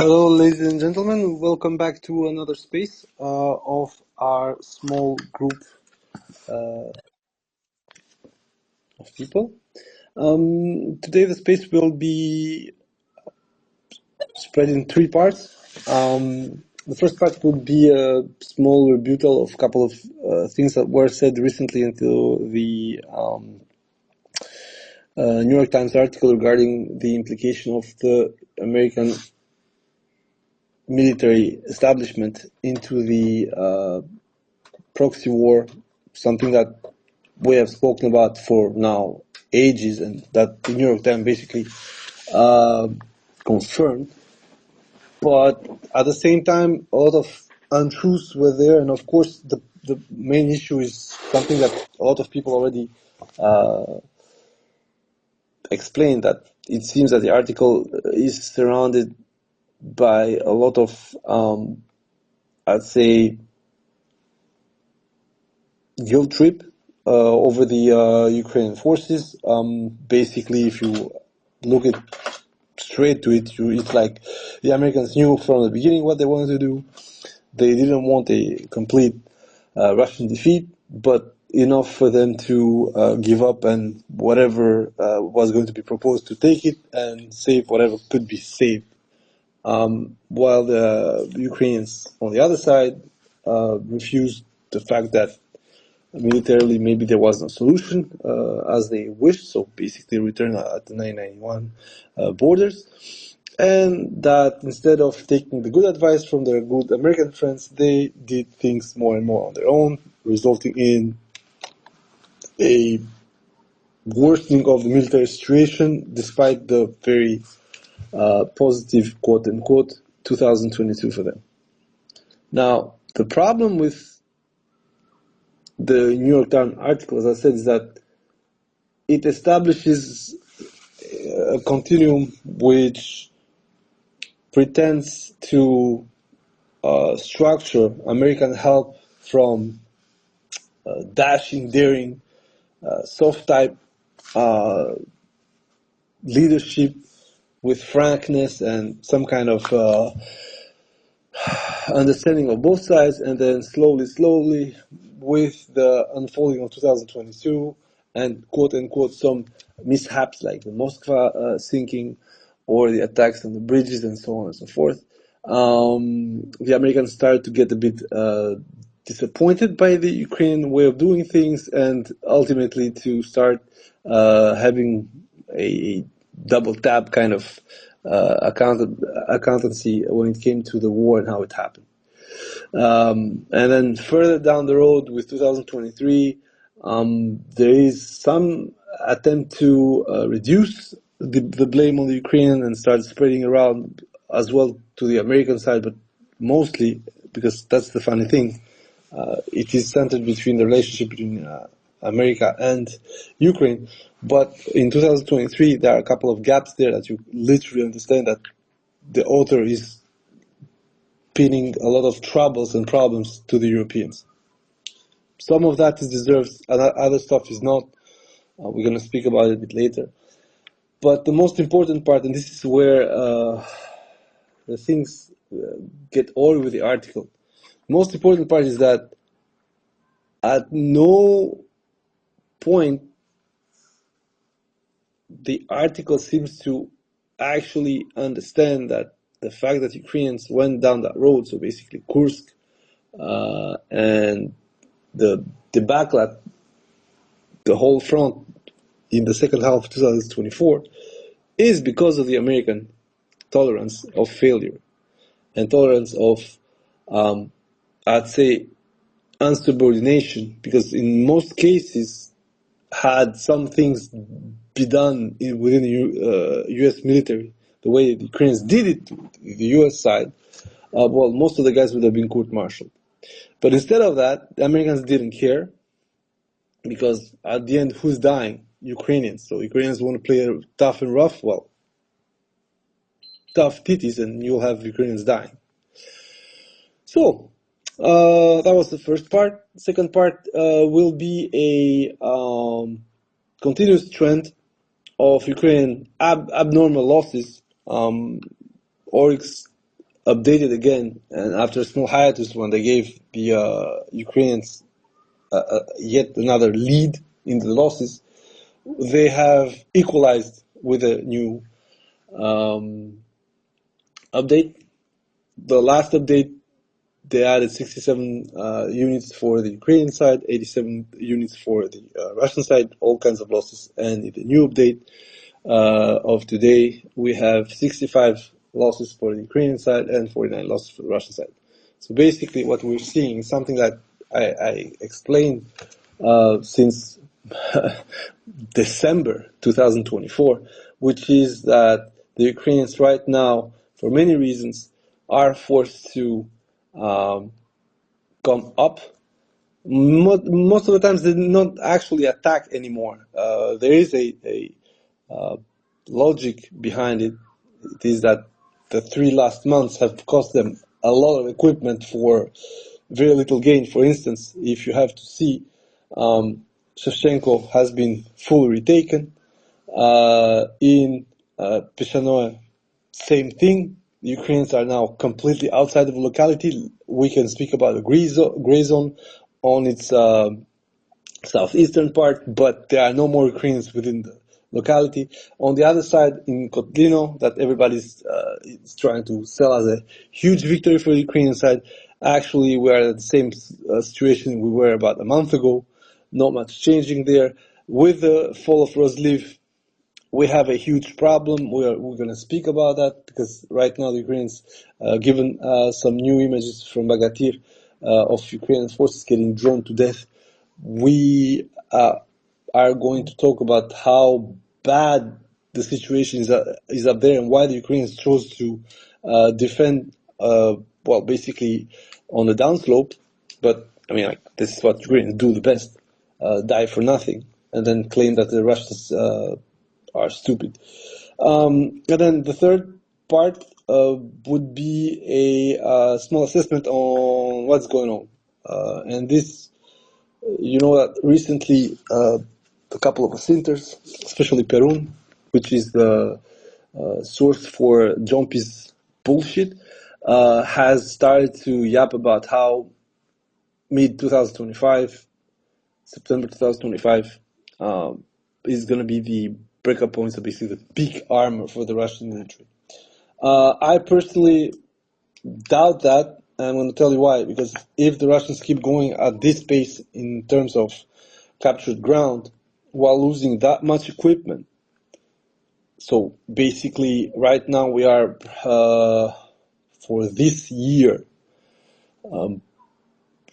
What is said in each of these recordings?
Hello, ladies and gentlemen. Welcome back to another space of our small group of people. Today, the space will be spread in three parts. The first part will be a small rebuttal of a couple of things that were said recently into the New York Times article regarding the implication of the American military establishment into the proxy war, something that we have spoken about for now ages, and that the New York Times basically confirmed. But at the same time, a lot of untruths were there, and of course, the main issue is something that a lot of people already explained, that it seems that the article is surrounded by a lot of, I'd say, guilt trip over the Ukrainian forces. Basically, if you look it straight to it, it's like the Americans knew from the beginning what they wanted to do. They didn't want a complete Russian defeat, but enough for them to give up and whatever was going to be proposed to take it and save whatever could be saved. While the Ukrainians on the other side refused the fact that militarily maybe there was no solution as they wished, so basically return at the 1991 borders, and that instead of taking the good advice from their good American friends, they did things more and more on their own, resulting in a worsening of the military situation despite the very positive quote-unquote 2022 for them. Now, the problem with the New York Times article, as I said, is that it establishes a continuum which pretends to structure American help from dashing, daring, soft type leadership with frankness and some kind of understanding of both sides, and then slowly, with the unfolding of 2022 and quote-unquote some mishaps like the Moskva sinking or the attacks on the bridges and so on and so forth, the Americans started to get a bit disappointed by the Ukrainian way of doing things, and ultimately to start having a double tap kind of accountancy when it came to the war and how it happened. And then further down the road with 2023, there is some attempt to reduce the blame on the Ukraine and start spreading around as well to the American side, but mostly, because that's the funny thing, it is centered between the relationship between America and Ukraine. But in 2023, there are a couple of gaps there that you literally understand that the author is pinning a lot of troubles and problems to the Europeans. Some of that is deserved, and other stuff is not. We're going to speak about it a bit later. But the most important part, and this is where the things get old with the article, the most important part is that at no point the article seems to actually understand that the fact that Ukrainians went down that road, so basically Kursk, and the debacle, the whole front in the second half of 2024, is because of the American tolerance of failure and tolerance of, I'd say, unsubordination, because in most cases, had some things be done within the U.S. military, the way the Ukrainians did it to the U.S. side, well, most of the guys would have been court-martialed. But instead of that, the Americans didn't care, because at the end, who's dying? Ukrainians. So Ukrainians want to play tough and rough, well, tough titties, and you'll have Ukrainians dying. So, that was the first part. Second part will be a continuous trend of Ukrainian abnormal losses. Oryx updated again, and after a small hiatus when they gave the Ukrainians yet another lead in the losses, they have equalized with a new update. The last update, they added 67 units for the Ukrainian side, 87 units for the Russian side, all kinds of losses. And in the new update of today, we have 65 losses for the Ukrainian side and 49 losses for the Russian side. So basically what we're seeing is something that I explained since December 2024, which is that the Ukrainians right now, for many reasons, are forced to come up. Most of the times they do not actually attack anymore. There is a logic behind it. It is that the 3 last months have cost them a lot of equipment for very little gain. For instance, if you have to see, Shevchenko has been fully retaken. In Peshanoe, same thing. The Ukrainians are now completely outside of the locality. We can speak about a gray zone on its southeastern part, but there are no more Ukrainians within the locality. On the other side, in Kotlino, that everybody's is trying to sell as a huge victory for the Ukrainian side, actually we are at the same situation we were about a month ago. Not much changing there. With the fall of Rozliv, we have a huge problem. We're going to speak about that because right now the Ukrainians, given some new images from Bagatir of Ukrainian forces getting drawn to death, we are going to talk about how bad the situation is up there and why the Ukrainians chose to defend, well, basically on the downslope. But I mean, like, this is what Ukrainians do the best: die for nothing, and then claim that the Russians are stupid. And then the third part would be a small assessment on what's going on. And this, you know, that recently a couple of centers, especially Perun, which is the source for Jompy's bullshit, has started to yap about how mid-2025, September 2025, is going to be the breakup points, so basically the peak armor for the Russian military. I personally doubt that, and I'm going to tell you why. Because if the Russians keep going at this pace in terms of captured ground while losing that much equipment, so basically right now we are, for this year,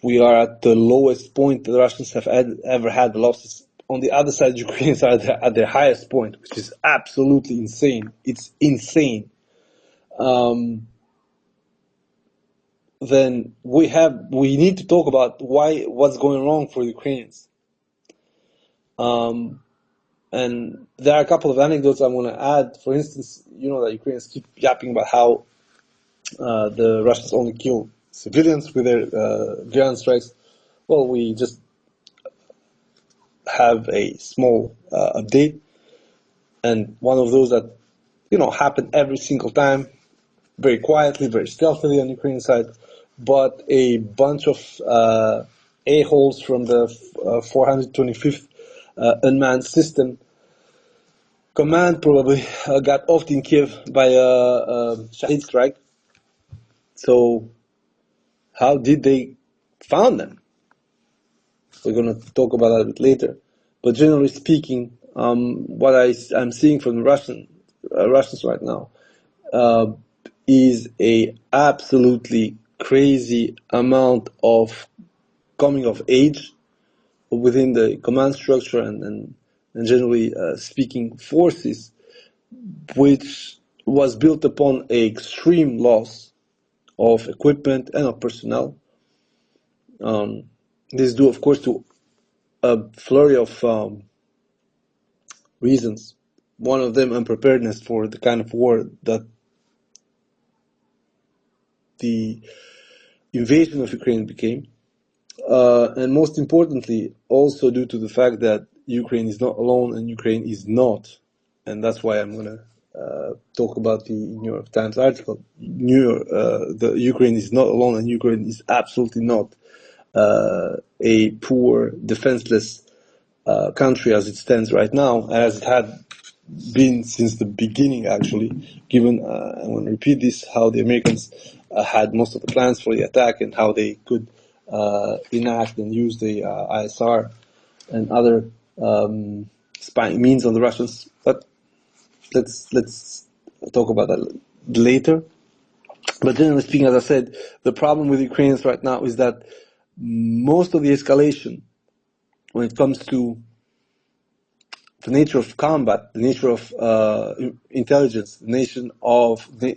we are at the lowest point the Russians have ever had the losses. On the other side, Ukrainians are at their highest point, which is absolutely insane. It's insane. Then we need to talk about what's going wrong for the Ukrainians. And there are a couple of anecdotes I'm going to add. For instance, you know that Ukrainians keep yapping about how the Russians only kill civilians with their ground strikes. Well, we just have a small update, and one of those that, you know, happen every single time, very quietly, very stealthily on the Ukrainian side, but a bunch of a-holes from the 425th unmanned system command probably got off in Kiev by a Shahid strike. So how did they found them? We're going to talk about that a bit later. But generally speaking, what I'm seeing from the Russians right now is a absolutely crazy amount of coming of age within the command structure and generally speaking forces, which was built upon an extreme loss of equipment and of personnel. This is due, of course, to a flurry of reasons. One of them, unpreparedness for the kind of war that the invasion of Ukraine became. And most importantly, also due to the fact that Ukraine is not alone and Ukraine is not. And that's why I'm going to talk about the New York Times article. The Ukraine is not alone, and Ukraine is absolutely not a poor, defenseless country as it stands right now, as it had been since the beginning, actually. Given, I want to repeat this, how the Americans had most of the plans for the attack and how they could enact and use the ISR and other spying means on the Russians. But let's talk about that later. But generally speaking, as I said, the problem with Ukrainians right now is that most of the escalation, when it comes to the nature of combat, the nature of intelligence, the nature of the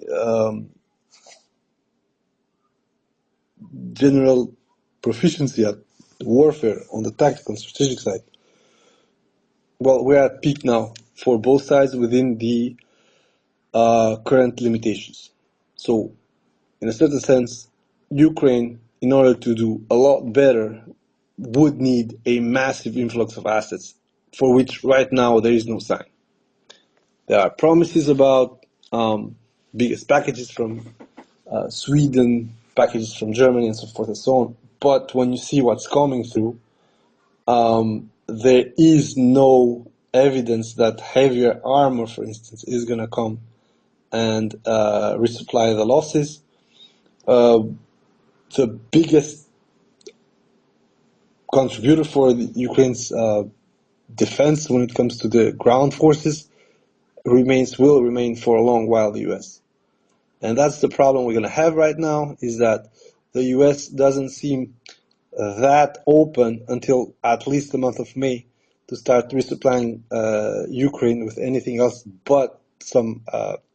general proficiency at warfare on the tactical and strategic side, well, we're at peak now for both sides within the current limitations. So, in a certain sense, Ukraine, in order to do a lot better, would need a massive influx of assets, for which right now there is no sign. There are promises about biggest packages from Sweden, packages from Germany, and so forth and so on. But when you see what's coming through, there is no evidence that heavier armor, for instance, is going to come and resupply the losses. The biggest contributor for Ukraine's defense when it comes to the ground forces will remain for a long while the US. And that's the problem we're going to have right now, is that the US doesn't seem that open until at least the month of May to start resupplying Ukraine with anything else but some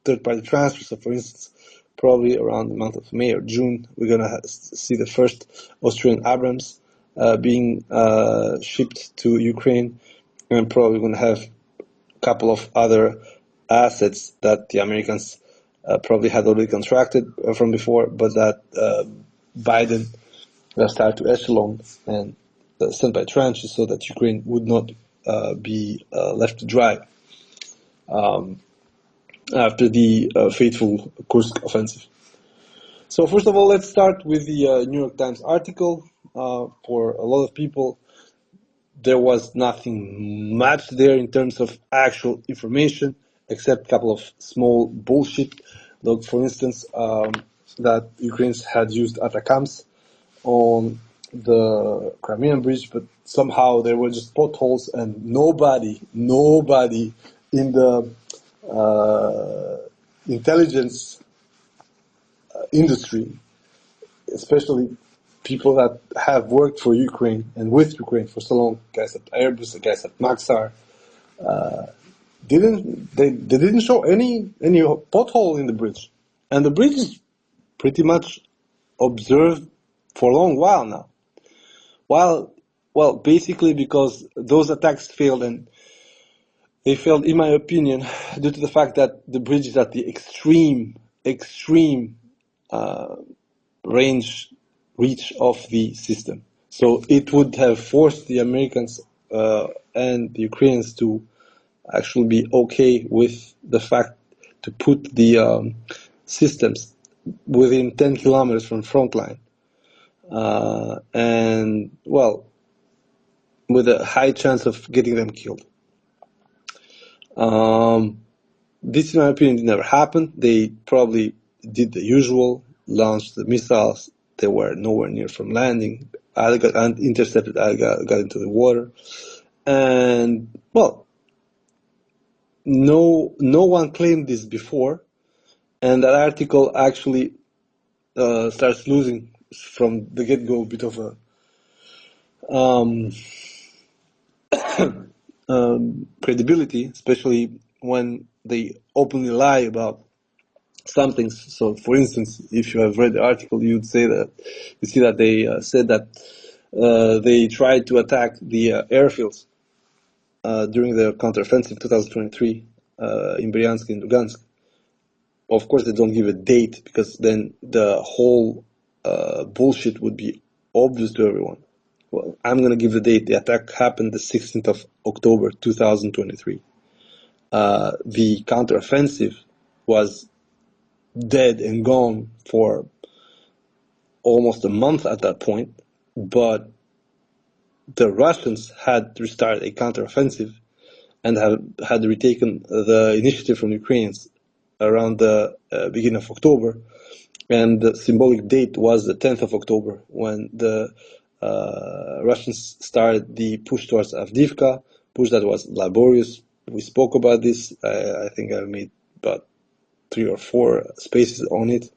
third-party transfers. So, for instance, probably around the month of May or June, we're going to see the first Austrian Abrams being shipped to Ukraine, and probably going to have a couple of other assets that the Americans probably had already contracted from before, but that Biden will start to echelon and send by tranches so that Ukraine would not be left to dry after the fateful Kursk offensive. So first of all, let's start with the New York Times article. For a lot of people, there was nothing much there in terms of actual information, except a couple of small bullshit. Look, for instance, that Ukrainians had used ATACMS on the Crimean bridge, but somehow there were just potholes, and nobody in the intelligence industry, especially people that have worked for Ukraine and with Ukraine for so long, guys at Airbus, guys at Maxar, they didn't show any pothole in the bridge, and the bridge is pretty much observed for a long while now. Well, basically because those attacks failed, and they failed, in my opinion, due to the fact that the bridge is at the extreme reach of the system. So it would have forced the Americans and the Ukrainians to actually be okay with the fact to put the systems within 10 kilometers from front line. And, well, with a high chance of getting them killed. This, in my opinion, never happened. They probably did the usual, launched the missiles. They were nowhere near from landing. I got intercepted. I got into the water. And, well, no one claimed this before. And that article actually starts losing from the get-go a bit of a credibility, especially when they openly lie about some things. So, for instance, if you have read the article, you see that they said that they tried to attack the airfields during the counteroffensive 2023 in Bryansk and Lugansk. Of course, they don't give a date, because then the whole bullshit would be obvious to everyone. Well, I'm going to give the date. The attack happened the 16th of October 2023. the counteroffensive was dead and gone for almost a month at that point, but the Russians had restarted a counteroffensive and had retaken the initiative from the Ukrainians around the beginning of October. And the symbolic date was the 10th of October when the Russians started the push towards Avdiivka, push that was laborious. We spoke about this. I think I made about 3 or 4 spaces on it.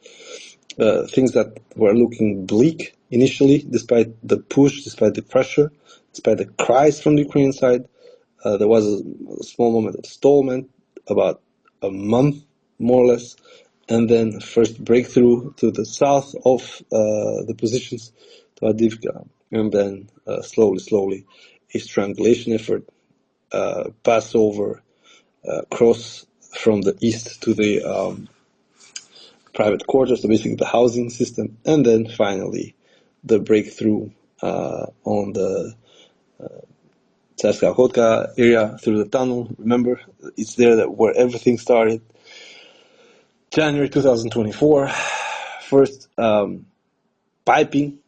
Things that were looking bleak initially, despite the push, despite the pressure, despite the cries from the Ukrainian side. There was a small moment of stallment, about a month more or less, and then first breakthrough to the south of the positions to Avdiivka, and then slowly a strangulation effort, pass over, cross from the east to the private quarters, so basically the housing system, and then finally the breakthrough on the Tsarskaya Khodka area through the tunnel. Remember, it's there where everything started. January 2024, first piping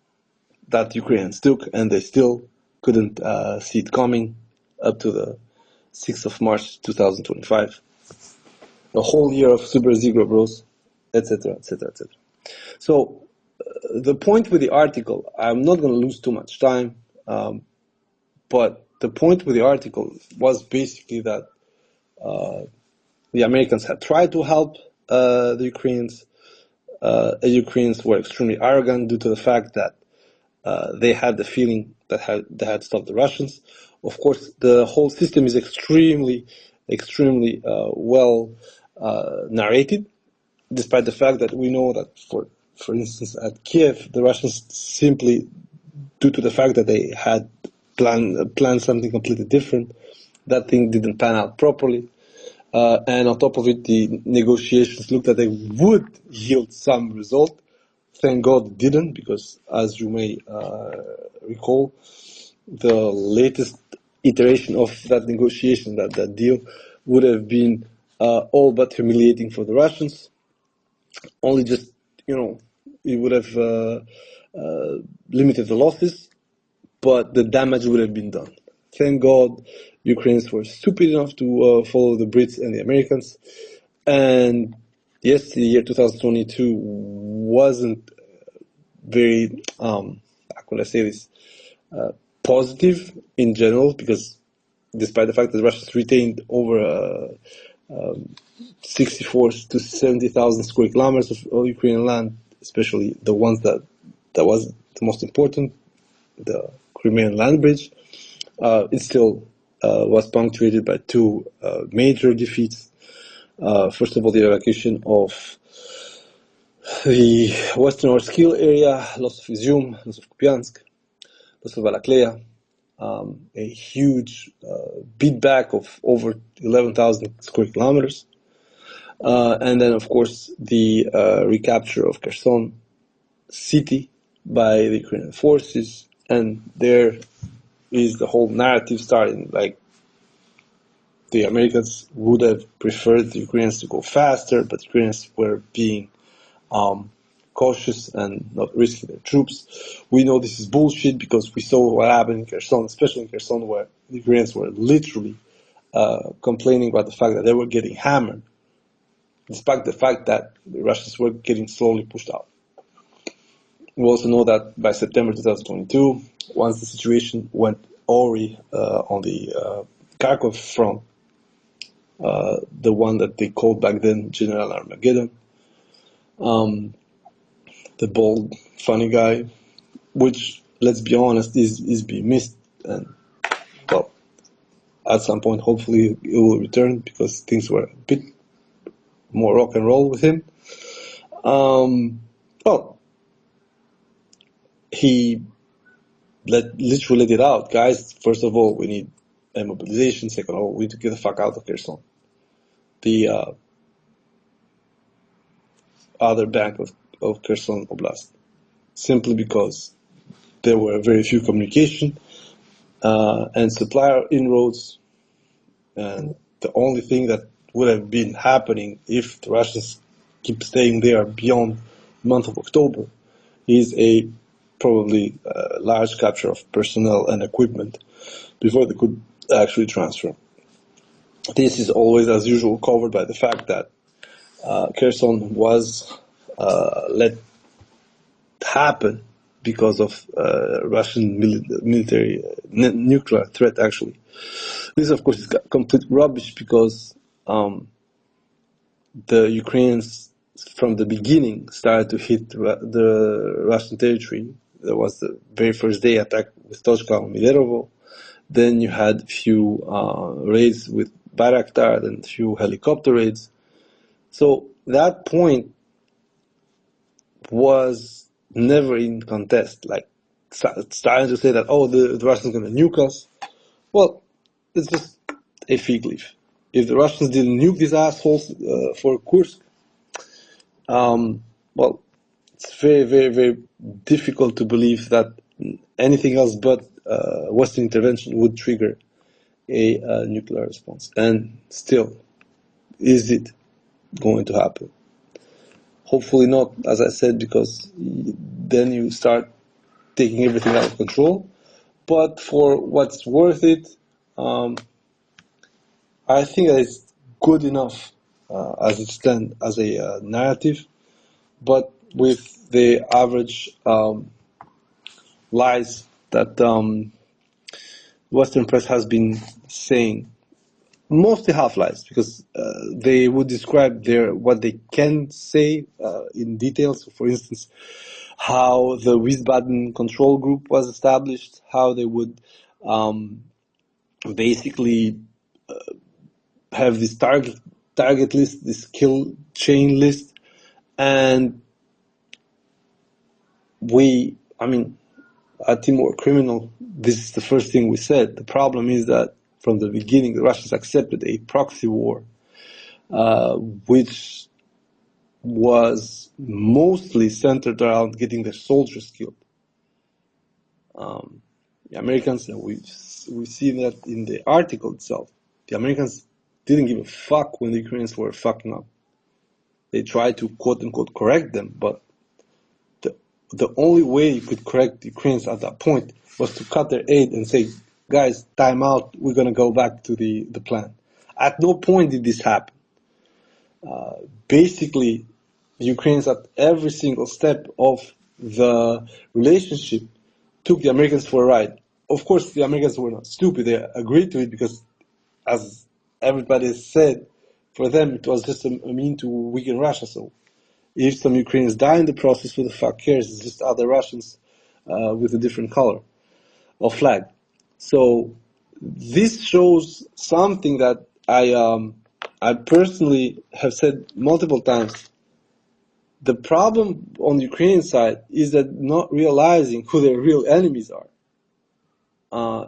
that Ukrainians took, and they still couldn't see it coming up to the 6th of March 2025. A whole year of super zero bros, etc., etc., etc. So the point with the article, I'm not going to lose too much time, but the point with the article was basically that the Americans had tried to help the Ukrainians. The Ukrainians were extremely arrogant due to the fact that they had the feeling that they had stopped the Russians. Of course, the whole system is extremely well narrated, despite the fact that we know that, for instance, at Kiev, the Russians simply, due to the fact that they had planned something completely different, that thing didn't pan out properly. And on top of it, the negotiations looked that they would yield some result. Thank God it didn't, because as you may recall, the latest iteration of that negotiation, that deal, would have been all but humiliating for the Russians. Only just, it would have limited the losses, but the damage would have been done. Thank God Ukrainians were stupid enough to follow the Brits and the Americans. And yes, the year 2022 wasn't very, how could I say this, positive in general, because despite the fact that the Russians retained over 64 to 70,000 square kilometers of Ukrainian land, especially the ones that was the most important, the Crimean land bridge, it still was punctuated by 2 major defeats. First of all, the evacuation of the Western Orskil area, loss of Izium, loss of Kupiansk, loss of Balakleya, a huge beatback of over 11,000 square kilometers. And then, of course, the recapture of Kherson city by the Ukrainian forces. And there is the whole narrative starting, like the Americans would have preferred the Ukrainians to go faster, but the Ukrainians were being cautious and not risking their troops. We know this is bullshit because we saw what happened in Kherson, especially in Kherson, where the Ukrainians were literally complaining about the fact that they were getting hammered, despite the fact that the Russians were getting slowly pushed out. We also know that by September 2022, once the situation went awry on the Kharkov front, the one that they called back then General Armageddon, the bold, funny guy, which, let's be honest, is being missed. And, well, at some point, hopefully, it will return because things were a bit more rock and roll with him. Well, he literally let it out. Guys, first of all, we need a mobilization. Second of all, we need to get the fuck out of Kherson. The other bank of Kherson Oblast. Simply because there were very few communication and supplier inroads, and the only thing that would have been happening if the Russians keep staying there beyond the month of October is a probably large capture of personnel and equipment before they could actually transfer. This is always, as usual, covered by the fact that Kherson was let happen because of Russian military nuclear threat, actually. This, of course, is complete rubbish because the Ukrainians, from the beginning, started to hit the Russian territory. There was the very first day attack with Toshka on Milerovo. Then you had a few raids with Bayraktar, then a few helicopter raids. So that point was never in contest. Like, starting to say that, oh, the Russians are going to nuke us. Well, it's just a fig leaf. If the Russians didn't nuke these assholes for Kursk, well, it's very, very, very difficult to believe that anything else but Western intervention would trigger a nuclear response. And still, is it going to happen? Hopefully not, as I said, because then you start taking everything out of control. But for what's worth it, I think that it's good enough as it stands as a narrative, but with the average lies that Western press has been saying, mostly half lies, because they would describe what they can say in detail. So, for instance, how the Wiesbaden control group was established, how they would basically have this target list, this kill chain list, and at Timor Criminal, this is the first thing we said. The problem is that from the beginning, the Russians accepted a proxy war, which was mostly centered around getting their soldiers killed. The Americans, and we've seen that in the article itself, the Americans didn't give a fuck when the Ukrainians were fucking up. They tried to quote-unquote correct them, but the only way you could correct the Ukrainians at that point was to cut their aid and say, guys, time out, we're going to go back to the plan. At no point did this happen. Basically, the Ukrainians at every single step of the relationship took the Americans for a ride. Of course, the Americans were not stupid. They agreed to it because, as everybody has said, for them it was just a mean to weaken Russia. So if some Ukrainians die in the process, who the fuck cares? It's just other Russians with a different color of flag. So this shows something that I personally have said multiple times. The problem on the Ukrainian side is that not realizing who their real enemies are.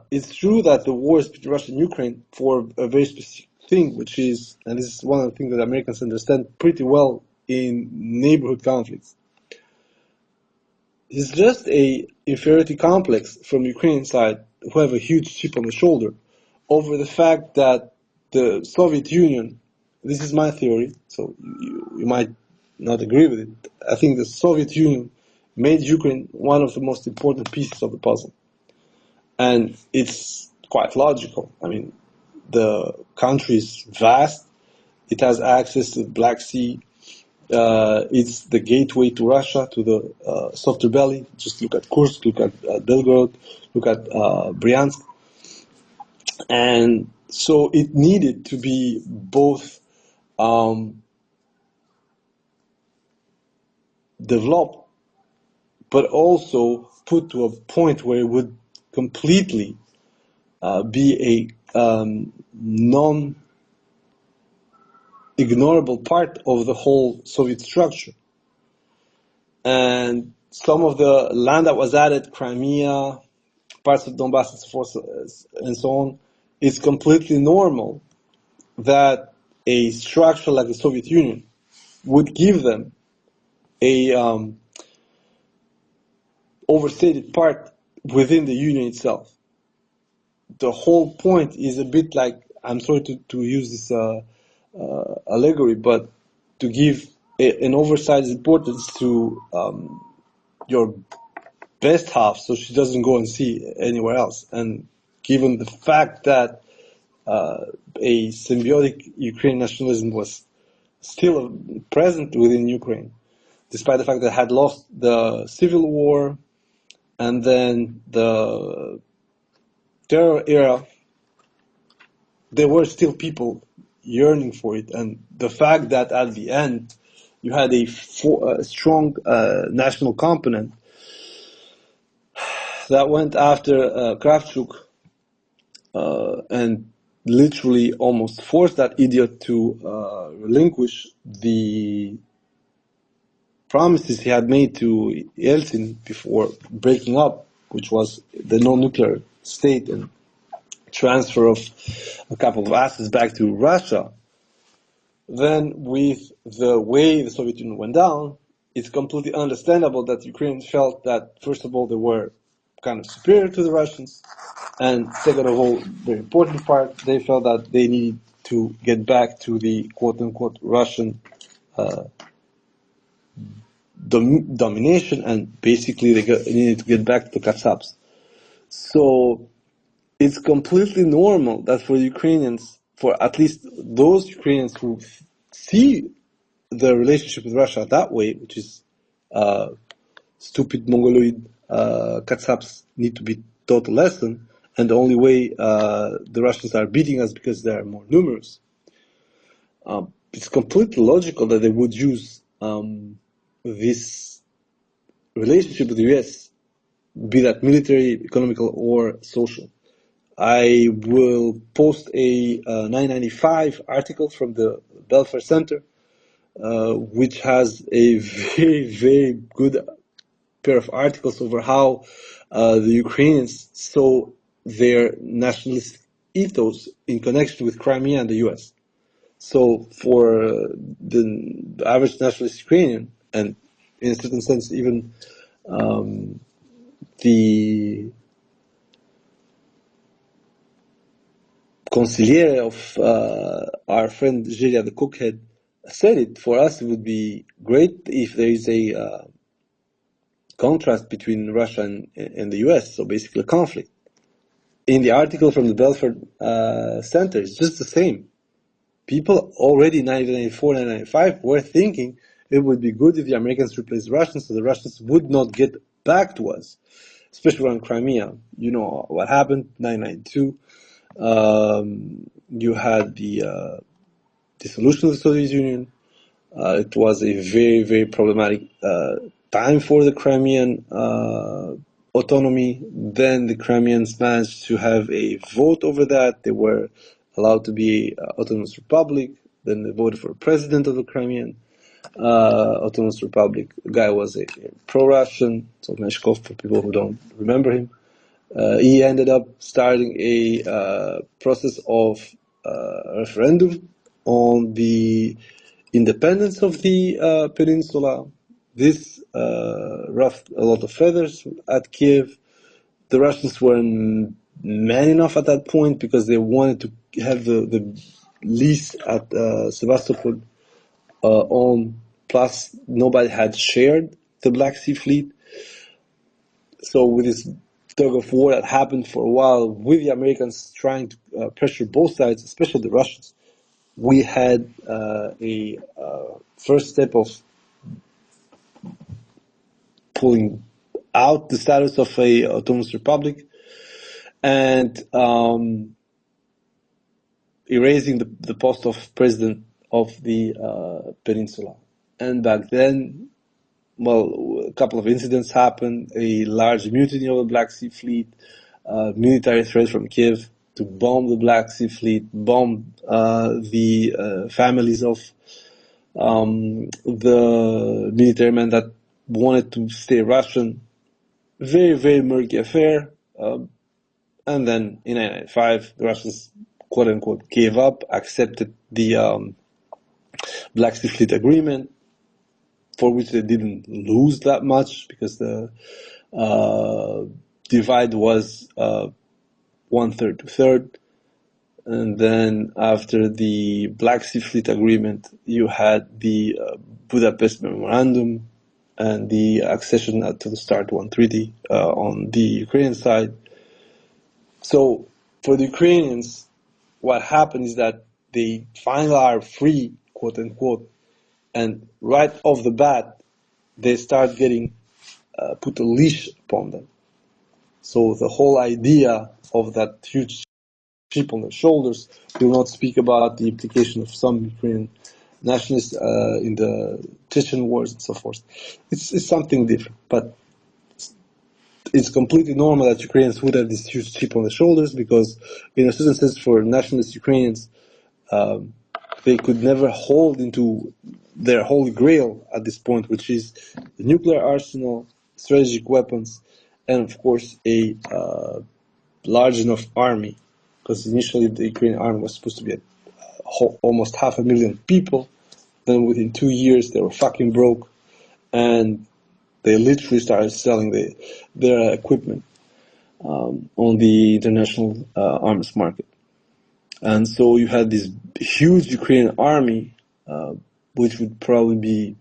It's true that the war is between Russia and Ukraine for a very specific thing, which is, and this is one of the things that Americans understand pretty well in neighborhood conflicts. It's just a inferiority complex from the Ukrainian side, who have a huge chip on the shoulder, over the fact that the Soviet Union, this is my theory, so you might not agree with it, I think the Soviet Union made Ukraine one of the most important pieces of the puzzle. And it's quite logical. I mean, the country is vast, it has access to the Black Sea, it's the gateway to Russia, to the softer belly. Just look at Kursk, look at Belgorod, look at Bryansk. And so it needed to be both developed, but also put to a point where it would completely be a non-ignorable part of the whole Soviet structure. And some of the land that was added, Crimea, parts of Donbass and so on, it's completely normal that a structure like the Soviet Union would give them a overstated part within the Union itself. The whole point is a bit like I'm sorry to use this allegory, but to give an oversized importance to your best half, so she doesn't go and see anywhere else. And given the fact that a symbiotic Ukrainian nationalism was still present within Ukraine, despite the fact that it had lost the civil war and then the terror era, there were still people yearning for it. And the fact that at the end you had a strong national component that went after Kravchuk and literally almost forced that idiot to relinquish the promises he had made to Yeltsin before breaking up, which was the non-nuclear state and transfer of a couple of assets back to Russia. Then with the way the Soviet Union went down, it's completely understandable that Ukrainians felt that, first of all, they were kind of superior to the Russians, and second of all, very important part, they felt that they needed to get back to the quote-unquote Russian domination, and basically they needed to get back to the Katsabs. So it's completely normal that for Ukrainians, for at least those Ukrainians who see the relationship with Russia that way, which is stupid Mongoloid Katsabs need to be taught a lesson, and the only way the Russians are beating us because they are more numerous. It's completely logical that they would use this relationship with the US, be that military, economical, or social. I will post a 995 article from the Belfer Center, which has a very, very good pair of articles over how the Ukrainians saw their nationalist ethos in connection with Crimea and the US. So for the average nationalist Ukrainian, and in a certain sense even the consigliere of our friend Zhelia, the cookhead, said it. For us, it would be great if there is a contrast between Russia and the US, so basically a conflict. In the article from the Belford Center, it's just the same. People already in 1994, 1995 were thinking it would be good if the Americans replaced the Russians, so the Russians would not get back to us, especially around Crimea. You know what happened, 1992. You had the dissolution of the Soviet Union. It was a very, very problematic time for the Crimean autonomy. Then the Crimeans managed to have a vote over that. They were allowed to be an autonomous republic. Then they voted for a president of the Crimean autonomous republic. The guy was a pro-Russian, so Meshkov, for people who don't remember him. He ended up starting a process of referendum on the independence of the peninsula. This ruffled a lot of feathers at Kiev. The Russians weren't man enough at that point because they wanted to have the lease at Sevastopol on. Plus, nobody had shared the Black Sea Fleet. So with this tug of war that happened for a while, with the Americans trying to pressure both sides, especially the Russians, we had a first step of pulling out the status of a autonomous republic and erasing the post of president of the peninsula. And back then, well, a couple of incidents happened, a large mutiny of the Black Sea Fleet, military threat from Kiev to bomb the Black Sea Fleet, bomb the families of the military men that wanted to stay Russian. Very, very murky affair. And then in 1995, the Russians, quote unquote, gave up, accepted the Black Sea Fleet agreement, for which they didn't lose that much because the divide was 1/3 to 1/3. And then after the Black Sea Fleet Agreement, you had the Budapest Memorandum and the accession to the START 1 treaty on the Ukrainian side. So for the Ukrainians, what happened is that they finally are free, quote unquote, and right off the bat, they start getting put a leash upon them. So the whole idea of that huge chip on their shoulders will not speak about the implication of some Ukrainian nationalists in the Chechen wars and so forth. It's something different, but it's completely normal that Ukrainians would have this huge chip on their shoulders because, in a certain sense, for nationalist Ukrainians, they could never hold into their holy grail at this point, which is the nuclear arsenal, strategic weapons, and of course a large enough army. Because initially the Ukrainian army was supposed to be at almost 500,000 people. Then within 2 years they were fucking broke, and they literally started selling their equipment on the international arms market. And so you had this huge Ukrainian army, which would probably be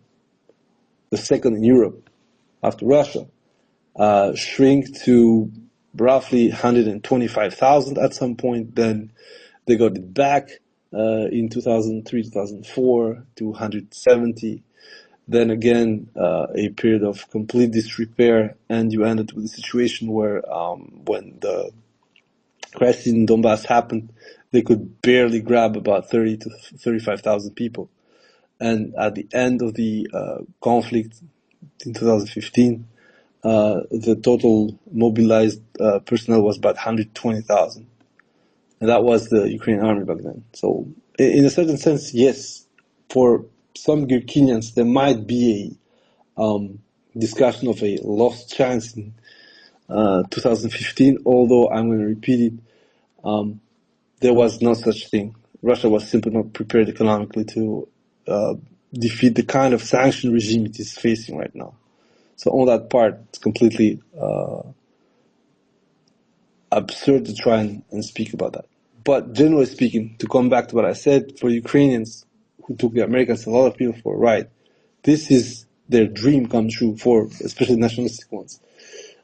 the second in Europe after Russia, shrink to roughly 125,000 at some point. Then they got it back in 2003, 2004 to 170. Then again, a period of complete disrepair, and you ended with a situation where when the crisis in Donbass happened, they could barely grab about 30 to 35,000 people. And at the end of the conflict in 2015, the total mobilized personnel was about 120,000. And that was the Ukrainian army back then. So in a certain sense, yes, for some Ukrainians, there might be a discussion of a lost chance in 2015, although I'm going to repeat it, there was no such thing. Russia was simply not prepared economically to defeat the kind of sanction regime it is facing right now. So on that part, it's completely absurd to try and speak about that. But generally speaking, to come back to what I said, for Ukrainians who took the Americans and a lot of people for a ride, this is their dream come true for especially nationalistic ones.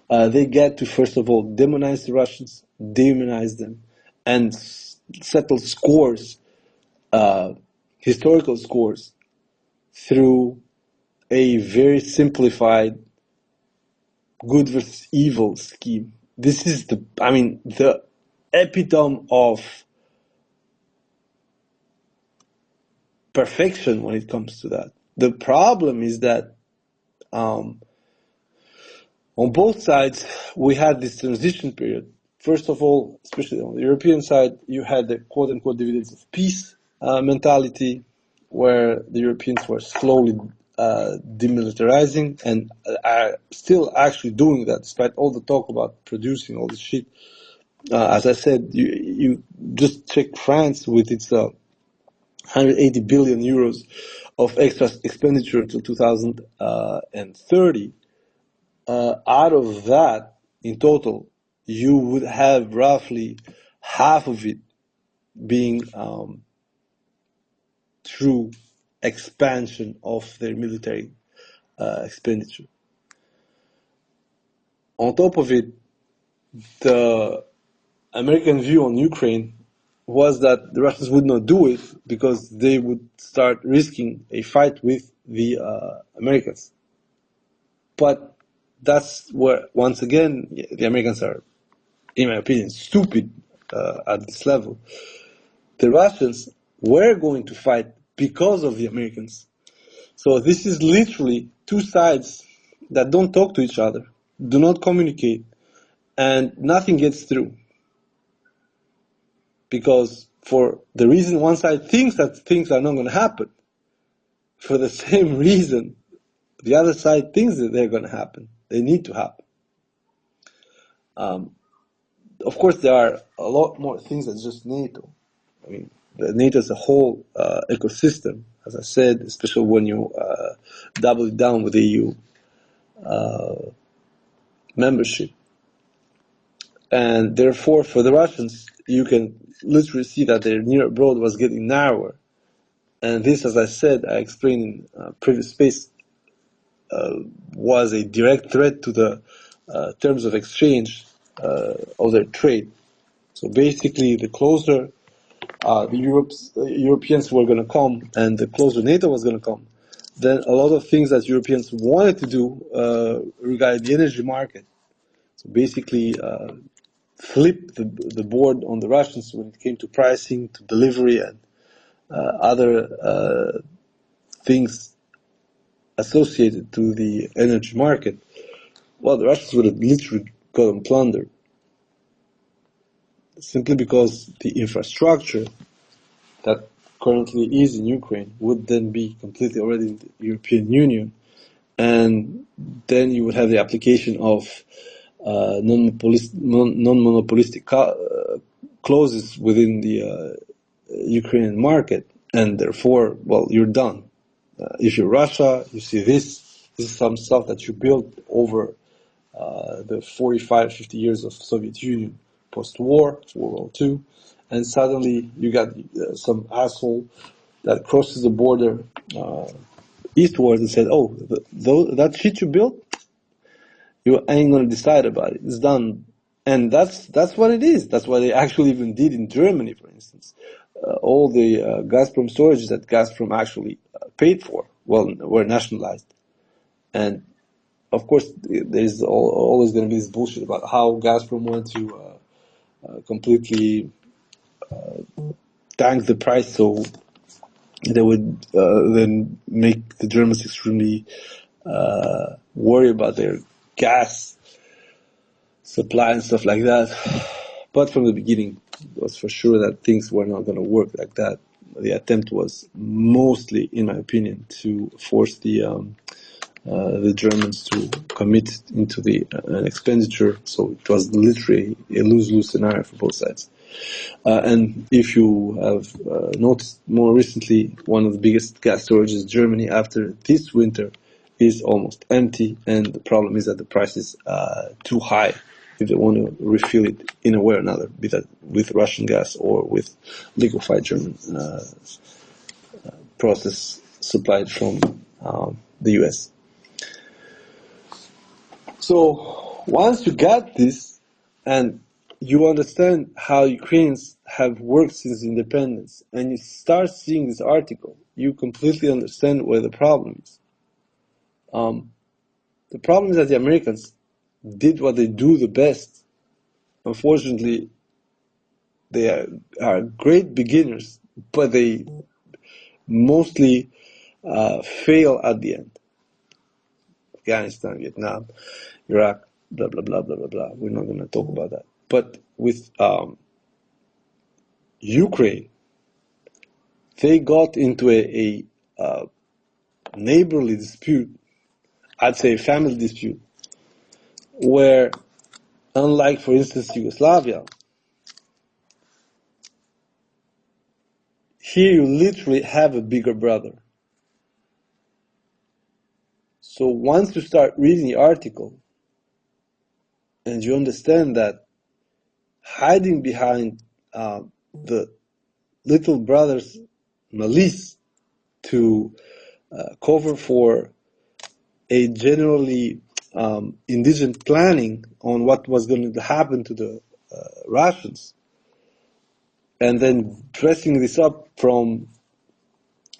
They get to, first of all, demonize the Russians, dehumanize them, and settle scores, historical scores, through a very simplified good versus evil scheme. This is the epitome of perfection when it comes to that. The problem is that on both sides, we had this transition period. First of all, especially on the European side, you had the quote-unquote dividends of peace mentality, where the Europeans were slowly demilitarizing and are still actually doing that, despite all the talk about producing all this shit. As I said, you just check France with its 180 billion euros of extra expenditure until 2030. Out of that, in total, you would have roughly half of it being through expansion of their military expenditure. On top of it, the American view on Ukraine was that the Russians would not do it because they would start risking a fight with the Americans. But that's where, once again, the Americans are, in my opinion, stupid at this level. The Russians were going to fight because of the Americans. So this is literally two sides that don't talk to each other, do not communicate, and nothing gets through. Because for the reason one side thinks that things are not going to happen, for the same reason the other side thinks that they're going to happen. They need to happen. Of course, there are a lot more things than just NATO. I mean, the NATO is a whole ecosystem, as I said, especially when you double it down with EU membership. And therefore, for the Russians, you can literally see that their near abroad was getting narrower. And this, as I said, I explained in previous space, was a direct threat to the terms of exchange of their trade. So basically, the closer Europeans were going to come, and the closer NATO was going to come, then a lot of things that Europeans wanted to do regarding the energy market. So basically, flip the board on the Russians when it came to pricing, to delivery, and other things associated to the energy market. Well, the Russians would have literally gotten plundered, simply because the infrastructure that currently is in Ukraine would then be completely already in the European Union, and then you would have the application of non-monopolistic clauses within the Ukrainian market, and therefore, well, you're done. If you're Russia, you see this is some stuff that you built over the 45, 50 years of Soviet Union post-war, World War II, and suddenly you got some asshole that crosses the border eastward and said, "Oh, that shit you built, you ain't gonna decide about it. It's done." And that's what it is. That's what they actually even did in Germany, for instance. All the Gazprom storages that Gazprom actually paid for, well, were nationalized. And of course, there's always going to be this bullshit about how Gazprom wanted to completely tank the price, so they would then make the Germans extremely worry about their gas supply and stuff like that. But from the beginning, it was for sure that things were not going to work like that. The attempt was mostly, in my opinion, to force the Germans to commit into an expenditure. So it was literally a lose-lose scenario for both sides. And if you have noticed more recently, one of the biggest gas storages in Germany after this winter is almost empty, and the problem is that the price is too high if they want to refill it in a way or another, be that with Russian gas or with liquefied German process supplied from the US. So once you got this, and you understand how Ukrainians have worked since independence, and you start seeing this article, you completely understand where the problem is. The problem is that the Americans did what they do the best. Unfortunately, they are great beginners, but they mostly fail at the end. Afghanistan, Vietnam, Iraq, blah, blah, blah, blah, blah, blah. We're not going to talk about that. But with Ukraine, they got into a neighborly dispute, I'd say a family dispute, where, unlike, for instance, Yugoslavia, here you literally have a bigger brother. So once you start reading the article, and you understand that hiding behind the little brother's malice to cover for a generally indigent planning on what was going to happen to the Russians, and then dressing this up from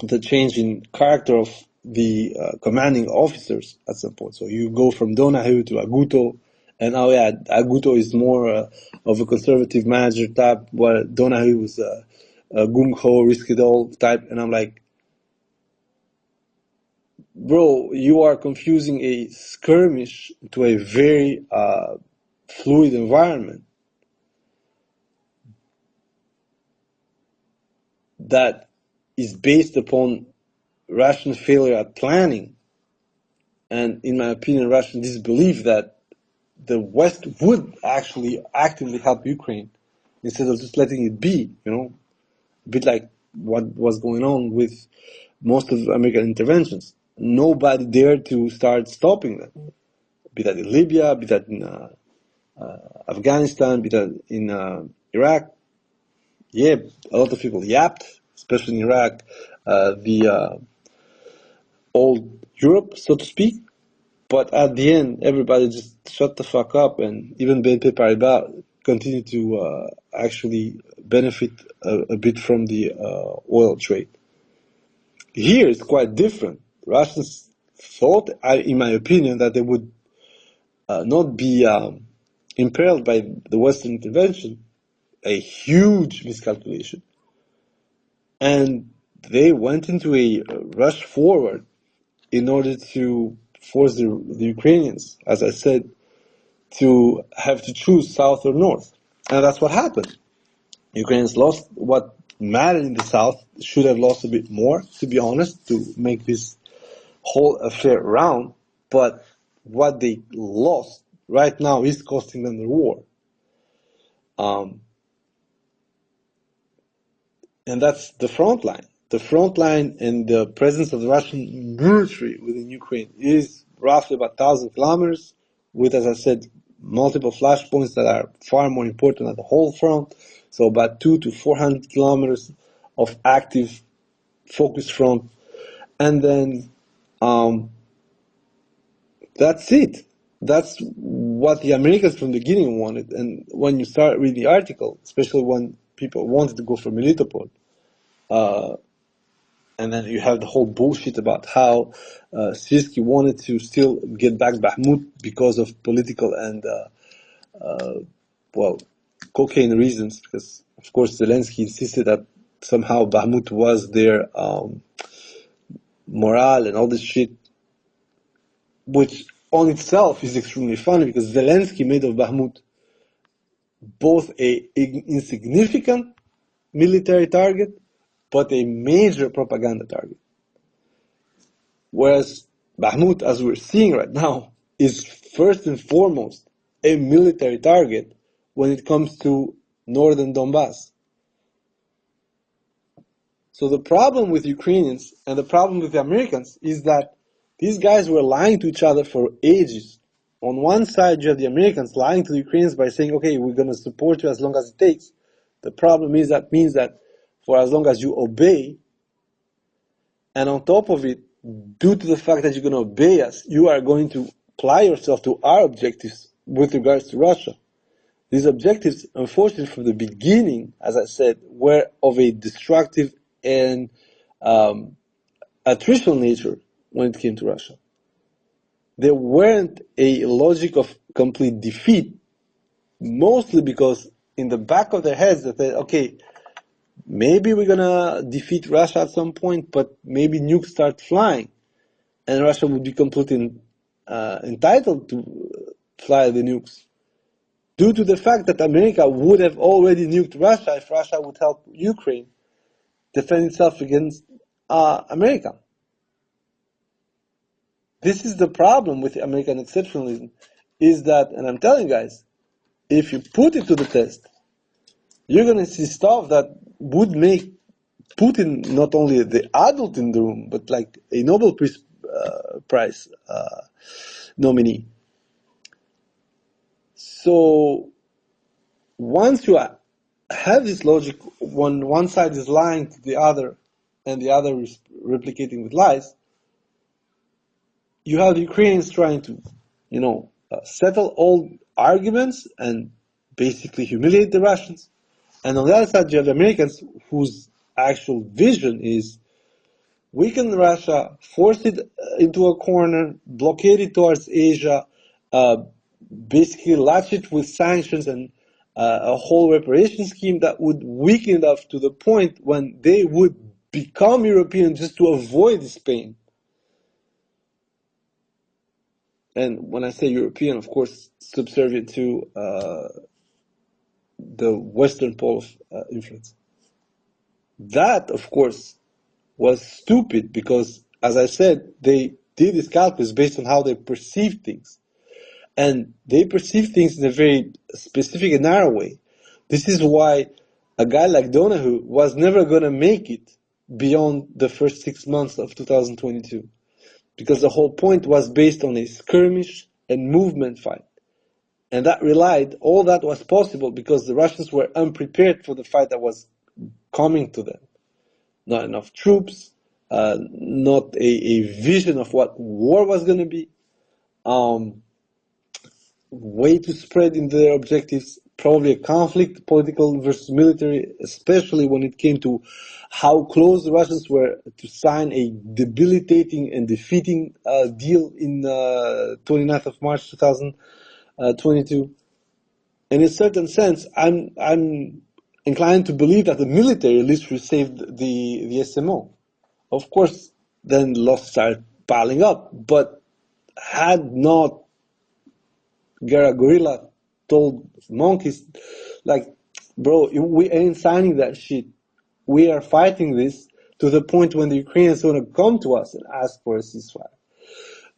the change in character of the commanding officers at some point. So you go from Donahue to Aguto, and oh yeah, Aguto is more of a conservative manager type, while Donahue was a gung-ho, risk-it-all type. And I'm like, bro, you are confusing a skirmish to a very fluid environment that is based upon Russian failure at planning, and in my opinion, Russian disbelief that the West would actually actively help Ukraine instead of just letting it be, a bit like what was going on with most of the American interventions. Nobody dared to start stopping them, be that in Libya, be that in Afghanistan, be that in Iraq. yeah, a lot of people yapped, especially in Iraq, the old Europe, so to speak. But at the end, everybody just shut the fuck up, and even BNP Paribas continued to actually benefit a bit from the oil trade. Here it's quite different. Russians thought, in my opinion, that they would not be imperiled by the Western intervention, a huge miscalculation. And they went into a rush forward in order to force the Ukrainians, as I said, to have to choose south or north. And that's what happened. Ukrainians lost what mattered in the south, should have lost a bit more, to be honest, to make this whole affair round. But what they lost right now is costing them the war. And that's the front line. The front line and the presence of the Russian military within Ukraine is roughly about 1,000 kilometers, with, as I said, multiple flashpoints that are far more important than the whole front. So about 200 to 400 kilometers of active focus front. And then that's it. That's what the Americans from the beginning wanted. And when you start reading the article, especially when people wanted to go for Melitopol, and then you have the whole bullshit about how Syrskyi wanted to still get back Bakhmut because of political and, cocaine reasons. Because, of course, Zelensky insisted that somehow Bakhmut was their morale and all this shit, which on itself is extremely funny because Zelensky made of Bakhmut both a insignificant military target but a major propaganda target. Whereas Bakhmut, as we're seeing right now, is first and foremost a military target when it comes to northern Donbass. So the problem with Ukrainians and the problem with the Americans is that these guys were lying to each other for ages. On one side, you have the Americans lying to the Ukrainians by saying, okay, we're going to support you as long as it takes. The problem is that means that for as long as you obey, and on top of it, due to the fact that you're going to obey us, you are going to apply yourself to our objectives with regards to Russia. These objectives, unfortunately, from the beginning, as I said, were of a destructive and attritional nature when it came to Russia. There weren't a logic of complete defeat, mostly because in the back of their heads they said, okay, maybe we're going to defeat Russia at some point, but maybe nukes start flying, and Russia would be completely entitled to fly the nukes. Due to the fact that America would have already nuked Russia if Russia would help Ukraine defend itself against America. This is the problem with American exceptionalism, is that, and I'm telling you guys, if you put it to the test, you're going to see stuff that would make Putin not only the adult in the room, but like a Nobel Prize nominee. So once you have this logic, when one side is lying to the other and the other is replicating with lies, you have the Ukrainians trying to, settle old arguments and basically humiliate the Russians. And on the other side, you have the Americans whose actual vision is weaken Russia, force it into a corner, blockade it towards Asia, basically latch it with sanctions and a whole reparation scheme that would weaken it up to the point when they would become European just to avoid this pain. And when I say European, of course, subservient to the Western pole of influence. That, of course, was stupid because, as I said, they did this calculus based on how they perceived things. And they perceive things in a very specific and narrow way. This is why a guy like Donahue was never going to make it beyond the first 6 months of 2022. Because the whole point was based on a skirmish and movement fight. And all that was possible because the Russians were unprepared for the fight that was coming to them. Not enough troops, not a vision of what war was going to be, way too spread in their objectives, probably a conflict, political versus military, especially when it came to how close the Russians were to sign a debilitating and defeating deal in 29th of March 2022. In a certain sense, I'm inclined to believe that the military literally saved the SMO. Of course, then losses started piling up, but had not Gorilla told monkeys, like, bro, we ain't signing that shit. We are fighting this to the point when the Ukrainians want to come to us and ask for a ceasefire.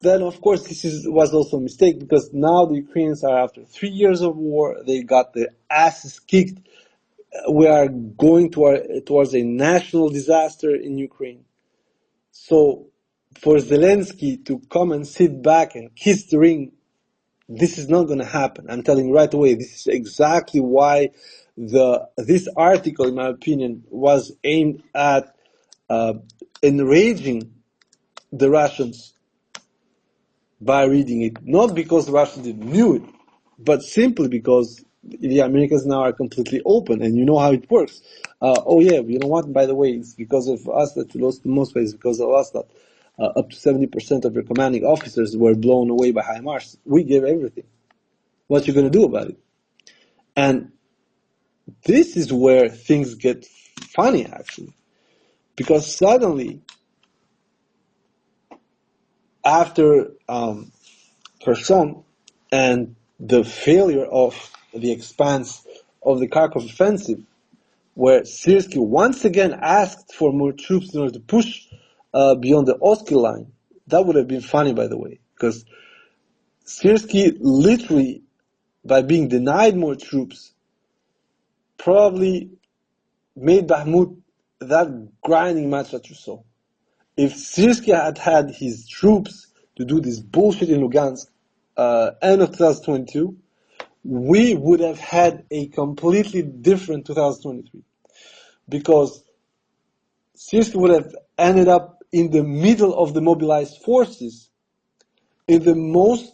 Then, of course, was also a mistake, because now the Ukrainians are, after 3 years of war, they got their asses kicked. We are going towards a national disaster in Ukraine. So for Zelensky to come and sit back and kiss the ring, this is not going to happen. I'm telling you right away, this is exactly why this article, in my opinion, was aimed at enraging the Russians by reading it. Not because the Russians didn't knew it, but simply because the Americans now are completely open, and you know how it works. Oh yeah, you know what? By the way, it's because of us that you lost the most pay. It's because of us that up to 70% of your commanding officers were blown away by HIMARS. We gave everything. What you going to do about it? And this is where things get funny, actually, because suddenly, after Kherson and the failure of the expanse of the Kharkov offensive, where Syrskyi once again asked for more troops in order to push beyond the Oskil line. That would have been funny, by the way, because Syrskyi literally, by being denied more troops, probably made Bahmut that grinding match that you saw. If Syrskyi had had his troops to do this bullshit in Lugansk end of 2022, we would have had a completely different 2023. Because Syrskyi would have ended up in the middle of the mobilized forces, in the most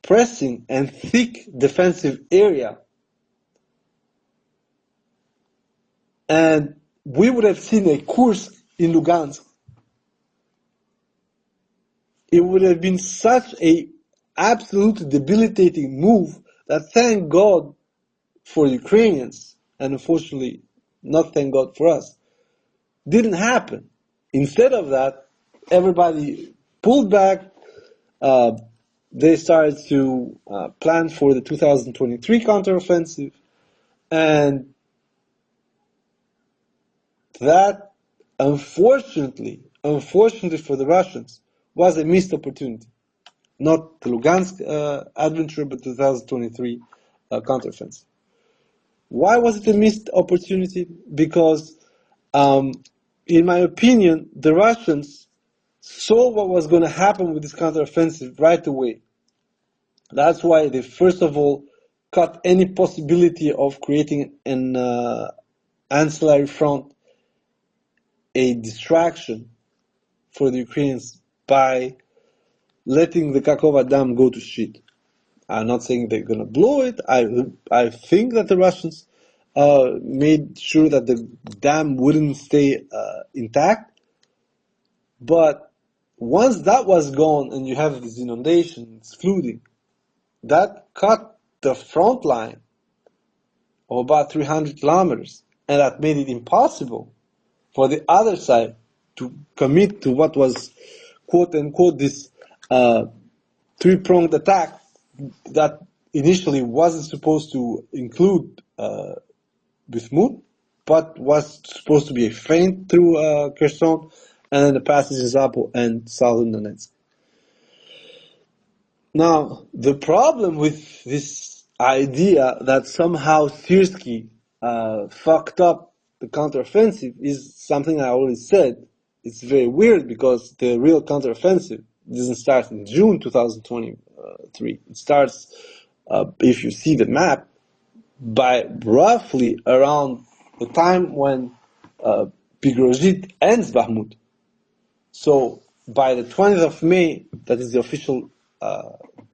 pressing and thick defensive area. And we would have seen a Kursk in Lugansk. It would have been such a absolutely debilitating move that, thank God for Ukrainians, and unfortunately not thank God for us, didn't happen. Instead of that, everybody pulled back. They started to plan for the 2023 counteroffensive, and that, unfortunately for the Russians, was a missed opportunity. Not the Lugansk adventure, but the 2023 counteroffensive. Why was it a missed opportunity? Because, in my opinion, the Russians saw what was going to happen with this counteroffensive right away. That's why they first of all cut any possibility of creating an ancillary front, a distraction for the Ukrainians, by letting the Kakova Dam go to shit. I'm not saying they're going to blow it. I think that the Russians made sure that the dam wouldn't stay intact. But once that was gone and you have this inundation, it's flooding, that cut the front line of about 300 kilometers. And that made it impossible for the other side to commit to what was, quote unquote, this three-pronged attack that initially wasn't supposed to include Bakhmut, but was supposed to be a feint through Kherson, and then the passage in Zapo and southern Donetsk. Now, the problem with this idea that somehow Syrskyi fucked up the counteroffensive is something I already said. It's very weird because the real counteroffensive doesn't start in June 2023. It starts, if you see the map, by roughly around the time when Pigozhit ends Bakhmut. So by the 20th of May, that is the official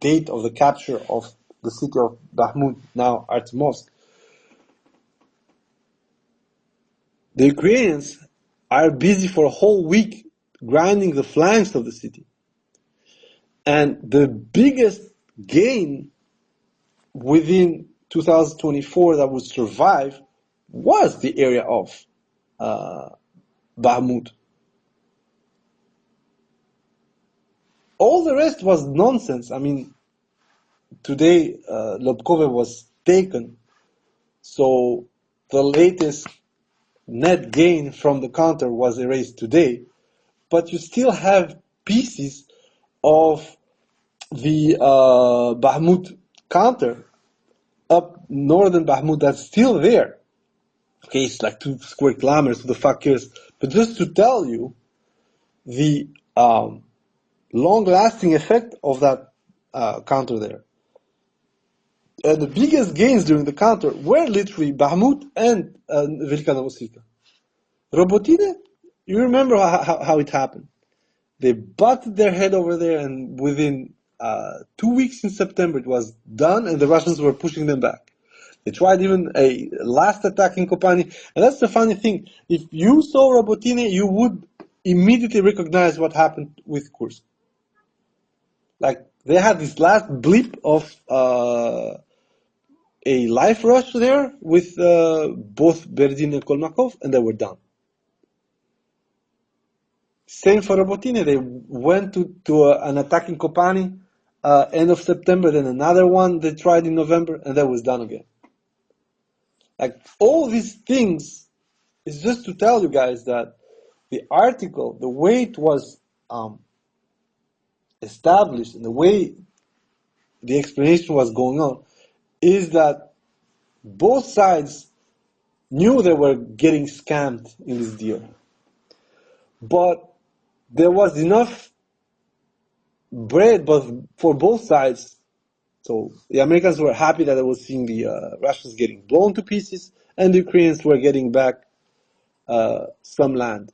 date of the capture of the city of Bakhmut, now Artemovsk, the Ukrainians are busy for a whole week grinding the flanks of the city. And the biggest gain within 2024 that would survive was the area of Bakhmut. All the rest was nonsense. I mean, today Lobkove was taken, so the latest net gain from the counter was erased today, but you still have pieces of the Bakhmut counter up northern Bakhmut that's still there. Okay, it's like 2 square kilometers, who the fuck cares? But just to tell you the long-lasting effect of that counter there. And the biggest gains during the counter were literally Bakhmut and Velika Novosibirsk. Robotine, you remember how it happened. They butted their head over there, and within 2 weeks in September it was done, and the Russians were pushing them back. They tried even a last attack in Kopani, and that's the funny thing. If you saw Robotine, you would immediately recognize what happened with Kursk. Like, they had this last blip of a life rush there with both Berdin and Kolmakov, and they were done. Same for Robotine. They went to an attack in Kopani end of September, then another one they tried in November, and that was done again. Like, all these things is just to tell you guys that the article, the way it was established and the way the explanation was going on, is that both sides knew they were getting scammed in this deal. But there was enough bread for both sides. So the Americans were happy that they were seeing the Russians getting blown to pieces, and the Ukrainians were getting back some land.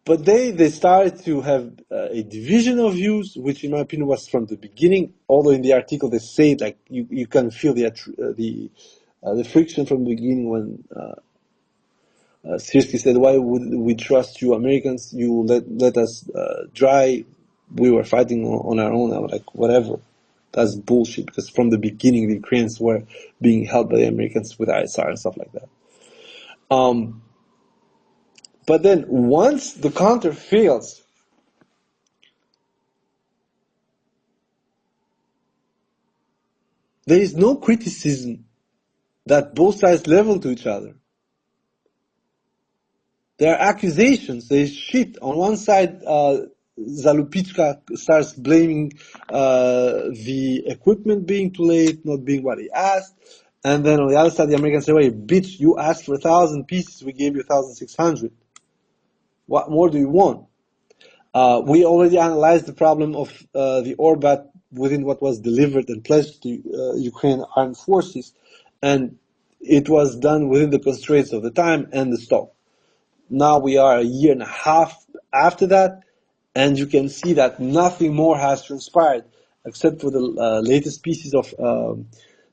But they started to have a division of views, which in my opinion was from the beginning. Although in the article they say like you can feel the friction from the beginning when Sirsky said, "Why would we trust you, Americans? You let us dry. We were fighting on our own." I'm like, whatever. That's bullshit, because from the beginning the Ukrainians were being helped by the Americans with ISR and stuff like that. But then once the counter fails, there is no criticism that both sides level to each other. There are accusations, there is shit. On one side, Zalupichka starts blaming the equipment being too late, not being what he asked. And then on the other side, the Americans say, "Wait, bitch, you asked for 1,000 pieces, we gave you 1,600. What more do you want?" We already analyzed the problem of the Orbat within what was delivered and pledged to Ukrainian armed forces, and it was done within the constraints of the time and the stock. Now we are a year and a half after that, and you can see that nothing more has transpired except for the latest pieces of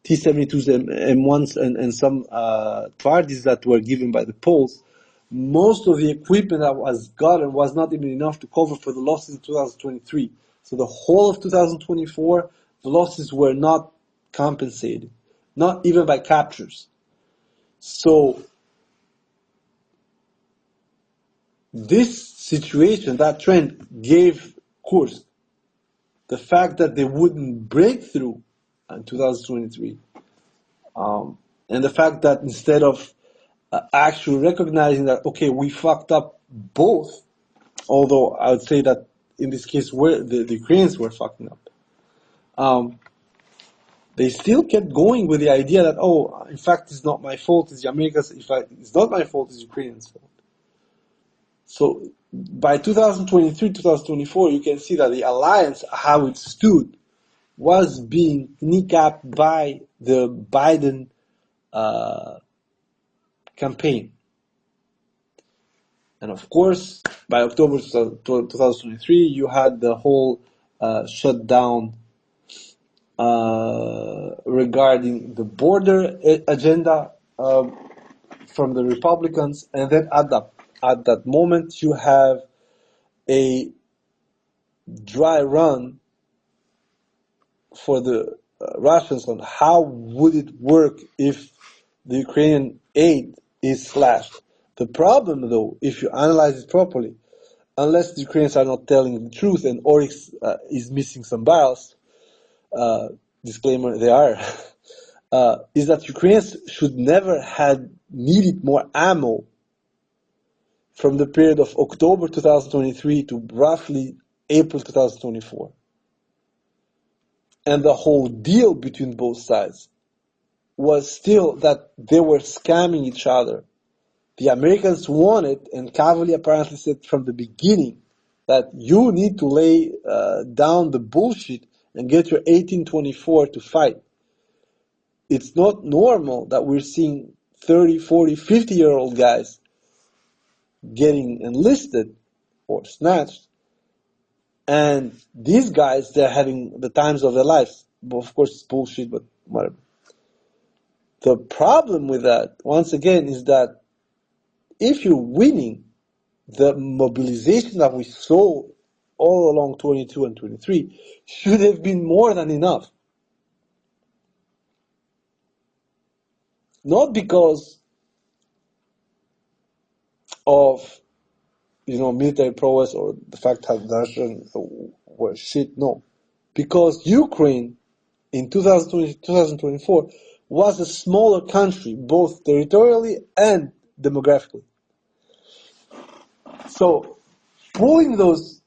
T-72s, M1s, and some Tvardis that were given by the Poles. Most of the equipment that was gotten was not even enough to cover for the losses in 2023. So the whole of 2024, the losses were not compensated, not even by captures. So this situation, that trend, gave Kursk the fact that they wouldn't break through in 2023, and the fact that instead of actually recognizing that, okay, we fucked up both, although I would say that in this case the Ukrainians were fucking up, they still kept going with the idea that, oh, in fact, it's not my fault, it's the Americans, in fact, it's not my fault, it's Ukrainians' fault. So by 2023, 2024, you can see that the alliance, how it stood, was being kneecapped by the Biden campaign. And of course, by October 2023, you had the whole shutdown regarding the border agenda from the Republicans. And then at that moment, you have a dry run for the Russians on how would it work if the Ukrainian aid is slashed. The problem, though, if you analyze it properly, unless the Ukrainians are not telling the truth and Oryx is missing some barrels, disclaimer, they are, is that Ukrainians should never have needed more ammo from the period of October 2023 to roughly April 2024. And the whole deal between both sides was still that they were scamming each other. The Americans wanted, and Kavali apparently said from the beginning, that you need to lay down the bullshit and get your 1824 to fight. It's not normal that we're seeing 30, 40, 50-year-old guys getting enlisted or snatched, and these guys, they're having the times of their lives. Of course, it's bullshit, but whatever. The problem with that, once again, is that if you're winning, the mobilization that we saw all along 22 and 23 should have been more than enough. Not because of, military prowess or the fact that the Russians were shit, no. Because Ukraine in 2024 was a smaller country, both territorially and demographically. So, pulling those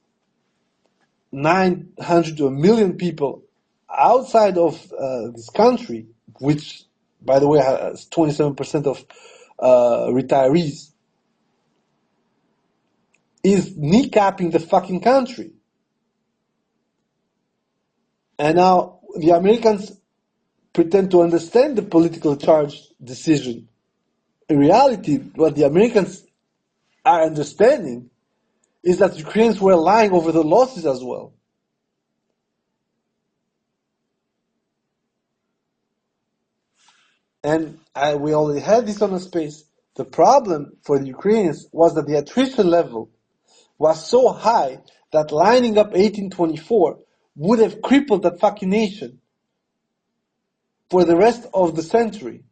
900 to 1 million people outside of this country, which, by the way, has 27% of retirees, is kneecapping the fucking country. And now the Americans pretend to understand the politically charged decision. In reality, what the Americans are understanding is that Ukrainians were lying over the losses as well. And we already had this on a space. The problem for the Ukrainians was that the attrition level was so high that lining up 1824 would have crippled that fucking nation for the rest of the century.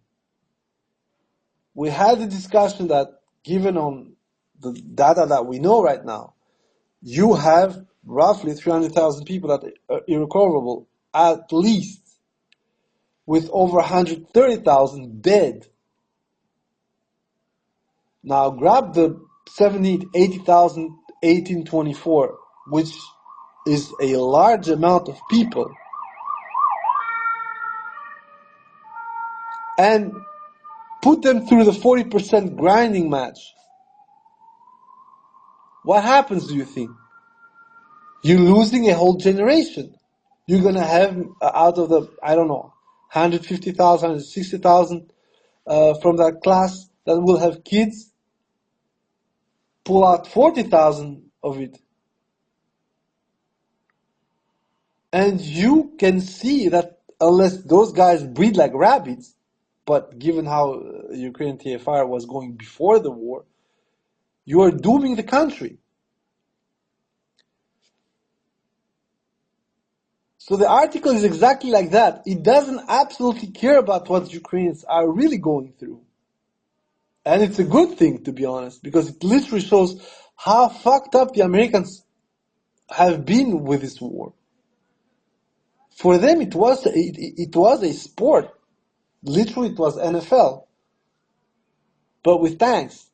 We had the discussion that, given on the data that we know right now, you have roughly 300,000 people that are irrecoverable, at least, with over 130,000 dead. Now grab the 70,000, 80,000, 1824, which is a large amount of people, and put them through the 40% grinding match. What happens, do you think? You're losing a whole generation. You're going to have, out of the, 150,000, 160,000 from that class that will have kids, pull out 40,000 of it. And you can see that unless those guys breed like rabbits, but given how Ukrainian TFR was going before the war, you are dooming the country. So the article is exactly like that. It doesn't absolutely care about what Ukrainians are really going through. And it's a good thing, to be honest, because it literally shows how fucked up the Americans have been with this war. For them, it was a sport. Literally, it was NFL. But with tanks.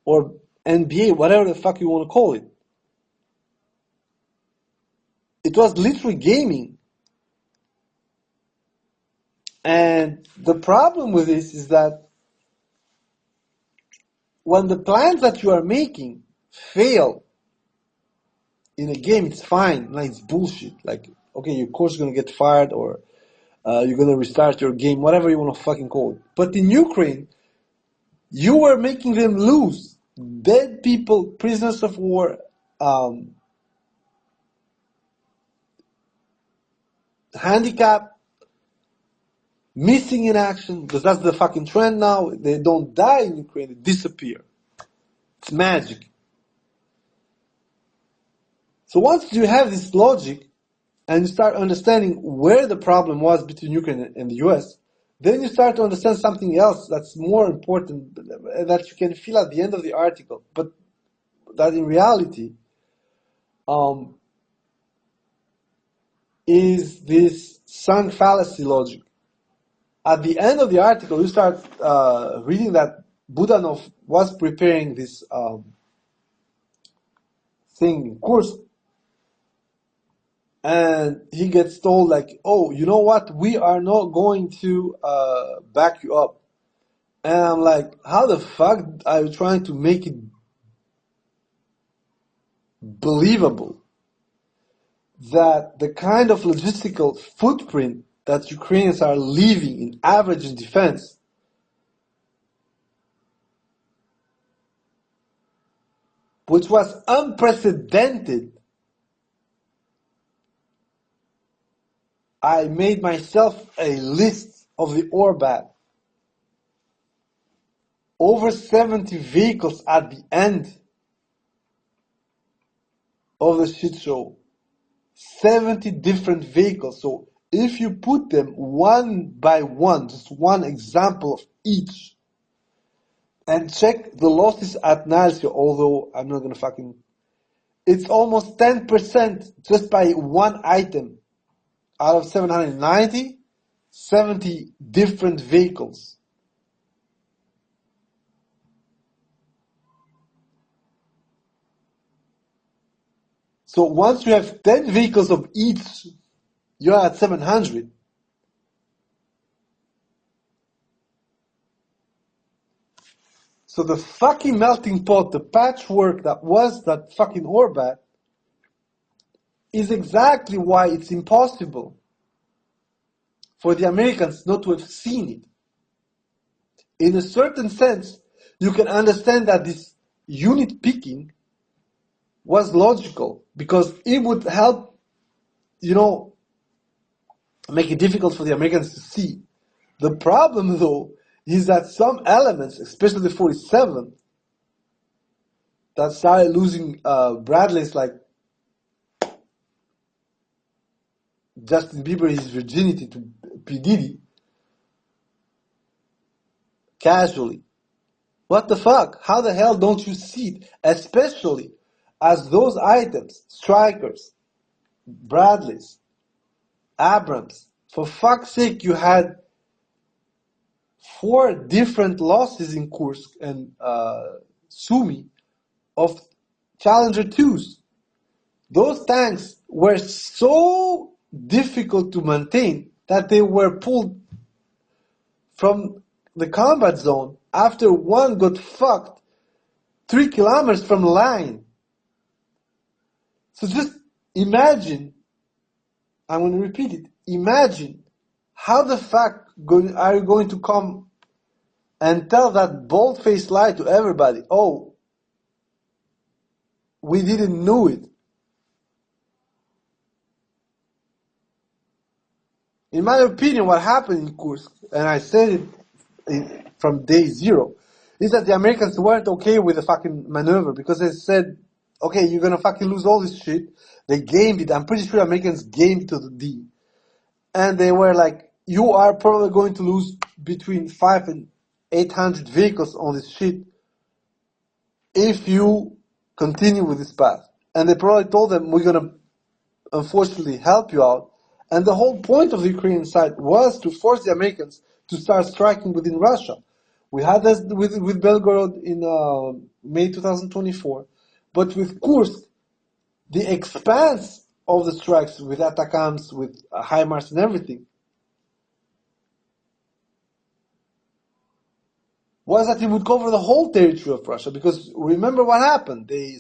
Or NBA, whatever the fuck you want to call it. It was literally gaming. And the problem with this is that when the plans that you are making fail in a game, it's fine. Like, it's bullshit. Like, okay, your coach is gonna get fired, or you're gonna restart your game, whatever you wanna fucking call it. But in Ukraine, you were making them lose. Dead people, prisoners of war, handicap, missing in action, because that's the fucking trend now. They don't die in Ukraine, they disappear. It's magic. So once you have this logic, and you start understanding where the problem was between Ukraine and the US, then you start to understand something else that's more important, that you can feel at the end of the article, but that in reality is this sunk fallacy logic. At the end of the article, you start reading that Budanov was preparing this thing in Kursk, and he gets told, like, oh, you know what, we are not going to back you up. And I'm like, how the fuck are you trying to make it believable that the kind of logistical footprint that Ukrainians are leaving in average in defense which was unprecedented? I made myself a list of the Orbat. Over 70 vehicles at the end of the shit show. 70 different vehicles. So if you put them one by one, just one example of each, and check the losses at Nalsio, although I'm not gonna fucking... It's almost 10% just by one item. Out of 790, 70 different vehicles. So once you have 10 vehicles of each, you're at 700. So the fucking melting pot, the patchwork that was that fucking Orbat, is exactly why it's impossible for the Americans not to have seen it. In a certain sense, you can understand that this unit picking was logical, because it would help, make it difficult for the Americans to see. The problem, though, is that some elements, especially the 47, that started losing Bradley's, like Justin Bieber, his virginity to P. Diddy, casually. What the fuck? How the hell don't you see it? Especially as those items, Strikers, Bradleys, Abrams, for fuck's sake, you had 4 different losses in Kursk and Sumy of Challenger 2s. Those tanks were so difficult to maintain that they were pulled from the combat zone after one got fucked 3 kilometers from the line. So just imagine, I'm going to repeat it, imagine how the fuck are you going to come and tell that bold-faced lie to everybody? Oh, we didn't know it. In my opinion, what happened in Kursk, and I said it from day zero, is that the Americans weren't okay with the fucking maneuver, because they said, okay, you're gonna fucking lose all this shit. They gamed it. I'm pretty sure Americans gamed to the D. And they were like, you are probably going to lose between 500 and 800 vehicles on this shit if you continue with this path. And they probably told them, we're gonna unfortunately help you out. And the whole point of the Ukrainian side was to force the Americans to start striking within Russia. We had this with Belgorod in May 2024. But with Kursk, the expanse of the strikes with Atacams, with HIMARS and everything, was that it would cover the whole territory of Russia. Because remember what happened. They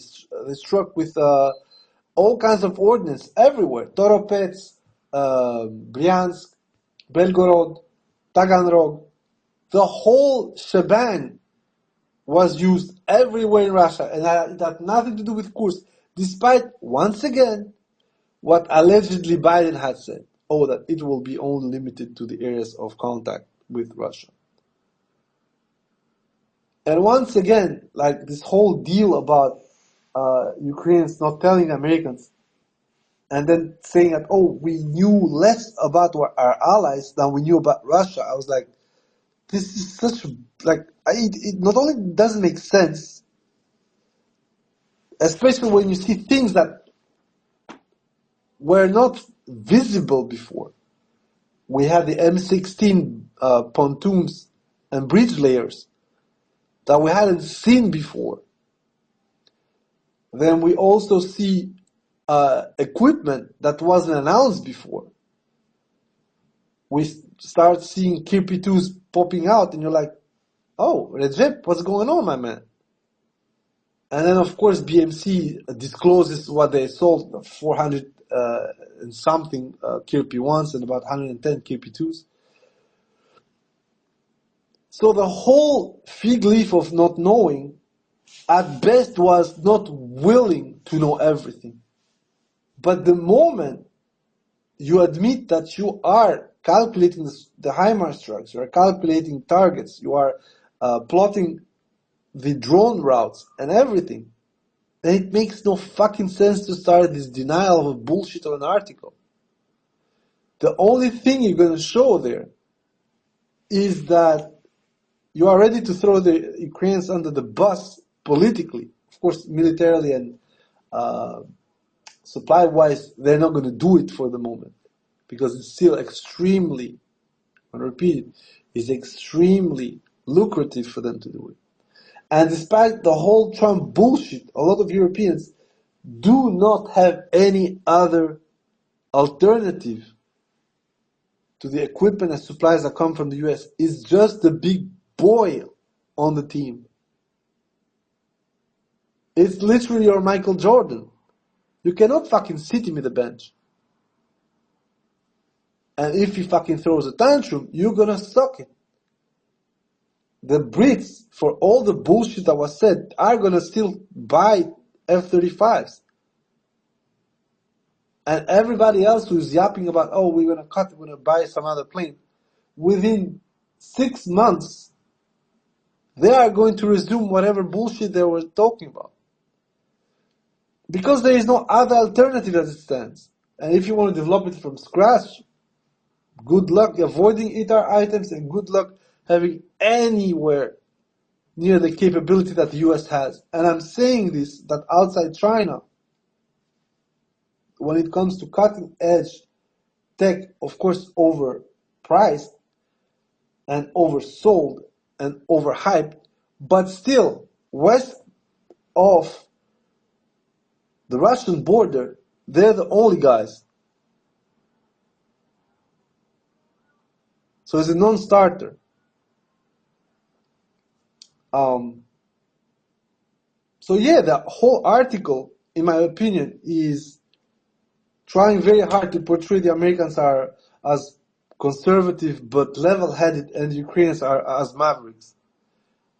struck with all kinds of ordnance everywhere. Toropets, Bryansk, Belgorod, Taganrog, the whole shebang was used everywhere in Russia, and it had nothing to do with Kursk, despite, once again, what allegedly Biden had said, that it will be only limited to the areas of contact with Russia. And once again, like this whole deal about Ukrainians not telling Americans, and then saying that, we knew less about our allies than we knew about Russia. I was like, this is such, it not only doesn't make sense, especially when you see things that were not visible before. We had the M16 pontoons and bridge layers that we hadn't seen before. Then we also see equipment that wasn't announced before. We start seeing Kirpi-2s popping out, and you're like, Recep, what's going on, my man? And then, of course, BMC discloses what they sold, 400 and something Kirpi-1s and about 110 Kirpi-2s. So the whole fig leaf of not knowing, at best, was not willing to know everything. But the moment you admit that you are calculating the HIMARS strikes, you are calculating targets, you are plotting the drone routes and everything, then it makes no fucking sense to start this denial of a bullshit of an article. The only thing you're going to show there is that you are ready to throw the Ukrainians under the bus politically. Of course, militarily and supply-wise, they're not going to do it for the moment, because it's still extremely, I repeat, it's extremely lucrative for them to do it. And despite the whole Trump bullshit, a lot of Europeans do not have any other alternative to the equipment and supplies that come from the US. It's just the big boy on the team. It's literally your Michael Jordan. You cannot fucking sit him in the bench. And if he fucking throws a tantrum, you're gonna suck it. The Brits, for all the bullshit that was said, are gonna still buy F-35s. And everybody else who's yapping about, we're gonna cut, we're gonna buy some other plane, within 6 months, they are going to resume whatever bullshit they were talking about. Because there is no other alternative as it stands. And if you want to develop it from scratch, good luck avoiding ITAR items, and good luck having anywhere near the capability that the US has. And I'm saying this, that outside China, when it comes to cutting edge tech, of course overpriced and oversold and overhyped, but still west of the Russian border, they're the only guys. So it's a non-starter. So yeah, the whole article, in my opinion, is trying very hard to portray the Americans are as conservative but level-headed, and the Ukrainians are as mavericks.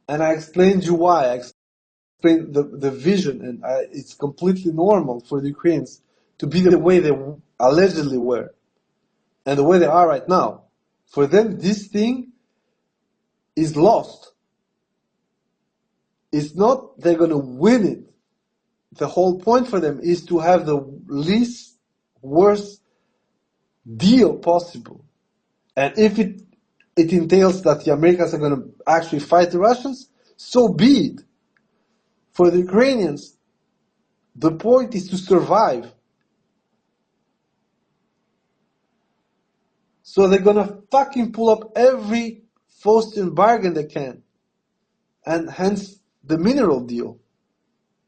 And I explained you why. I explained the vision, and it's completely normal for the Ukrainians to be the way they allegedly were, and the way they are right now. For them, this thing is lost. It's not they're going to win it. The whole point for them is to have the least worst deal possible. And if it entails that the Americans are going to actually fight the Russians, so be it. For the Ukrainians, the point is to survive. So they're going to fucking pull up every Faustian bargain they can. And hence the mineral deal,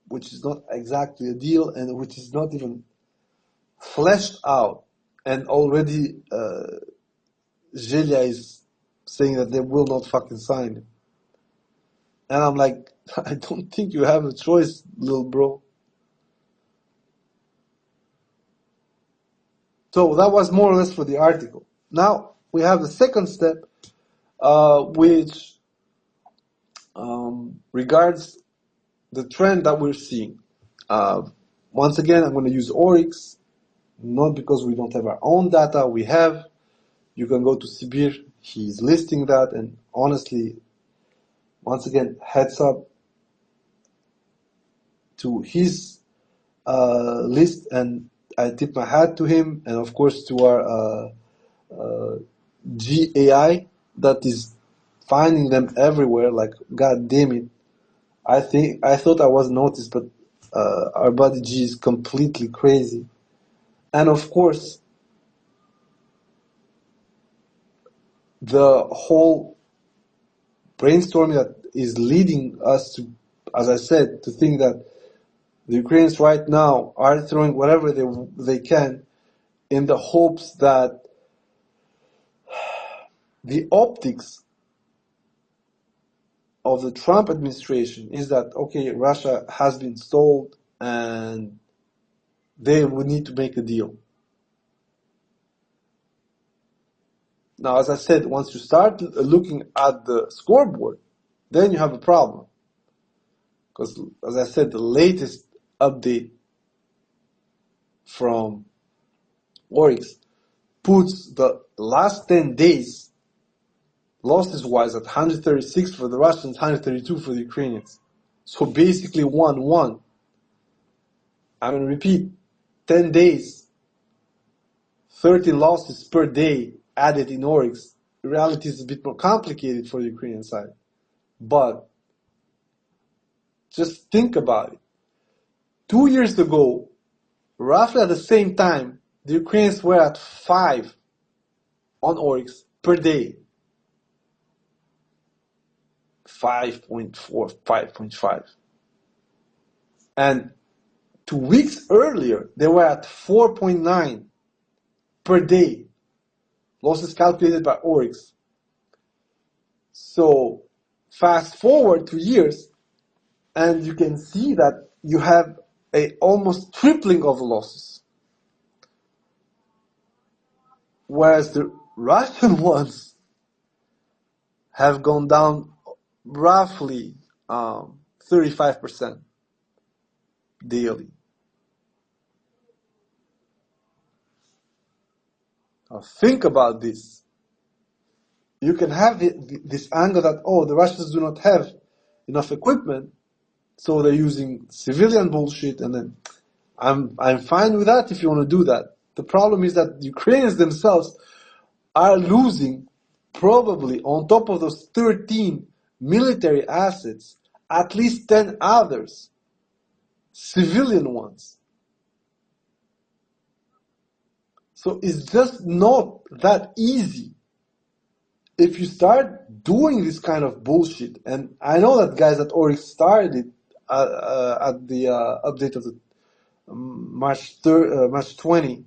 which is not exactly a deal and which is not even fleshed out. And already Zelia is saying that they will not fucking sign it. And I'm like, I don't think you have a choice, little bro. So that was more or less for the article. Now we have the second step, which regards the trend that we're seeing. Once again, I'm going to use Oryx, not because we don't have our own data. We have. You can go to Sibir. He's listing that, and honestly, once again, heads up to his list, and I tip my hat to him, and of course to our GAI that is finding them everywhere. Like, god damn it! I thought I was noticed, but our buddy G is completely crazy, and of course the whole brainstorming that is leading us to, as I said, to think that the Ukrainians right now are throwing whatever they can in the hopes that the optics of the Trump administration is that, okay, Russia has been stalled and they would need to make a deal. Now, as I said, once you start looking at the scoreboard, then you have a problem. Because, as I said, the latest update from Oryx puts the last 10 days losses-wise at 136 for the Russians, 132 for the Ukrainians. So basically 1-1. I'm going to repeat, 10 days, 13 losses per day added in Oryx. The reality is a bit more complicated for the Ukrainian side. But just think about it. 2 years ago, roughly at the same time, the Ukrainians were at 5 on Oryx per day. 5.4, 5.5. And 2 weeks earlier, they were at 4.9 per day. Losses calculated by Oryx. So fast forward 2 years, and you can see that you have a almost tripling of losses. Whereas the Russian ones have gone down roughly 35% daily. Now think about this. You can have this angle that, oh, the Russians do not have enough equipment, so they're using civilian bullshit, and then I'm fine with that if you want to do that. The problem is that the Ukrainians themselves are losing, probably on top of those 13 military assets, at least 10 others, civilian ones. So it's just not that easy. If you start doing this kind of bullshit, and I know that guys at Oryx started it at the update of the March 20,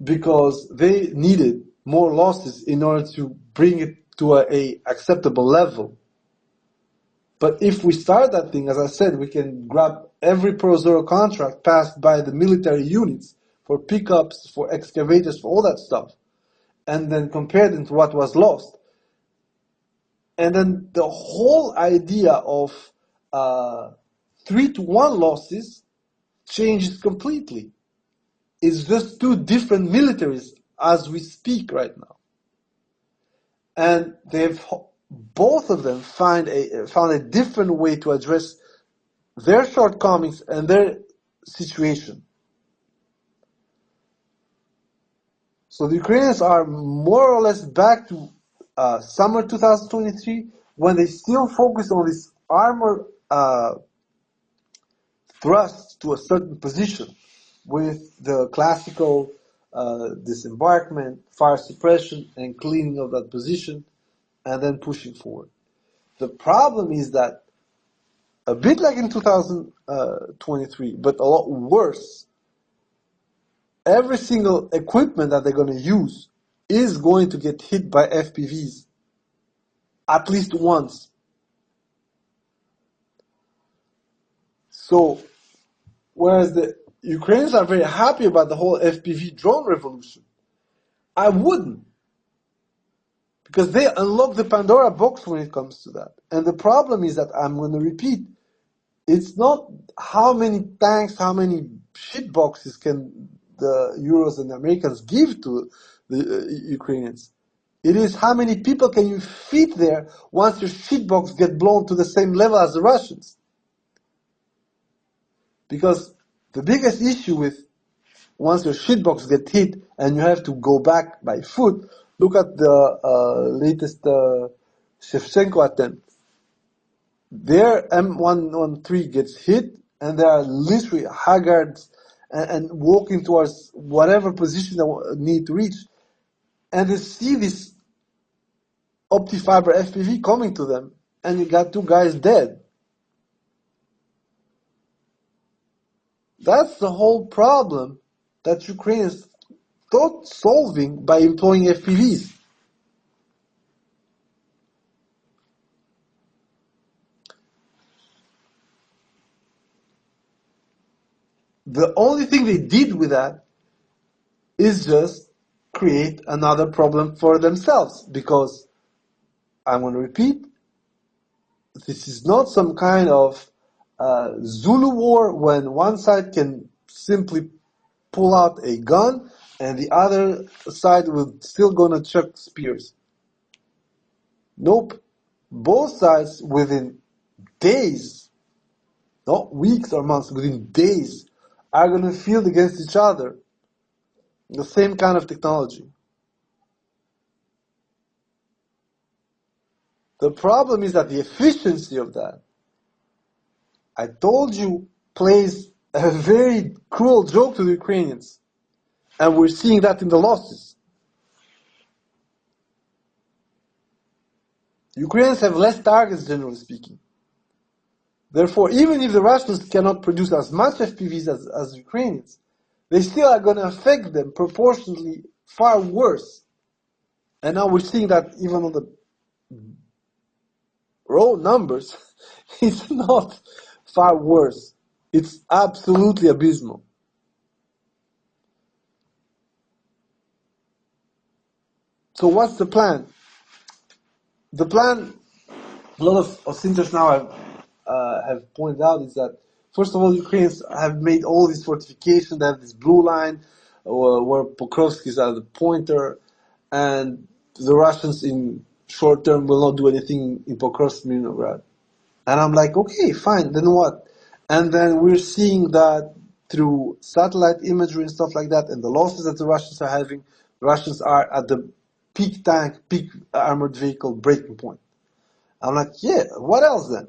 because they needed more losses in order to bring it to a acceptable level. But if we start that thing, as I said, we can grab every Pro-Zero contract passed by the military units for pickups, for excavators, for all that stuff, and then compare them to what was lost. And then the whole idea of 3-1 losses changes completely. It's just two different militaries as we speak right now. And they've both of them found a different way to address their shortcomings and their situation. So the Ukrainians are more or less back to summer 2023, when they still focus on this armor thrust to a certain position with the classical disembarkment, fire suppression, and cleaning of that position, and then pushing forward. The problem is that, a bit like in 2023, but a lot worse, every single equipment that they're going to use is going to get hit by FPVs at least once. So, whereas the Ukrainians are very happy about the whole FPV drone revolution. I wouldn't. Because they unlock the Pandora box when it comes to that. And the problem is that, I'm going to repeat, it's not how many tanks, how many shit boxes can the Euros and the Americans give to the Ukrainians. It is how many people can you fit there once your shit box get blown to the same level as the Russians. Because the biggest issue with once your shit box get hit and you have to go back by foot, look at the latest Shevchenko attempt. Their M113 gets hit, and they are literally haggard and walking towards whatever position they need to reach. And they see this optifiber FPV coming to them, and you got 2 guys dead. That's the whole problem that Ukrainians thought solving by employing FPVs. The only thing they did with that is just create another problem for themselves. Because, I'm going to repeat, this is not some kind of Zulu war when one side can simply pull out a gun and the other side will still gonna chuck spears. Nope. Both sides within days, not weeks or months, within days, are gonna field against each other the same kind of technology. The problem is that the efficiency of that, I told you, plays a very cruel joke to the Ukrainians. And we're seeing that in the losses. Ukrainians have less targets, generally speaking. Therefore, even if the Russians cannot produce as much FPVs as Ukrainians, they still are going to affect them proportionally far worse. And now we're seeing that even on the raw numbers, it's not far worse. It's absolutely abysmal. So what's the plan? The plan, a lot of thinkers now have pointed out, is that, first of all, Ukrainians have made all these fortifications. They have this blue line where Pokrovsk is at the pointer, and the Russians in short term will not do anything in Pokrovsk, Mironograd. And I'm like, okay, fine, then what? And then we're seeing that through satellite imagery and stuff like that, and the losses that the Russians are having, the Russians are at the peak tank, peak armored vehicle breaking point. I'm like, yeah, what else then?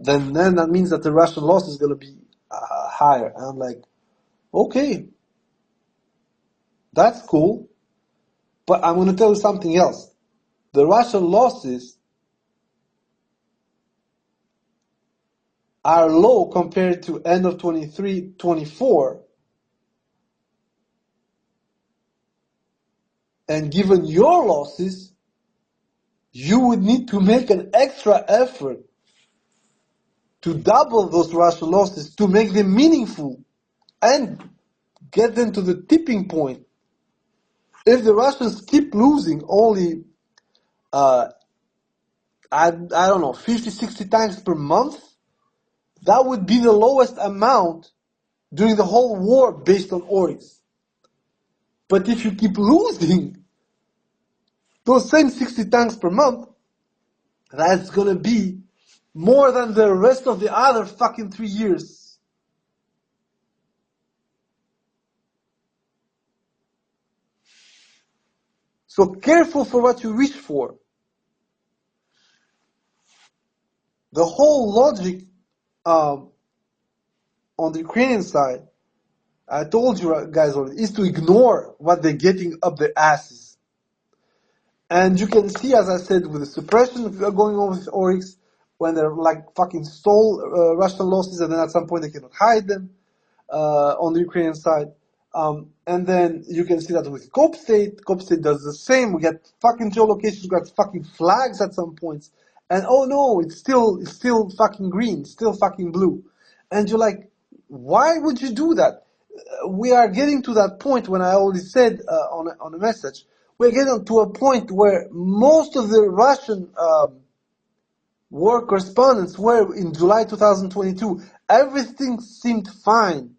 Then that means that the Russian loss is going to be higher. And I'm like, okay, that's cool, but I'm going to tell you something else. The Russian losses are low compared to end of 23, 24. And given your losses, you would need to make an extra effort to double those Russian losses to make them meaningful and get them to the tipping point. If the Russians keep losing only, I don't know, 50, 60 tanks per month, that would be the lowest amount during the whole war based on Oryx. But if you keep losing those same 60 tanks per month, that's gonna be more than the rest of the other fucking 3 years. So careful for what you wish for. The whole logic on the Ukrainian side, I told you guys already, is to ignore what they're getting up their asses. And you can see, as I said, with the suppression going on with Oryx, when they're like fucking stole Russian losses, and then at some point they cannot hide them on the Ukrainian side. And then you can see that with Cope State does the same. We get fucking geolocations, we got fucking flags at some points. And oh no, it's still fucking green, still fucking blue. And you're like, why would you do that? We are getting to that point when I already said on a message, we're getting to a point where most of the Russian war correspondents were in July 2022. Everything seemed fine.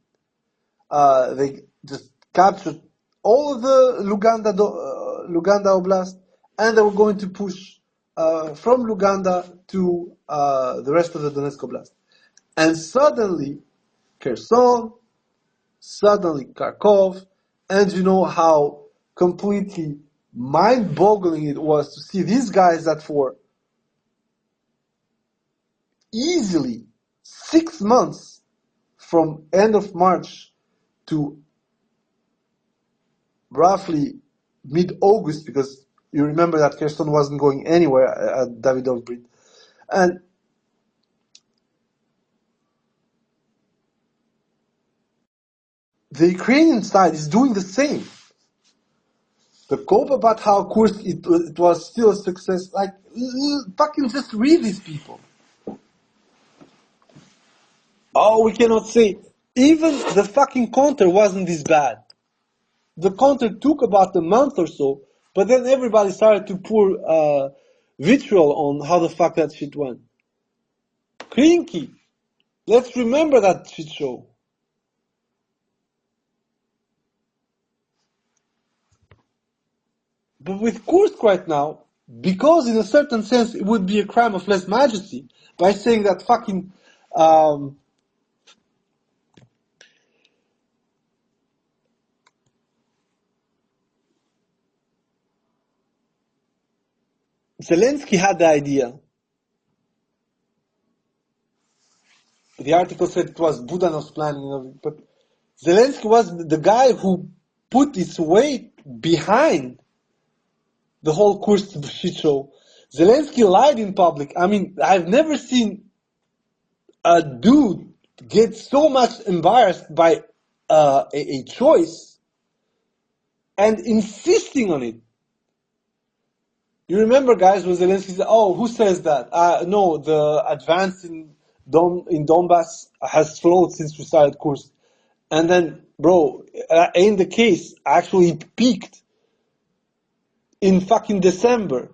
They just captured all of the Luganda Oblast, and they were going to push from Luganda to the rest of the Donetsk Oblast. And suddenly, Kherson, suddenly Kharkov, and you know how completely mind-boggling it was to see these guys that for easily 6 months from end of March to roughly mid-August, because you remember that Kherson wasn't going anywhere at Davidov-Brid. And the Ukrainian side is doing the same. The cope about how Kursk it was still a success, like, fucking just read these people. Oh, we cannot say. Even the fucking counter wasn't this bad. The counter took about a month or so, but then everybody started to pour vitriol on how the fuck that shit went. Krinky. Let's remember that shit show. But with Kursk right now, because in a certain sense it would be a crime of lèse majesty by saying that fucking Zelensky had the idea. The article said it was Budanov's planning, but Zelensky was the guy who put his weight behind the whole Kursk shit show. Zelensky lied in public. I mean, I've never seen a dude get so much embarrassed by a choice and insisting on it. You remember, guys, when Zelensky said, "Oh, who says that? No, the advance in Donbass has slowed since we started Kursk." And then, bro, ain't the case. Actually, it peaked in fucking December,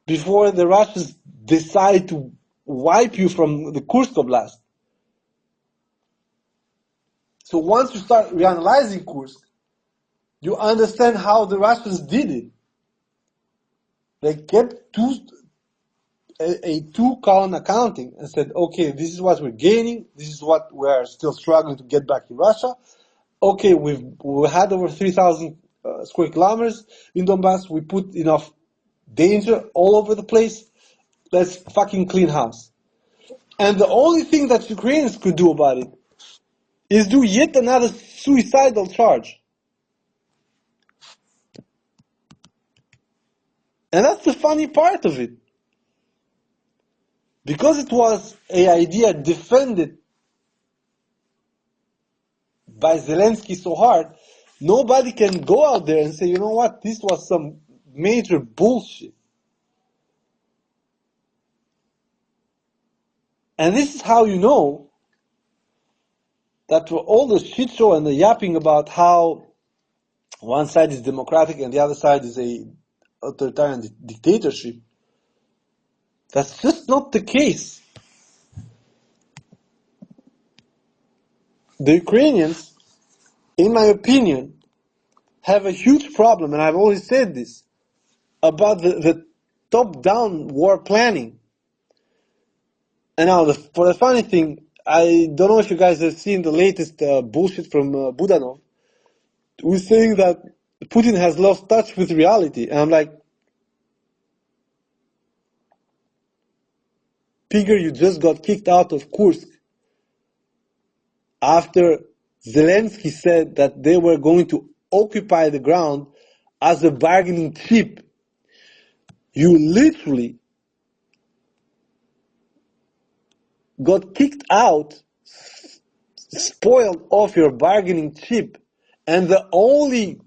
before the Russians decide to wipe you from the Kursk Oblast. So once you start reanalyzing Kursk, you understand how the Russians did it. They kept a two-column accounting and said, okay, this is what we're gaining, this is what we're still struggling to get back in Russia. Okay, we had over 3,000 square kilometers in Donbass, we put enough danger all over the place, let's fucking clean house. And the only thing that Ukrainians could do about it is do yet another suicidal charge. And that's the funny part of it. Because it was an idea defended by Zelensky so hard, nobody can go out there and say, you know what, this was some major bullshit. And this is how you know that for all the shit show and the yapping about how one side is democratic and the other side is a authoritarian dictatorship, that's just not the case. The Ukrainians, in my opinion, have a huge problem, and I've always said this, about the top-down war planning. And now, for the funny thing, I don't know if you guys have seen the latest bullshit from Budanov, who's saying that Putin has lost touch with reality. And I'm like, Pigger, you just got kicked out of Kursk after Zelensky said that they were going to occupy the ground as a bargaining chip. You literally got kicked out, spoiled off your bargaining chip, and the only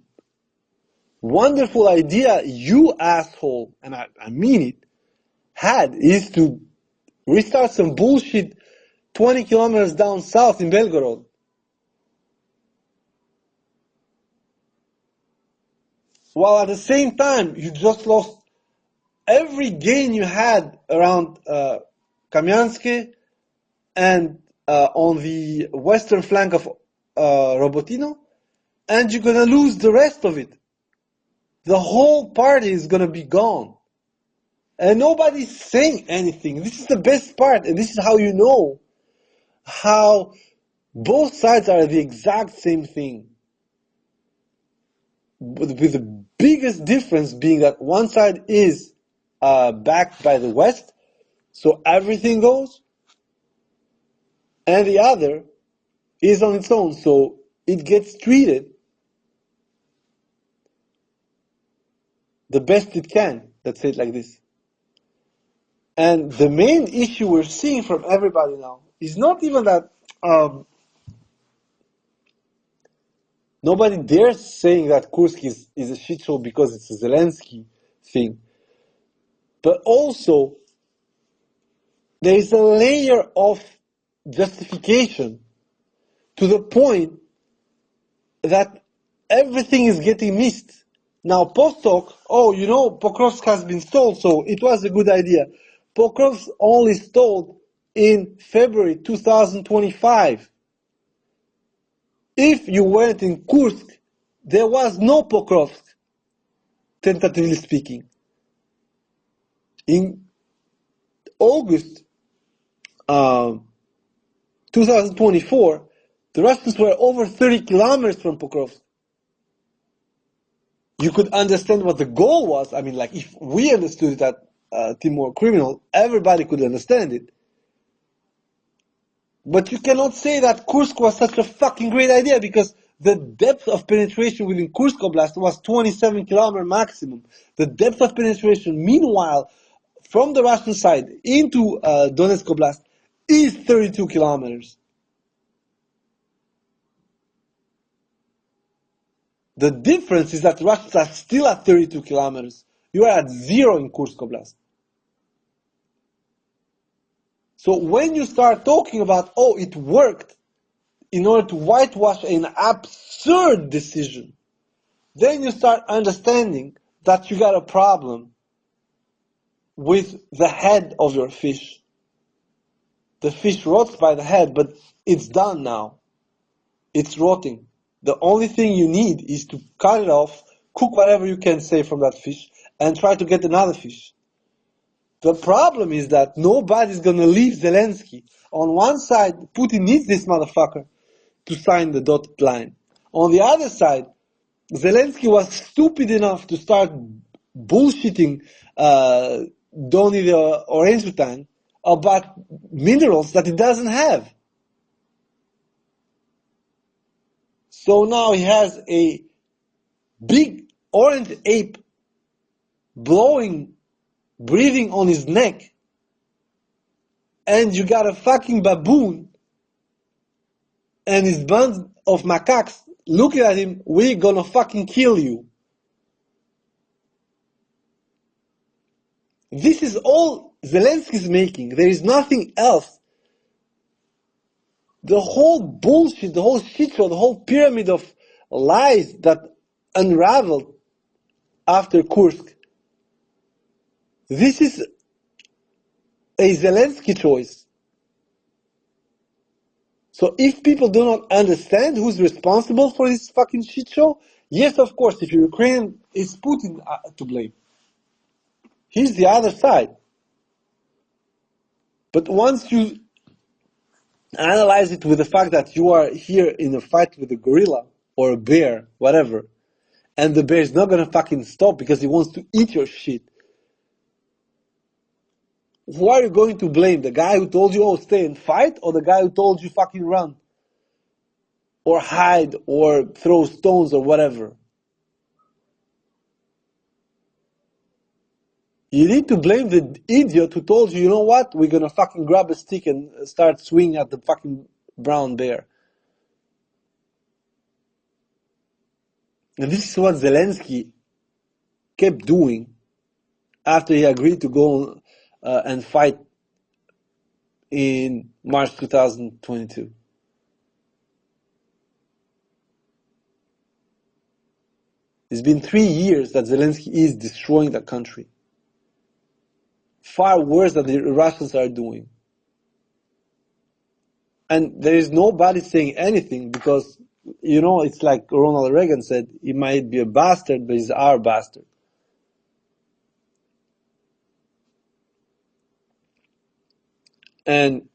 wonderful idea you asshole, and I mean it, had is to restart some bullshit 20 kilometers down south in Belgorod. While at the same time, you just lost every gain you had around Kamianske and on the western flank of Robotino, and you're going to lose the rest of it. The whole party is going to be gone. And nobody's saying anything. This is the best part, and this is how you know how both sides are the exact same thing. With the biggest difference being that one side is backed by the West, so everything goes, and the other is on its own, so it gets treated the best it can. Let's say it like this. And the main issue we're seeing from everybody now is not even that nobody dares saying that Kursk is a shit show because it's a Zelensky thing. But also, there is a layer of justification to the point that everything is getting missed. Now, post-talk, Pokrovsk has been stalled, so it was a good idea. Pokrovsk only stalled in February 2025. If you weren't in Kursk, there was no Pokrovsk, tentatively speaking. In August 2024, the Russians were over 30 kilometers from Pokrovsk. You could understand what the goal was. I mean, like, if we understood that Timor criminal, everybody could understand it. But you cannot say that Kursk was such a fucking great idea because the depth of penetration within Kursk Oblast was 27 kilometer maximum. The depth of penetration, meanwhile, from the Russian side into Donetsk Oblast is 32 kilometers. The difference is that the Russians are still at 32 kilometers. You are at 0 in Kursk Oblast. So when you start talking about, it worked in order to whitewash an absurd decision, then you start understanding that you got a problem with the head of your fish. The fish rots by the head, but it's done now. It's rotting. The only thing you need is to cut it off, cook whatever you can save from that fish, and try to get another fish. The problem is that nobody's gonna leave Zelensky. On one side, Putin needs this motherfucker to sign the dotted line. On the other side, Zelensky was stupid enough to start bullshitting Donny the orangutan about minerals that he doesn't have. So now he has a big orange ape breathing on his neck, and you got a fucking baboon and his band of macaques looking at him, we're gonna fucking kill you. This is all Zelensky's making. There is nothing else. The whole bullshit, the whole shit show, the whole pyramid of lies that unraveled after Kursk. This is a Zelensky choice. So if people do not understand who's responsible for this fucking shit show, yes, of course, if you're Ukrainian, it's Putin to blame. He's the other side. But once you analyze it with the fact that you are here in a fight with a gorilla or a bear, whatever, and the bear is not gonna fucking stop because he wants to eat your shit, who are you going to blame? The guy who told you, stay and fight, or the guy who told you fucking run? Or hide, or throw stones, or whatever? You need to blame the idiot who told you, you know what, we're gonna fucking grab a stick and start swinging at the fucking brown bear. And this is what Zelensky kept doing after he agreed to go and fight in March 2022. It's been 3 years that Zelensky is destroying the country. Far worse than the Russians are doing. And there is nobody saying anything because, it's like Ronald Reagan said, he might be a bastard, but he's our bastard. And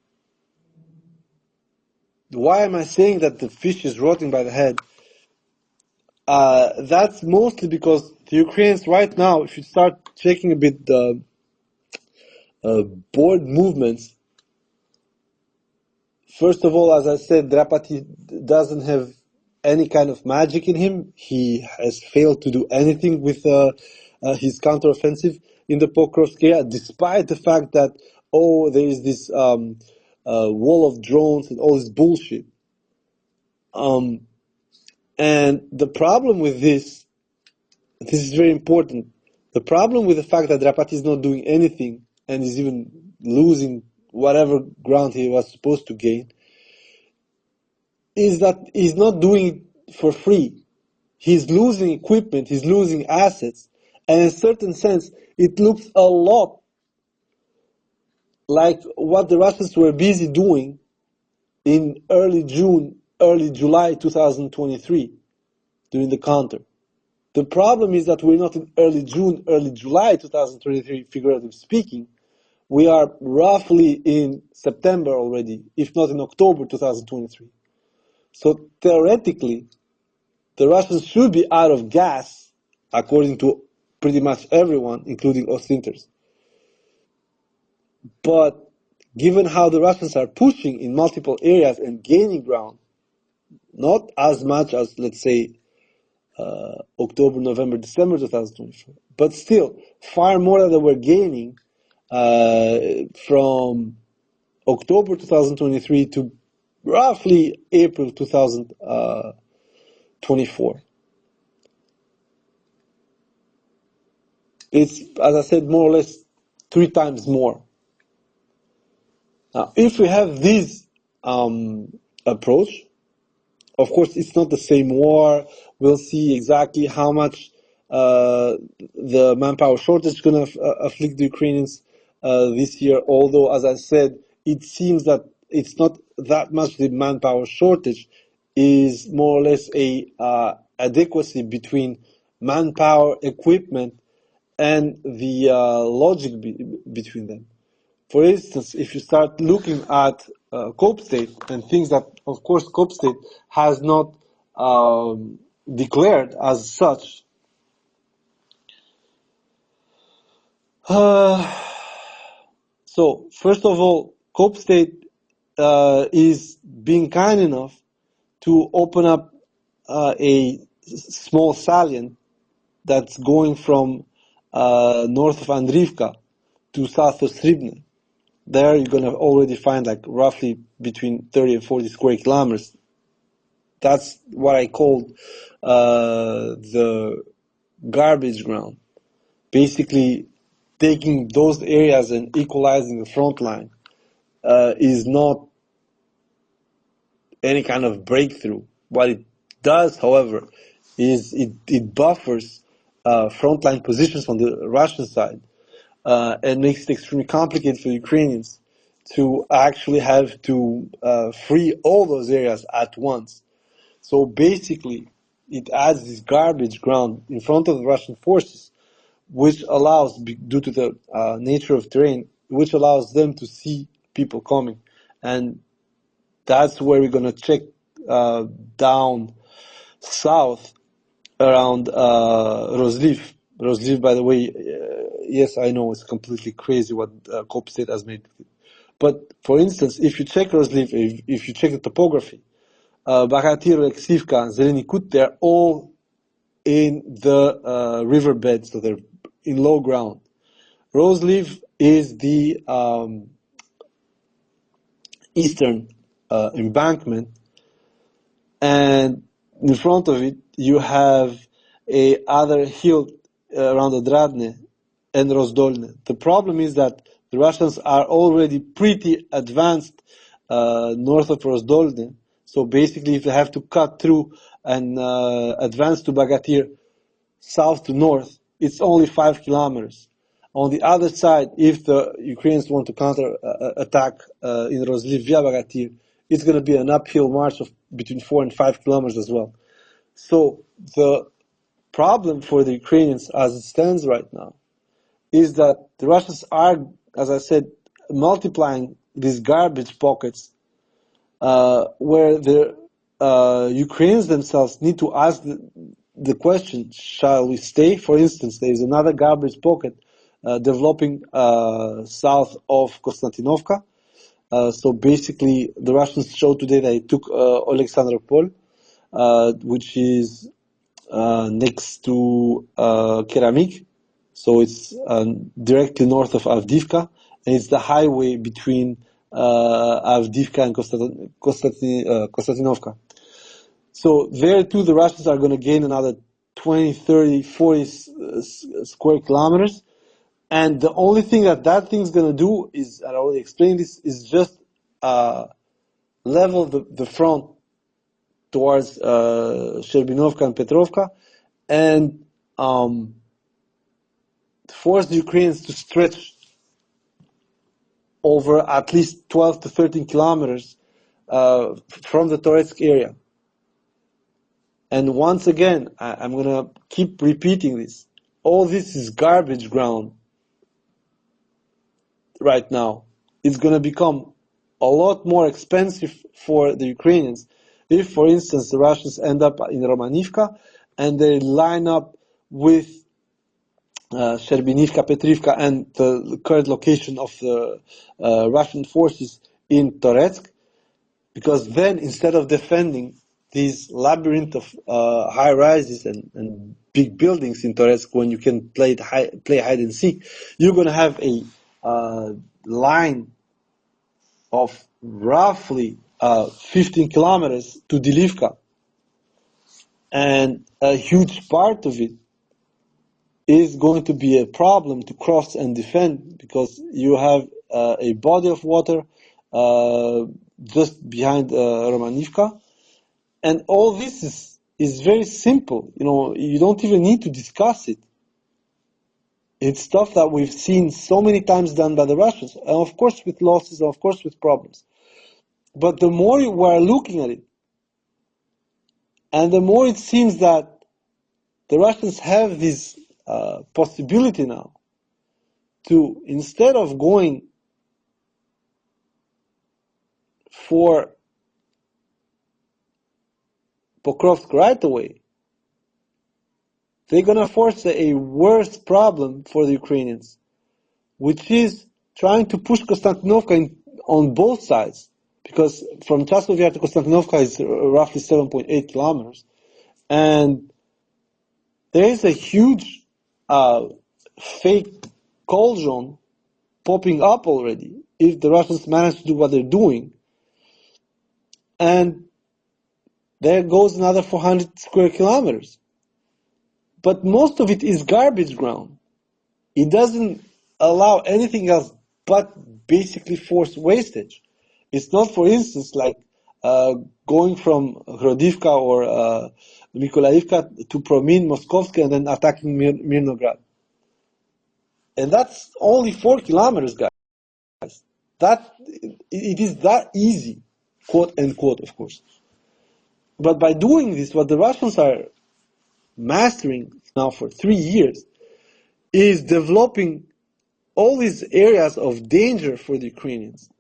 why am I saying that the fish is rotting by the head? That's mostly because the Ukrainians right now, if you start checking a bit the board movements, first of all, as I said, Drapati doesn't have any kind of magic in him. He has failed to do anything with his counteroffensive in the post-Kursk area, despite the fact that, there is this wall of drones and all this bullshit. And the problem with this is very important. The problem with the fact that Drapati is not doing anything and is even losing whatever ground he was supposed to gain is that he's not doing it for free. He's losing equipment, he's losing assets, and in a certain sense, it looks a lot like what the Russians were busy doing in early July 2023 during the counter. The problem is that we're not in early July 2023, figuratively speaking. We are roughly in September already, if not in October 2023. So theoretically, the Russians should be out of gas, according to pretty much everyone, including Ostinters. But given how the Russians are pushing in multiple areas and gaining ground, not as much as, let's say, October, November, December 2024, but still far more than they were gaining from October 2023 to roughly April 2024. It's, as I said, more or less 3 times more. Now, if we have this approach, of course, it's not the same war. We'll see exactly how much the manpower shortage is going to afflict the Ukrainians this year. Although, as I said, it seems that it's not that much the manpower shortage, is more or less a adequacy between manpower, equipment, and the logic between them. For instance, if you start looking at Cope State and things that, of course, Cope State has not declared as such. So, first of all, Cope State is being kind enough to open up a small salient that's going from north of Andrivka to south of Sribne. There you're going to already find like roughly between 30 and 40 square kilometers. That's what I called the garbage ground. Basically, taking those areas and equalizing the front line is not any kind of breakthrough. What it does, however, is it buffers frontline positions on the Russian side. And makes it extremely complicated for the Ukrainians to actually have to free all those areas at once. So basically, it adds this garbage ground in front of the Russian forces, which allows, due to the nature of terrain, which allows them to see people coming. And that's where we're going to check down south around Rozliv. Rozliv, by the way, yes, I know it's completely crazy what Cope State has made. But for instance, if you check Rozliv, if you check the topography, Baghatir, Leksivka, Zeleny Kut, they're all in the riverbed, so they're in low ground. Rozliv is the eastern embankment, and in front of it you have a other hill around Odradne and Rozdolne. The problem is that The Russians are already pretty advanced north of Rozdolny. So basically, if they have to cut through and advance to Bagatir, south to north, it's only 5 kilometers. On the other side, if the Ukrainians want to counter attack in Rozliv via Bagatir, it's going to be an uphill march of between 4 and 5 kilometers as well. So the problem for the Ukrainians as it stands right now is that the Russians are, as I said, multiplying these garbage pockets where the Ukrainians themselves need to ask the question, shall we stay? For instance, there is another garbage pocket developing south of Konstantinovka. So basically, the Russians showed today that they took Alexandropol, which is next to Keramik. So it's directly north of Avdiivka, and it's the highway between Avdiivka and Konstantinovka. So there too, the Russians are going to gain another 20, 30, 40 square kilometers. And the only thing that thing's going to do is, I already explained this, is just level the front towards Sherbinovka and Petrovka, and force the Ukrainians to stretch over at least 12 to 13 kilometers from the Toretsk area. And once again, I'm going to keep repeating this. All this is garbage ground right now. It's going to become a lot more expensive for the Ukrainians if, for instance, the Russians end up in Romanivka and they line up with Sherbinivka, Petrivka, and the current location of the Russian forces in Toretsk, because then instead of defending these labyrinth of high rises and big buildings in Toretsk, when you can play hide and seek, you're going to have a line of roughly 15 kilometers to Delivka, and a huge part of it is going to be a problem to cross and defend, because you have a body of water just behind Romanivka, and all this is very simple. You know, you don't even need to discuss it. It's stuff that we've seen so many times done by the Russians, and of course with losses, and of course with problems. But the more we're looking at it, and the more it seems that the Russians have this possibility now to, instead of going for Pokrovsk right away, they're going to force a worse problem for the Ukrainians, which is trying to push Konstantinovka on both sides, because from Chasov Yar to Konstantinovka is roughly 7.8 kilometers, and there is a huge fake cauldron popping up already if the Russians manage to do what they're doing. And there goes another 400 square kilometers. But most of it is garbage ground. It doesn't allow anything else but basically forced wastage. It's not, for instance, like going from Hrodivka or Mykolaivka to Promin, Moskovsky, and then attacking Mirnograd. And that's only 4 kilometers, guys. It is that easy, quote unquote, of course. But by doing this, what the Russians are mastering now for 3 years is developing all these areas of danger for the Ukrainians.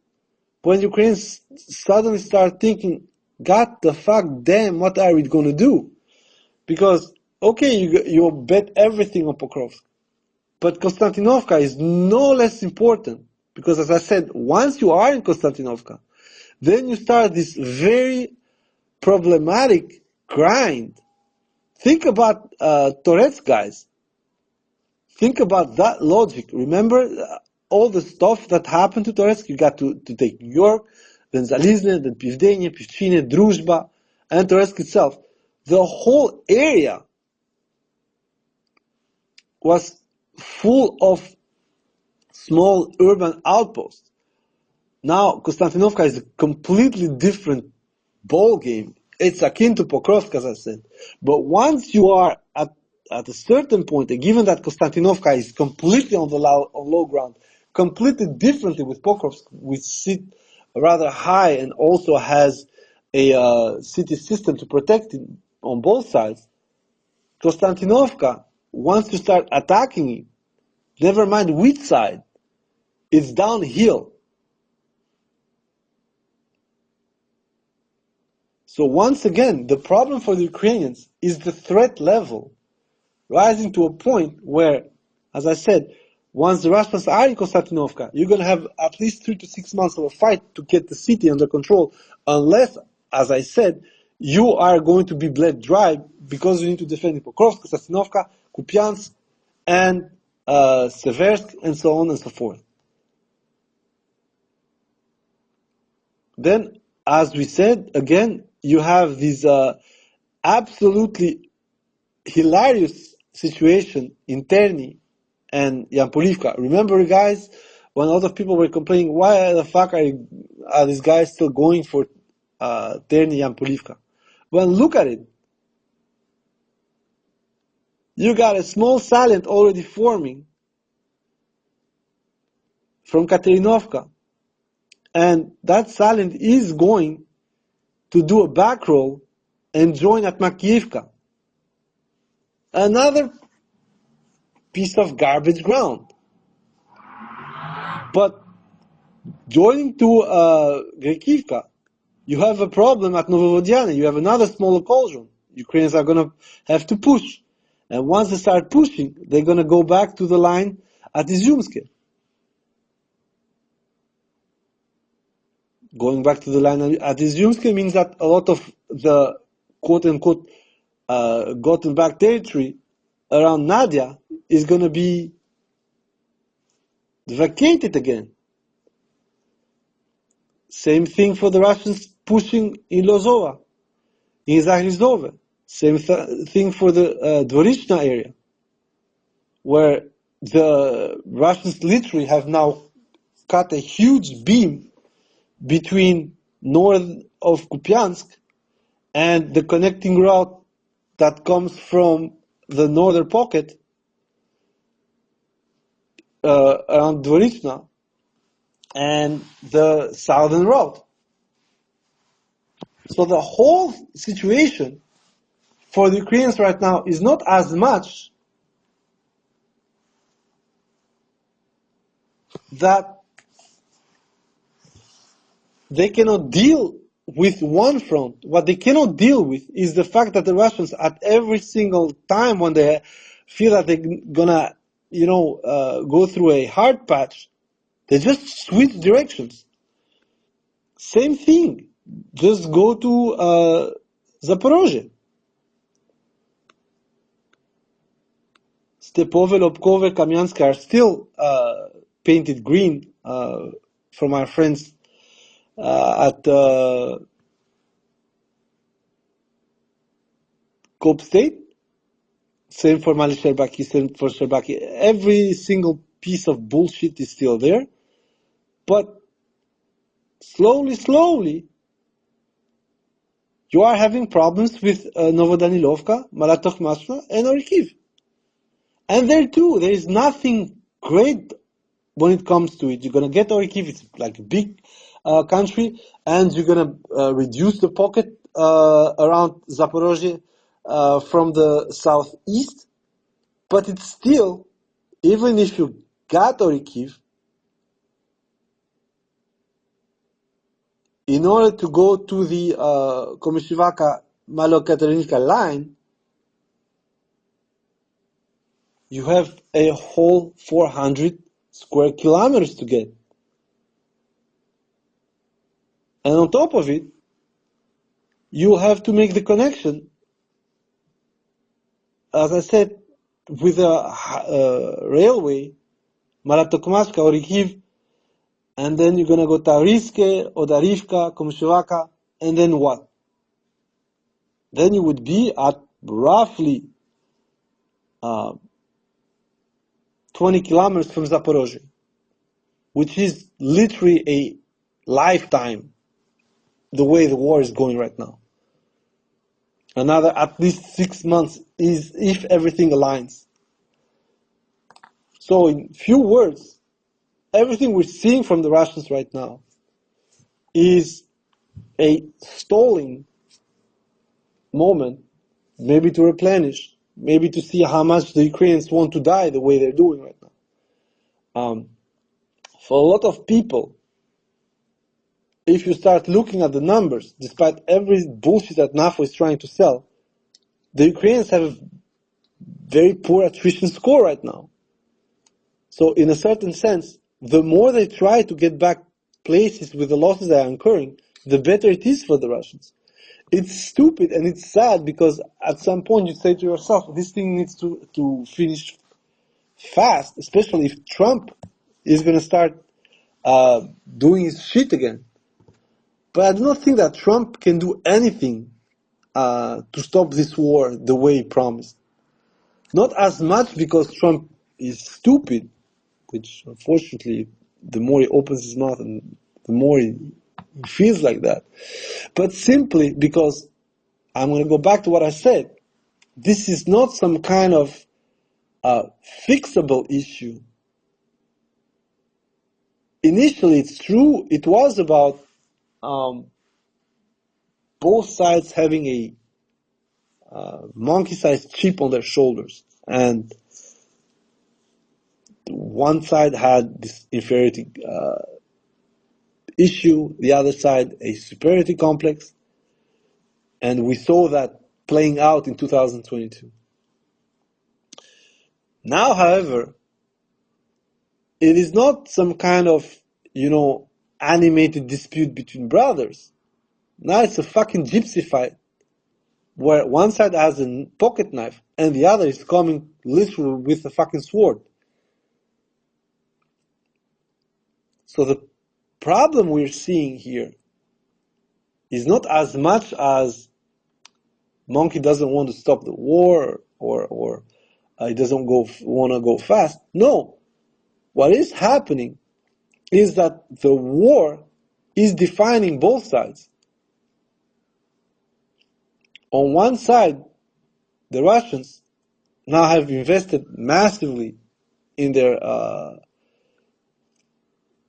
When the Ukrainians suddenly start thinking, God the fuck damn, what are we going to do? Because, okay, you bet everything on Pokrovsk, but Konstantinovka is no less important, because, as I said, once you are in Konstantinovka, then you start this very problematic grind. Think about Toretsk, guys. Think about that logic. Remember all the stuff that happened to Toretsk? You got to take New York, then Zalizne, then Pivdenie, Pivchine, Druzhba, and Toretsk itself. The whole area was full of small urban outpost. Now, Konstantinovka is a completely different ball game. It's akin to Pokrovsk, as I said. But once you are at a certain point, and given that Konstantinovka is completely on low ground, completely differently with Pokrovsk, which sit rather high and also has a city system to protect it on both sides, Konstantinovka, once you start attacking it, never mind which side, it's downhill. So once again, the problem for the Ukrainians is the threat level rising to a point where, as I said, once the Russians are in Konstantinovka, you're going to have at least 3 to 6 months of a fight to get the city under control, unless, as I said, you are going to be bled dry because you need to defend Pokrovsk, Konstantinovka, Kupiansk, and Seversk, and so on and so forth. Then, as we said, again, you have this absolutely hilarious situation in Terni and Yampolivka. Remember, guys, when a lot of people were complaining, why the fuck are these guys still going for Terni Yampolivka? Well, look at it. You got a small salient already forming from Katerinovka. And that salient is going to do a back roll and join at Makiivka. Another piece of garbage ground. But joining to Grekivka, you have a problem at Novovodiane. You have another smaller cauldron. Ukrainians are going to have to push. And once they start pushing, they're going to go back to the line at Izumske. Going back to the line at Izumske means that a lot of the quote-unquote gotten back territory around Nadia is going to be vacated again. Same thing for the Russians pushing in Lozova, in Zahrizove. Same thing for the Dvorichna area, where the Russians literally have now cut a huge beam between north of Kupiansk and the connecting route that comes from the northern pocket around Dvorichna and the southern route. So the whole situation for the Ukrainians right now is not as much that they cannot deal with one front. What they cannot deal with is the fact that the Russians, at every single time when they feel that they're gonna, go through a hard patch, they just switch directions. Same thing. Just go to Zaporozhye. Stepove, Lobkove, Kamyansk are still painted green from our friends at Cope State. Same for Mali Sherbaki, same for Sherbaki. Every single piece of bullshit is still there. But slowly, you are having problems with Novodanilovka, Malatokhmashna, and Orikhiv. And there too, there is nothing great when it comes to it. You're going to get Orikhiv, it's like a big country, and you're going to reduce the pocket around Zaporozhye from the southeast. But it's still, even if you got Orikhiv, in order to go to the Komishivaka-Malo-Katerininka line, you have a whole 400 square kilometers to get. And on top of it, you have to make the connection, as I said, with a railway, Malatokmashka, Orikhiv, and then you're going to go Tavriske, Odarivka, Komishivaka, and then what? Then you would be at roughly 20 kilometers from Zaporozhye. which is literally a lifetime, the way the war is going right now. Another at least 6 months is if everything aligns. So in few words, everything we're seeing from the Russians right now is a stalling moment, maybe to replenish, maybe to see how much the Ukrainians want to die the way they're doing right now. For a lot of people, if you start looking at the numbers, despite every bullshit that NAFO is trying to sell, the Ukrainians have a very poor attrition score right now. So in a certain sense, the more they try to get back places with the losses they are incurring, the better it is for the Russians. It's stupid and it's sad because at some point you say to yourself, this thing needs to finish fast, especially if Trump is going to start doing his shit again. But I do not think that Trump can do anything to stop this war the way he promised. Not as much because Trump is stupid, which unfortunately the more he opens his mouth and the more he feels like that, but simply because, I'm going to go back to what I said, this is not some kind of fixable issue. Initially, it's true, it was about both sides having a monkey-sized chip on their shoulders, and one side had this inferiority issue, the other side a superiority complex, and we saw that playing out in 2022. Now, however, it is not some kind of, animated dispute between brothers. Now it's a fucking gypsy fight, where one side has a pocket knife and the other is coming literally with a fucking sword. So the problem we're seeing here is not as much as Monkey doesn't want to stop the war or he doesn't want to go fast. No. What is happening is that the war is defining both sides. On one side, the Russians now have invested massively in their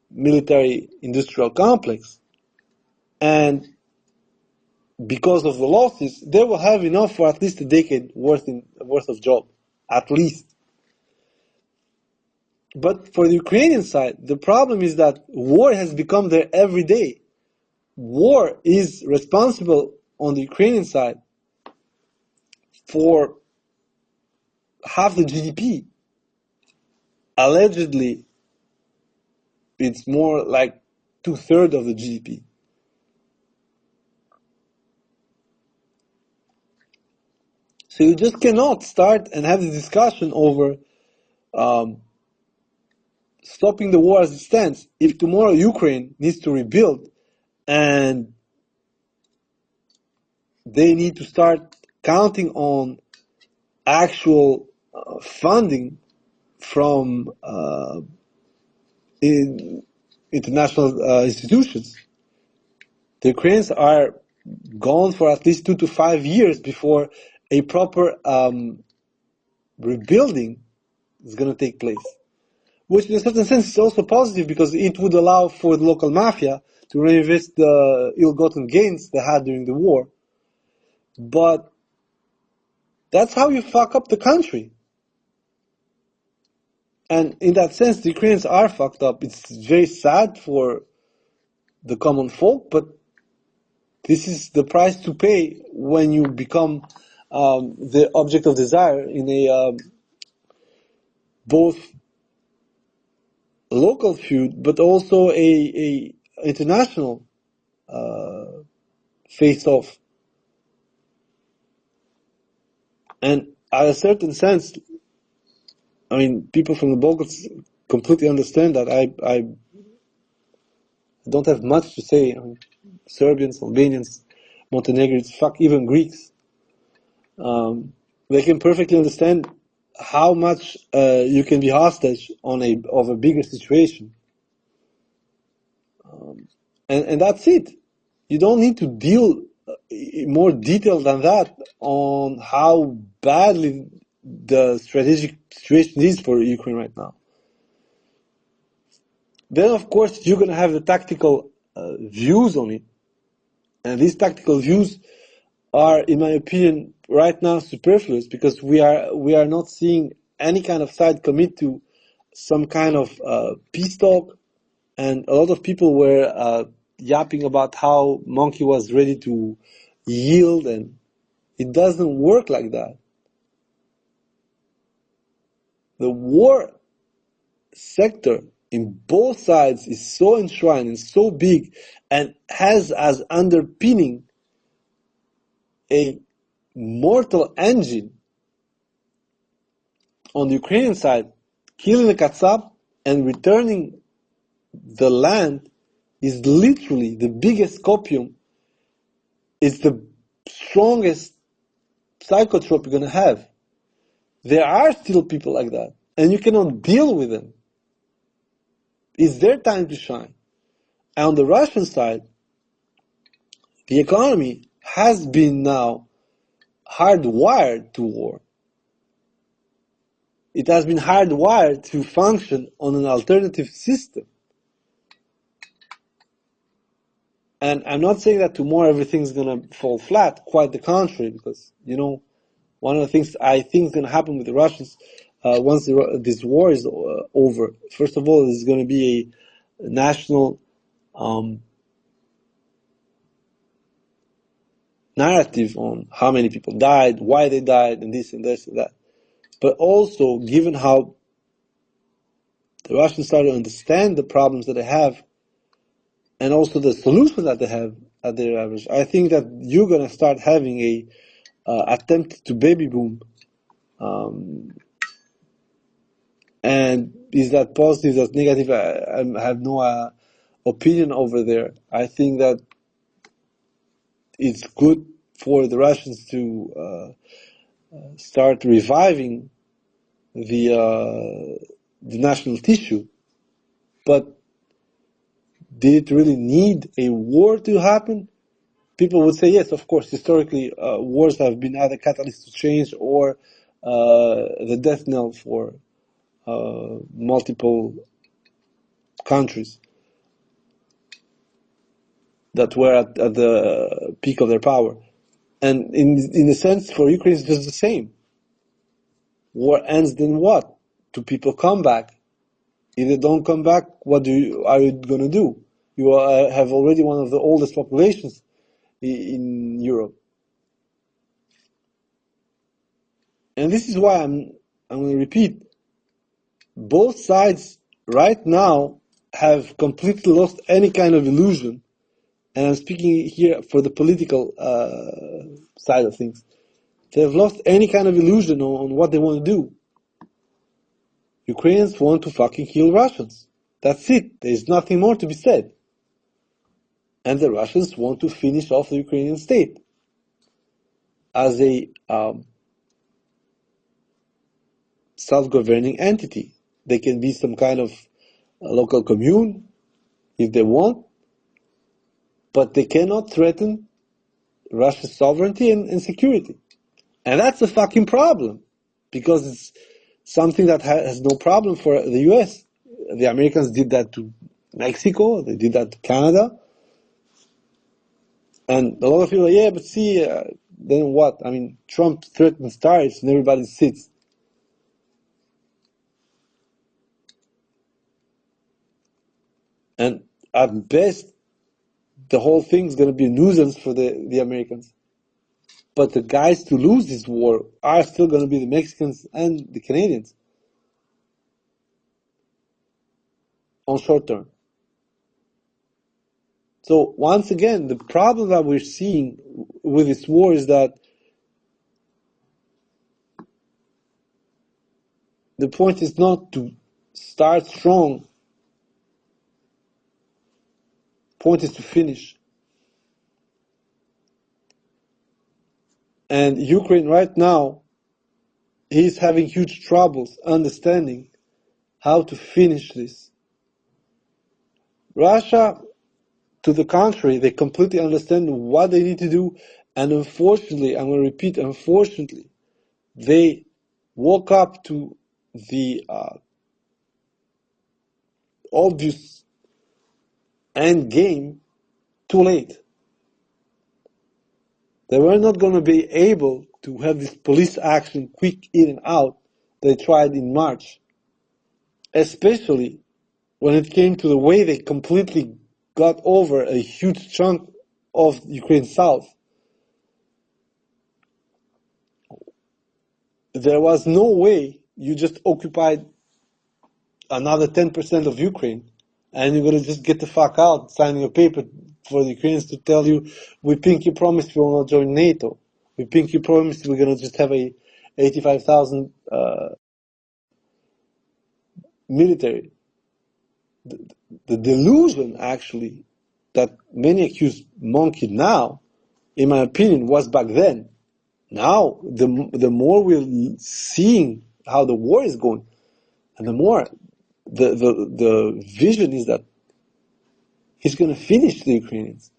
military industrial complex, and because of the losses, they will have enough for at least a decade worth of job, at least. But for the Ukrainian side, the problem is that war has become their everyday. War is responsible on the Ukrainian side for half the GDP. Allegedly, it's more like 2/3 of the GDP. So you just cannot start and have the discussion over stopping the war as it stands if tomorrow Ukraine needs to rebuild and they need to start counting on actual funding from international institutions. The Ukrainians are gone for at least 2 to 5 years before a proper rebuilding is going to take place. Which in a certain sense is also positive because it would allow for the local mafia to reinvest the ill-gotten gains they had during the war. But that's how you fuck up the country. And in that sense, the Ukrainians are fucked up. It's very sad for the common folk, but this is the price to pay when you become the object of desire in a both local feud, but also a international face-off. And at a certain sense, I mean, people from the Balkans completely understand that. I don't have much to say. I mean, Serbians, Albanians, Montenegrins, fuck even Greeks. They can perfectly understand how much you can be hostage of a bigger situation. And that's it. You don't need to deal more detail than that on how badly the strategic situation is for Ukraine right now. Then, of course, you're going to have the tactical views on it. And these tactical views are, in my opinion, right now superfluous, because we are not seeing any kind of side commit to some kind of peace talk. And a lot of people were yapping about how Monkey was ready to yield, and it doesn't work like that. The war sector in both sides is so enshrined and so big, and has as underpinning a mortal engine on the Ukrainian side, killing the Katsab and returning the land is literally the biggest copium. It's the strongest psychotrope you're going to have. There are still people like that, and you cannot deal with them. It's their time to shine. And on the Russian side, the economy has been now hardwired to war. It has been hardwired to function on an alternative system. And I'm not saying that tomorrow everything's going to fall flat, quite the contrary, because, one of the things I think is going to happen with the Russians once this war is over, first of all, there's going to be a national narrative on how many people died, why they died, and this and this and that. But also, given how the Russians start to understand the problems that they have, and also the solutions that they have at their average, I think that you're going to start having a attempt to baby boom. And is that positive, that's negative? I have no opinion over there. I think that it's good for the Russians to start reviving the national tissue. But did it really need a war to happen? People would say yes, of course. Historically, wars have been either catalysts to change or the death knell for multiple countries that were at the peak of their power. And in a sense, for Ukraine, it's just the same. War ends, then what? Do people come back? If they don't come back, what are you going to do? You have already one of the oldest populations in Europe. And this is why I'm going to repeat. Both sides right now have completely lost any kind of illusion. And I'm speaking here for the political side of things. They have lost any kind of illusion on what they want to do. Ukrainians want to fucking kill Russians. That's it. There's nothing more to be said. And the Russians want to finish off the Ukrainian state as a self-governing entity. They can be some kind of local commune if they want, but they cannot threaten Russia's sovereignty and security. And that's a fucking problem, because it's something that has no problem for the US. The Americans did that to Mexico, they did that to Canada. And a lot of people are, yeah, but see, then what? I mean, Trump threatens tariffs and everybody sits. And at best, the whole thing's going to be a nuisance for the Americans. But the guys to lose this war are still going to be the Mexicans and the Canadians on short term. So once again, the problem that we're seeing with this war is that the point is not to start strong. The point is to finish. And Ukraine right now is having huge troubles understanding how to finish this. Russia To the contrary, they completely understand what they need to do, and unfortunately, I'm going to repeat, unfortunately, they woke up to the obvious end game too late. They were not going to be able to have this police action quick in and out they tried in March, especially when it came to the way they completely got over a huge chunk of Ukraine's south. There was no way you just occupied another 10% of Ukraine and you're going to just get the fuck out signing a paper for the Ukrainians to tell you, we pinky promised we will not join NATO. We pinky promised we're going to just have a 85,000 military. The delusion, actually, that many accuse Monkey now, in my opinion, was back then. Now, the more we're seeing how the war is going, and the more the vision is that he's going to finish the Ukrainians.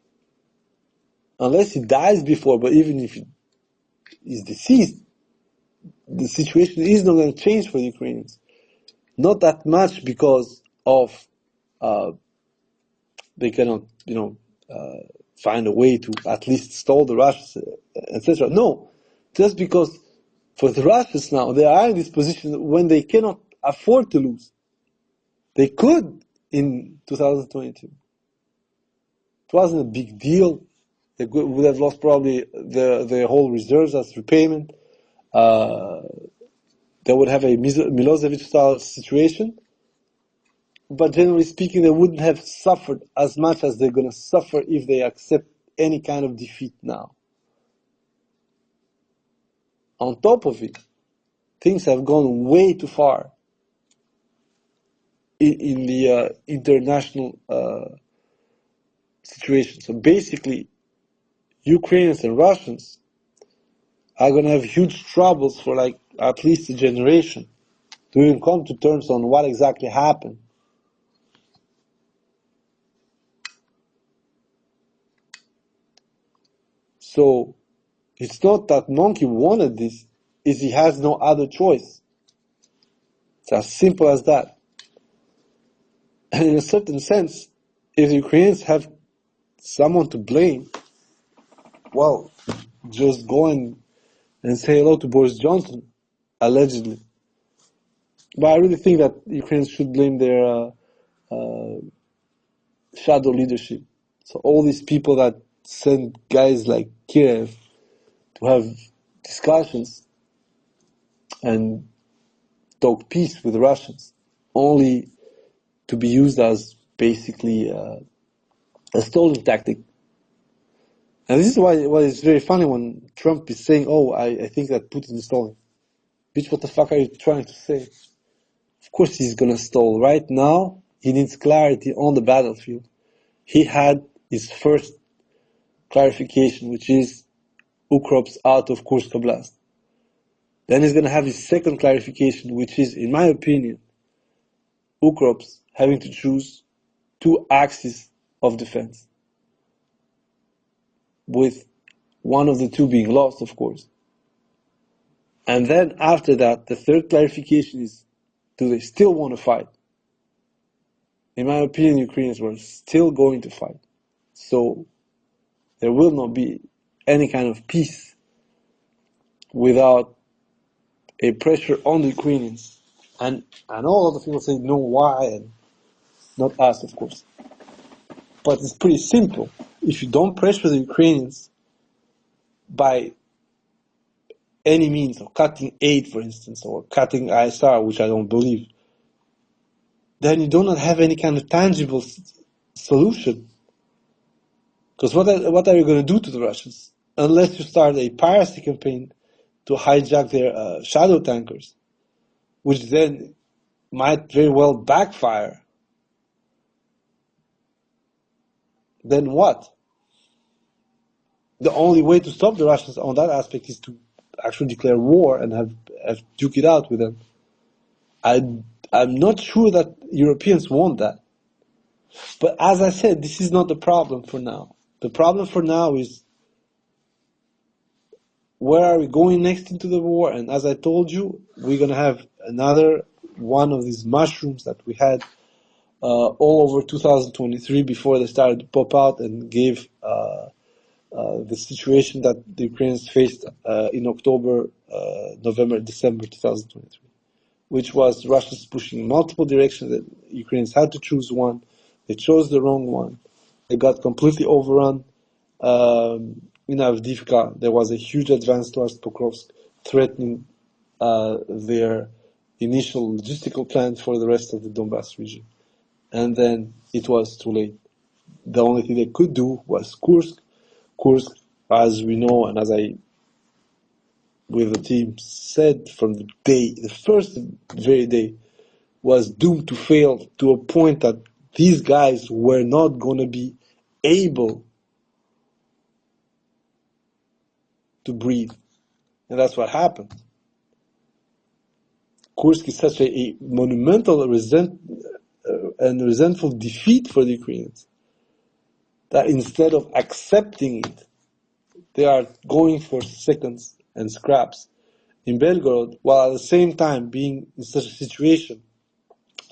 Unless he dies before, but even if he is deceased, the situation is not going to change for the Ukrainians. Not that much because of they cannot, find a way to at least stall the Russians, etc. No, just because for the Russians now, they are in this position when they cannot afford to lose. They could in 2022. It wasn't a big deal. They would have lost probably their whole reserves as repayment. They would have a Milosevic-style situation. But generally speaking, they wouldn't have suffered as much as they're going to suffer if they accept any kind of defeat now. On top of it, things have gone way too far in the international situation. So basically, Ukrainians and Russians are going to have huge troubles for like at least a generation to even come to terms on what exactly happened. So it's not that Monkey wanted this, it's he has no other choice. It's as simple as that. And in a certain sense, if the Ukrainians have someone to blame, well, just go and say hello to Boris Johnson, allegedly. But I really think that Ukrainians should blame their shadow leadership. So all these people that send guys like Kiev to have discussions and talk peace with the Russians, only to be used as basically a stalling tactic. And this is why it's very funny when Trump is saying, oh, I think that Putin is stalling. Bitch, what the fuck are you trying to say? Of course he's gonna stall. Right now, he needs clarity on the battlefield. He had his first clarification, which is Ukrop's out of Kursk Oblast. Then he's gonna have his second clarification, which is, in my opinion, Ukrop's having to choose two axes of defense, with one of the two being lost, of course. And then after that, the third clarification is, do they still want to fight? In my opinion, Ukrainians were still going to fight. So there will not be any kind of peace without a pressure on the Ukrainians. And all other people say, no, why? And not us, of course. But it's pretty simple. If you don't pressure the Ukrainians by any means of cutting aid, for instance, or cutting ISR, which I don't believe, then you do not have any kind of tangible solution. Because what are you going to do to the Russians? Unless you start a piracy campaign to hijack their shadow tankers, which then might very well backfire. Then what? The only way to stop the Russians on that aspect is to actually declare war and have duke it out with them. I'm not sure that Europeans want that. But as I said, this is not the problem for now. The problem for now is where are we going next into the war? And as I told you, we're going to have another one of these mushrooms that we had all over 2023 before they started to pop out and gave the situation that the Ukrainians faced in October, November, December 2023, which was Russians pushing in multiple directions. That Ukrainians had to choose one. They chose the wrong one. They got completely overrun. In Avdiivka, there was a huge advance towards Pokrovsk, threatening their initial logistical plan for the rest of the Donbass region. And then it was too late. The only thing they could do was Kursk. Kursk, as we know, and as I, with the team, said from the day, the first very day, was doomed to fail to a point that these guys were not going to be able to breathe. And that's what happened. Kursk is such a monumental and resentful defeat for the Ukrainians that instead of accepting it, they are going for seconds and scraps in Belgorod, while at the same time being in such a situation,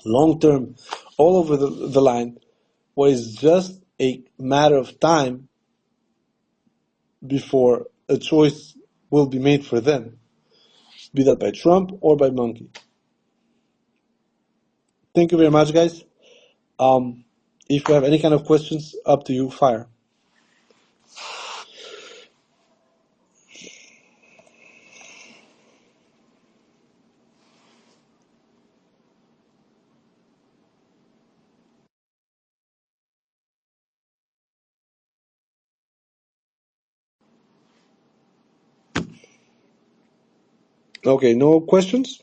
long term, all over the line, where it's just a matter of time before a choice will be made for them, be that by Trump or by Monkey. Thank you very much, guys. If you have any kind of questions, up to you, fire. Okay, no questions?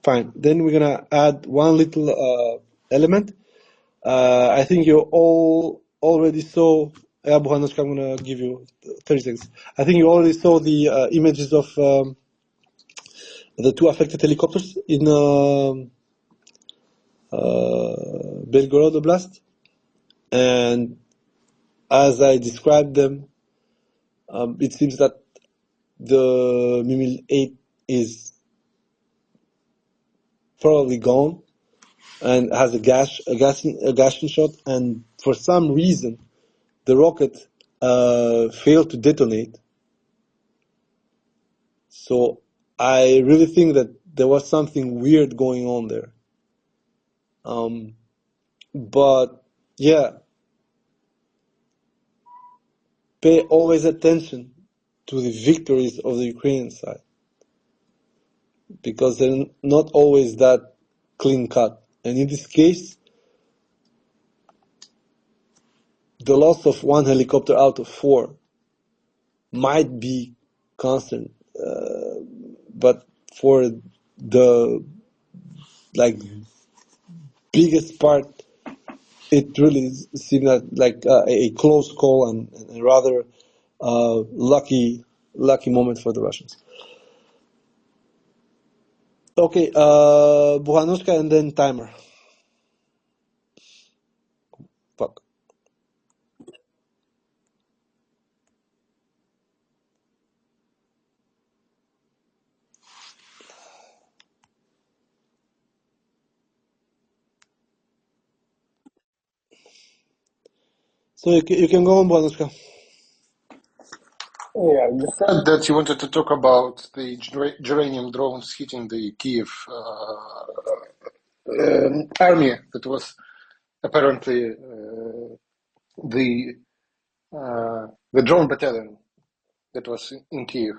Fine. Then we're gonna add one little element. I think you all already saw. Abu Hanoshka, I'm gonna give you 30 seconds. I think you already saw the images of the two affected helicopters in Belgorod Oblast, and as I described them, it seems that the Mimil-8 is probably gone and has a gas shot, and for some reason the rocket failed to detonate. So I really think that there was something weird going on there. But yeah, pay always attention to the victories of the Ukrainian side, because they're not always that clean cut. And in this case, the loss of one helicopter out of 4 might be constant, but for the biggest part, it really seemed like a close call and a rather lucky moment for the Russians. Okay, Buhanushka and then timer. Fuck. So you can go on, Buhanushka. Yeah, you said that you wanted to talk about the geranium drones hitting the Kiev army. That was apparently the drone battalion that was in Kiev.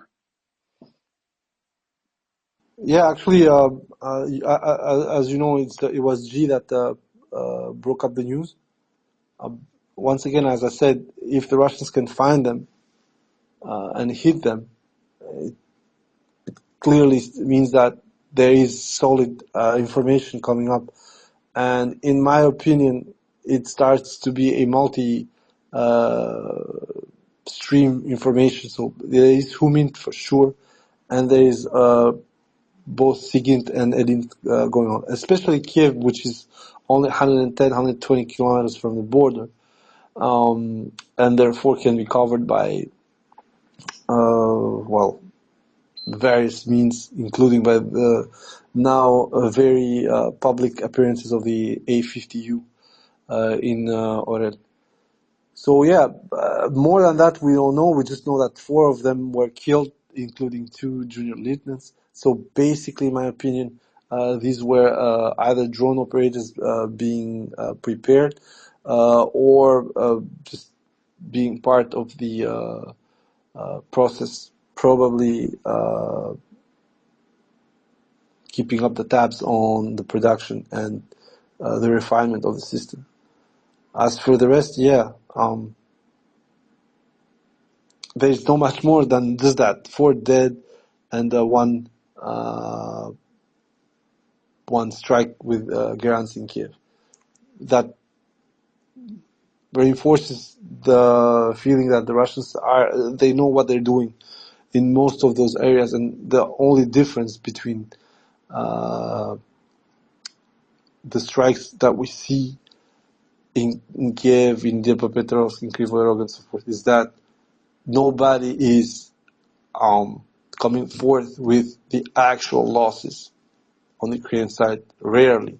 Yeah, actually, as you know, it was G that broke up the news. Once again, as I said, if the Russians can find them and hit them, it clearly means that there is solid information coming up. And in my opinion, it starts to be a multi stream information. So there is Humin for sure, and there is both Sigint and Edin going on, especially Kiev, which is only 110, 120 kilometers from the border, and therefore can be covered by, well, various means, including by the now very public appearances of the A50U in Orel. So yeah, more than that we don't know. We just know that 4 of them were killed, including 2 junior lieutenants. So basically, in my opinion, these were either drone operators being prepared or just being part of the process, probably keeping up the tabs on the production and the refinement of the system. As for the rest, yeah, there's not much more than just that. 4 dead and one strike with Gerans in Kiev. That reinforces the feeling that the Russians they know what they're doing in most of those areas, and the only difference between the strikes that we see in Kiev, in Dnipropetrovsk, in Kryvyi Rog, and so forth, is that nobody is coming forth with the actual losses on the Ukrainian side, rarely.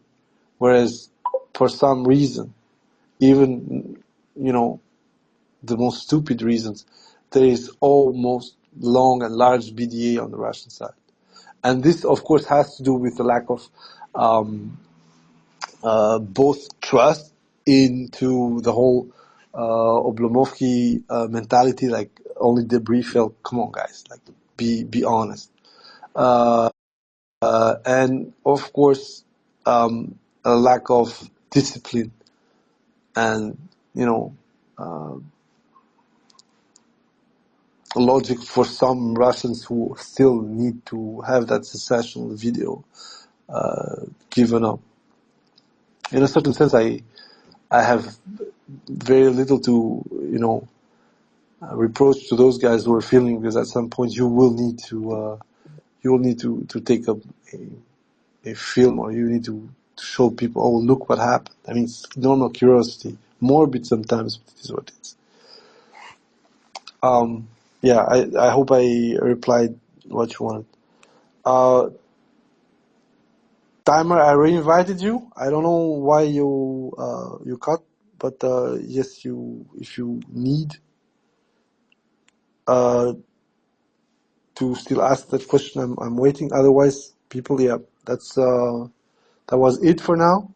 Whereas, for some reason, even, the most stupid reasons, there is almost long and large BDA on the Russian side. And this, of course, has to do with the lack of both trust into the whole Oblomovsky mentality, like only debris fell. Come on, guys, like be honest. And of course, a lack of discipline and logic for some Russians who still need to have that secessional video given up. In a certain sense, I have very little to reproach to those guys who are feeling, because at some point you will need to take up a film, or you need to show people, oh, look what happened. I mean, it's normal curiosity, morbid sometimes, but it is what it is. Yeah, I hope I replied what you wanted. Timer, I re-invited you. I don't know why you cut, but yes, if you need to still ask that question, I'm waiting. Otherwise, people, yeah, that was it for now.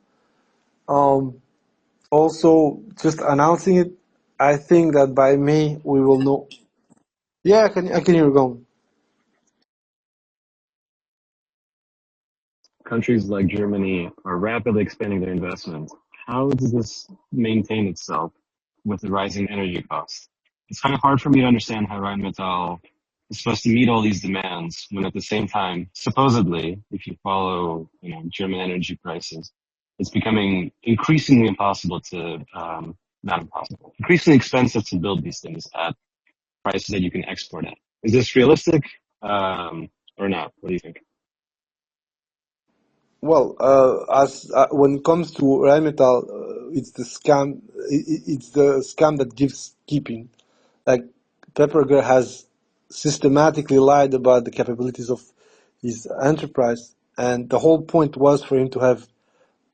Also, just announcing it, I think that by May we will know. Yeah, I can hear you going. Countries like Germany are rapidly expanding their investments. How does this maintain itself with the rising energy costs? It's kind of hard for me to understand how Rheinmetall is supposed to meet all these demands when at the same time, supposedly, if you follow, German energy prices, it's becoming increasingly impossible to, not impossible, increasingly expensive to build these things at prices that you can export at. Is this realistic, or not? What do you think? Well, as when it comes to Rheinmetall, it's the scam. It's the scam that gives keeping. Like Pepperger has systematically lied about the capabilities of his enterprise, and the whole point was for him to have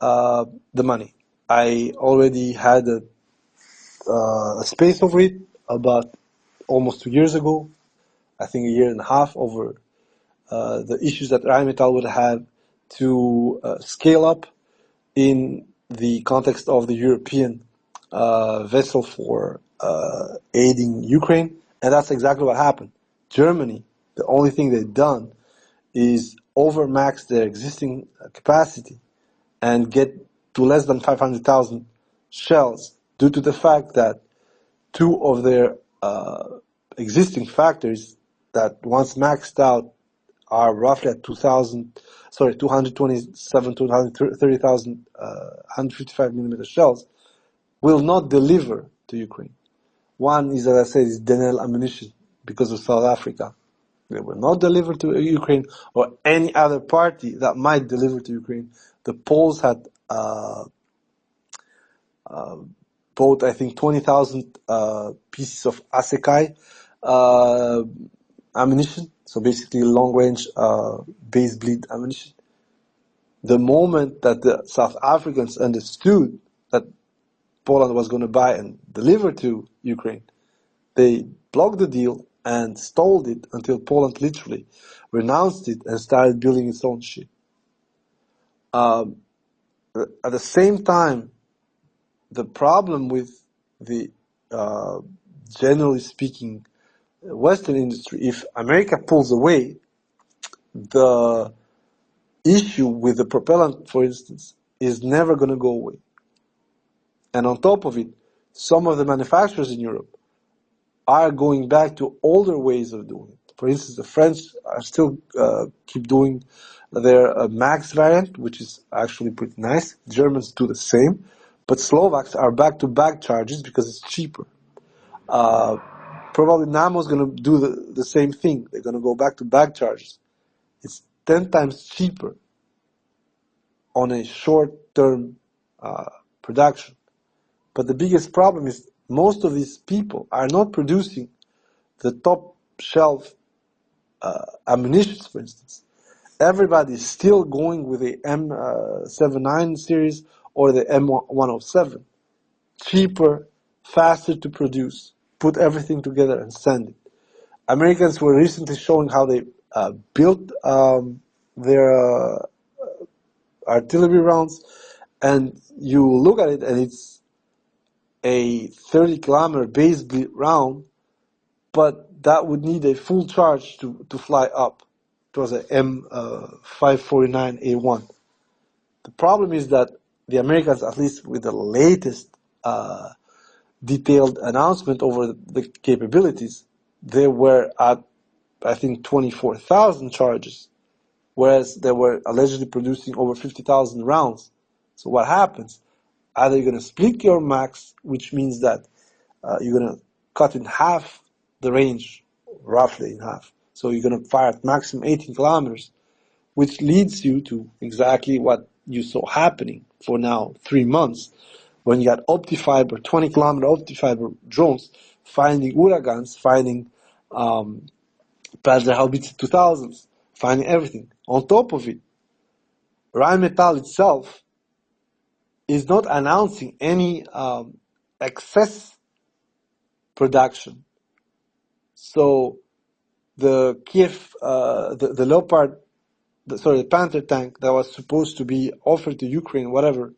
the money. I already had a space over it about almost 2 years ago. I think a year and a half, over the issues that Rheinmetall would have to scale up in the context of the European vessel for aiding Ukraine, and that's exactly what happened. Germany, the only thing they've done is overmax their existing capacity and get to less than 500,000 shells, due to the fact that 2 of their existing factories that once maxed out are roughly at 227, 230,000 155 millimeter shells, will not deliver to Ukraine. One is, as I said, is Denel ammunition because of South Africa. They will not deliver to Ukraine or any other party that might deliver to Ukraine. The Poles had bought, I think, 20,000 pieces of Asekai ammunition, so basically long-range base bleed ammunition. The moment that the South Africans understood that Poland was going to buy and deliver to Ukraine, they blocked the deal and stalled it until Poland literally renounced it and started building its own shit. At the same time, the problem with the, generally speaking, Western industry, if America pulls away, the issue with the propellant, for instance, is never going to go away. And on top of it, some of the manufacturers in Europe are going back to older ways of doing it. For instance, the French are still keep doing their Max variant, which is actually pretty nice. Germans do the same. But Slovaks are back-to-back charges because it's cheaper. Probably Namo's going to do the same thing. They're going to go back-to-back charges. It's 10 times cheaper on a short-term production. But the biggest problem is most of these people are not producing the top-shelf ammunitions, for instance. Everybody is still going with the M79 series or the M107. Cheaper, faster to produce, put everything together and send it. Americans were recently showing how they built their artillery rounds, and you look at it and it's a 30-kilometer base bleed round, but that would need a full charge to fly up. It was a M549A1. The problem is that the Americans, at least with the latest detailed announcement over the capabilities, they were at, I think, 24,000 charges, whereas they were allegedly producing over 50,000 rounds. So what happens? Either you're going to split your max, which means that you're going to cut in half the range, roughly in half. So you're going to fire at maximum 18 kilometers, which leads you to exactly what you saw happening for now 3 months, when you got optifiber, 20-kilometer optifiber drones finding Uragans, finding Panzerhaubitze 2000s, finding everything. On top of it, Rheinmetall itself is not announcing any excess production. So the Kiev, the Leopard, the Panther tank that was supposed to be offered to Ukraine, whatever,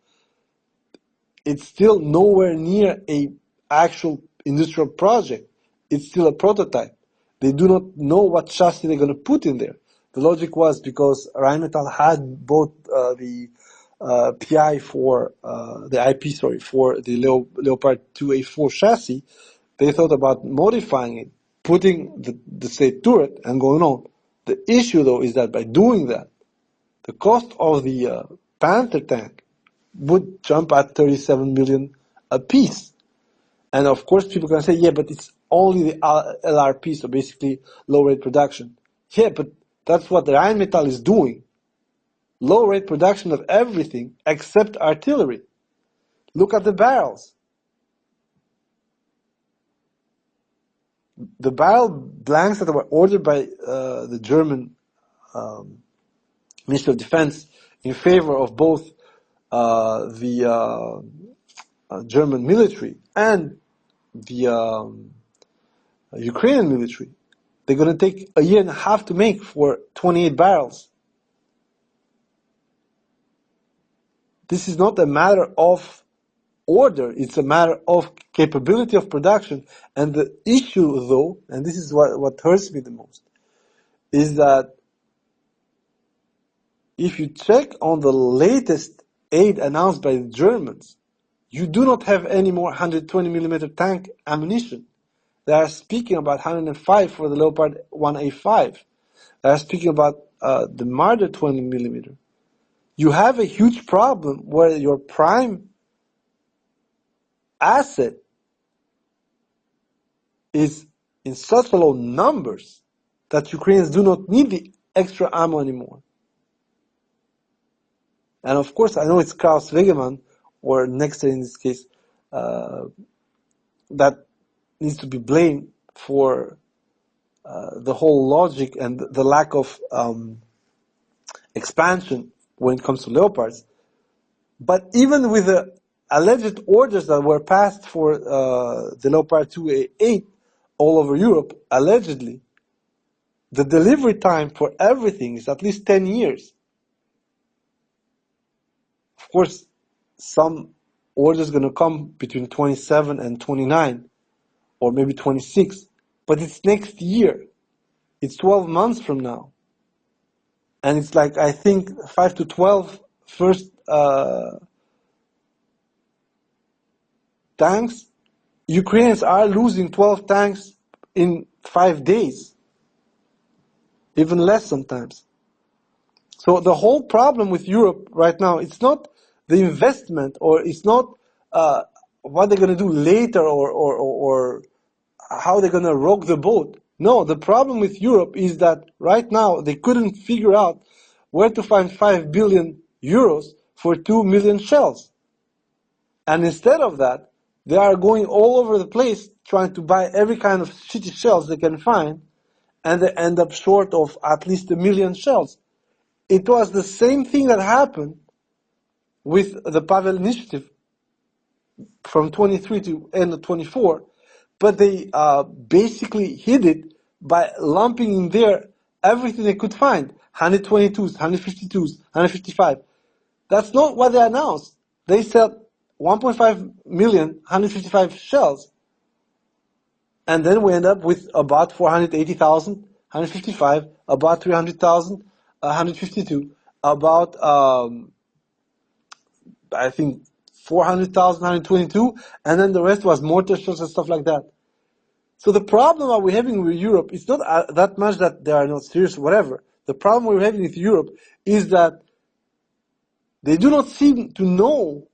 it's still nowhere near a actual industrial project. It's still a prototype. They do not know what chassis they're going to put in there. The logic was because Rheinmetall had both the PI for the IP, for the Leopard 2A4 chassis. They thought about modifying it, putting the state turret and going on. The issue, though, is that by doing that, the cost of the Panther tank would jump at 37 million a piece. And of course, people can say, yeah, but it's only the LRP, so basically low rate production. Yeah, but that's what the Rheinmetall is doing. Low rate production of everything except artillery. Look at the barrels. The barrel blanks that were ordered by the German Ministry of Defense in favor of both the German military and the Ukrainian military, they're going to take a year and a half to make for 28 barrels. This is not a matter of order, it's a matter of capability of production. And the issue, though, and this is what hurts me the most, is that if you check on the latest aid announced by the Germans, you do not have any more 120 millimeter tank ammunition. They are speaking about 105 for the Leopard 1A5. They are speaking about the Marder 20 millimeter. You have a huge problem where your prime asset is in such low numbers that Ukrainians do not need the extra ammo anymore. And of course, I know it's Klaus Wegemann, or Nexter in this case, that needs to be blamed for the whole logic and the lack of expansion when it comes to Leopards. But even with the alleged orders that were passed for the Leopard 2A8 all over Europe, allegedly, the delivery time for everything is at least 10 years. Of course, some orders are going to come between 27 and 29, or maybe 26, but it's next year. It's 12 months from now. And it's like, I think, 5 to 12 first tanks. Ukrainians are losing 12 tanks in 5 days, even less sometimes. So the whole problem with Europe right now, it's not the investment, or it's not what they're going to do later, or how they're going to rock the boat. No, the problem with Europe is that right now they couldn't figure out where to find 5 billion euros for 2 million shells. And instead of that, they are going all over the place trying to buy every kind of shitty shells they can find, and they end up short of at least 1 million shells. It was the same thing that happened with the Pavel initiative from 23 to end of 24, but they basically hid it by lumping in there everything they could find. 122s, 152s, 155. That's not what they announced. They said 1.5 million, 155 shells. And then we end up with about 480,000, 155, about 300,000, 152, about, I think, 400,000, 122, and then the rest was mortar shells and stuff like that. So the problem that we're having with Europe is not that much that they are not serious or whatever. The problem we're having with Europe is that they do not seem to know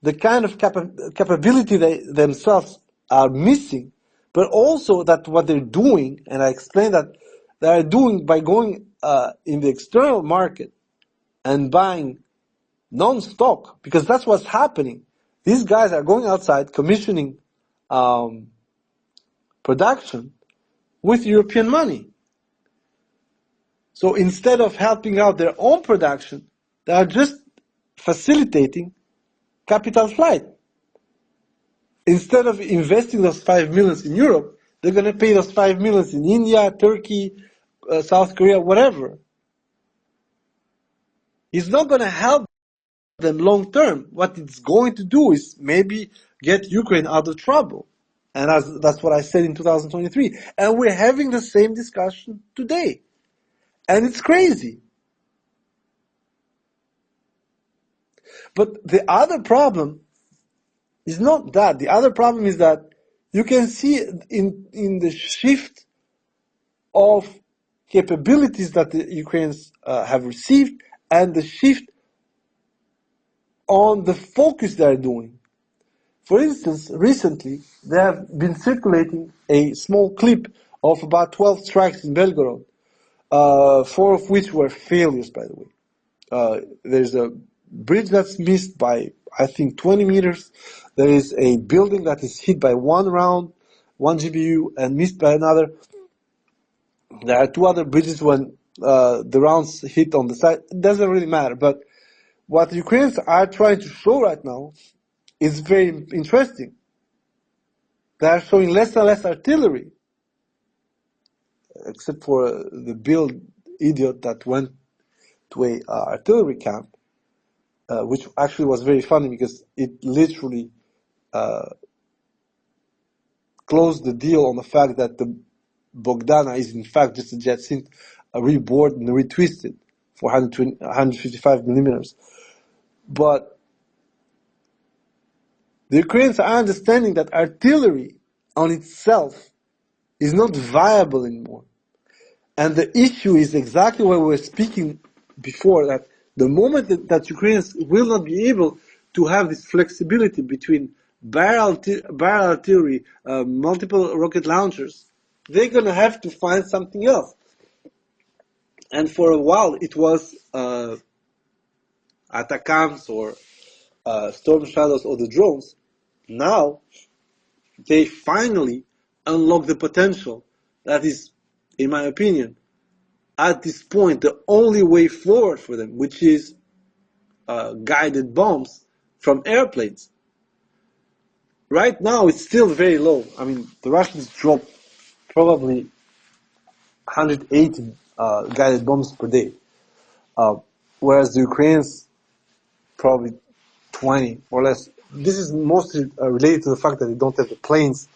the kind of capability they themselves are missing, but also that what they're doing, and I explained that they are doing by going in the external market and buying non-stock, because that's what's happening. These guys are going outside, commissioning production with European money. So instead of helping out their own production, they are just facilitating capital flight. Instead of investing those 5 millions in Europe, they're going to pay those 5 millions in India, Turkey, South Korea, whatever. It's not going to help them long term. What it's going to do is maybe get Ukraine out of trouble. And that's what I said in 2023. And we're having the same discussion today. And it's crazy. But the other problem is not that. The other problem is that you can see in the shift of capabilities that the Ukrainians have received, and the shift on the focus they are doing. For instance, recently they have been circulating a small clip of about 12 strikes in Belgorod, 4 of which were failures, by the way. There's a bridge that's missed by, I think, 20 meters. There is a building that is hit by 1 round, 1 GBU, and missed by another. There are 2 other bridges when the rounds hit on the side. It doesn't really matter. But what the Ukrainians are trying to show right now is very interesting. They are showing less and less artillery, except for the build idiot that went to a artillery camp, which actually was very funny because it literally closed the deal on the fact that the Bogdana is in fact just a Jacinth rebored and retwisted for 155 millimeters. But the Ukrainians are understanding that artillery on itself is not viable anymore. And the issue is exactly what we were speaking before, that the moment that Ukrainians will not be able to have this flexibility between barrel artillery, multiple rocket launchers, they're going to have to find something else. And for a while, it was Atacams or Storm Shadows or the drones. Now, they finally unlock the potential that is, in my opinion, at this point, the only way forward for them, which is guided bombs from airplanes. Right now, it's still very low. I mean, the Russians drop probably 180 guided bombs per day, whereas the Ukrainians probably 20 or less. This is mostly related to the fact that they don't have the planes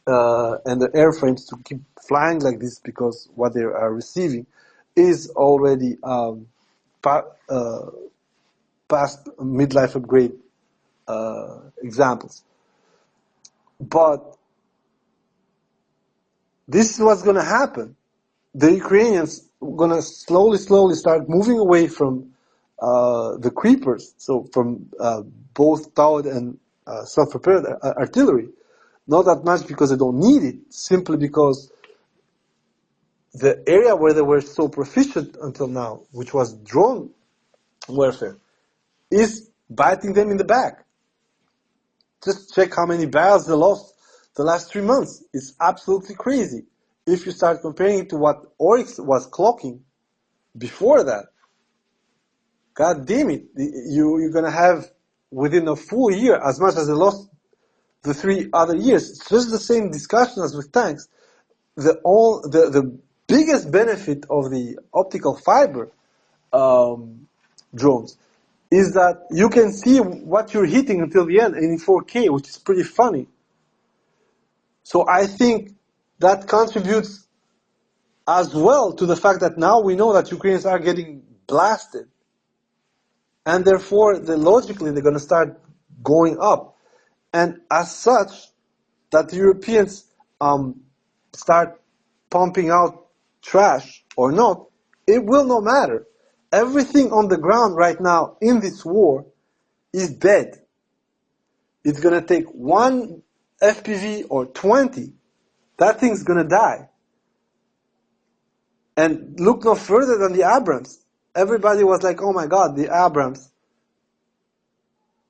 and the airframes to keep flying like this, because what they are receiving is already past midlife upgrade examples. But this is what's going to happen. The Ukrainians are going to slowly start moving away from the creepers, so from both towed and self-prepared artillery. Not that much because they don't need it, simply because the area where they were so proficient until now, which was drone warfare, is biting them in the back. Just check how many battles they lost the last 3 months. It's absolutely crazy. If you start comparing it to what Oryx was clocking before that, God damn it, you're going to have within a full year as much as they lost the 3 other years. It's just the same discussion as with tanks. The biggest benefit of the optical fiber drones is that you can see what you're hitting until the end in 4K, which is pretty funny. So I think that contributes as well to the fact that now we know that Ukrainians are getting blasted. And therefore, logically, they're going to start going up. And as such, that the Europeans start pumping out trash or not, it will not matter. Everything on the ground right now in this war is dead. It's going to take 1 FPV or 20. That thing's going to die. And look no further than the Abrams. Everybody was like, oh my God, the Abrams.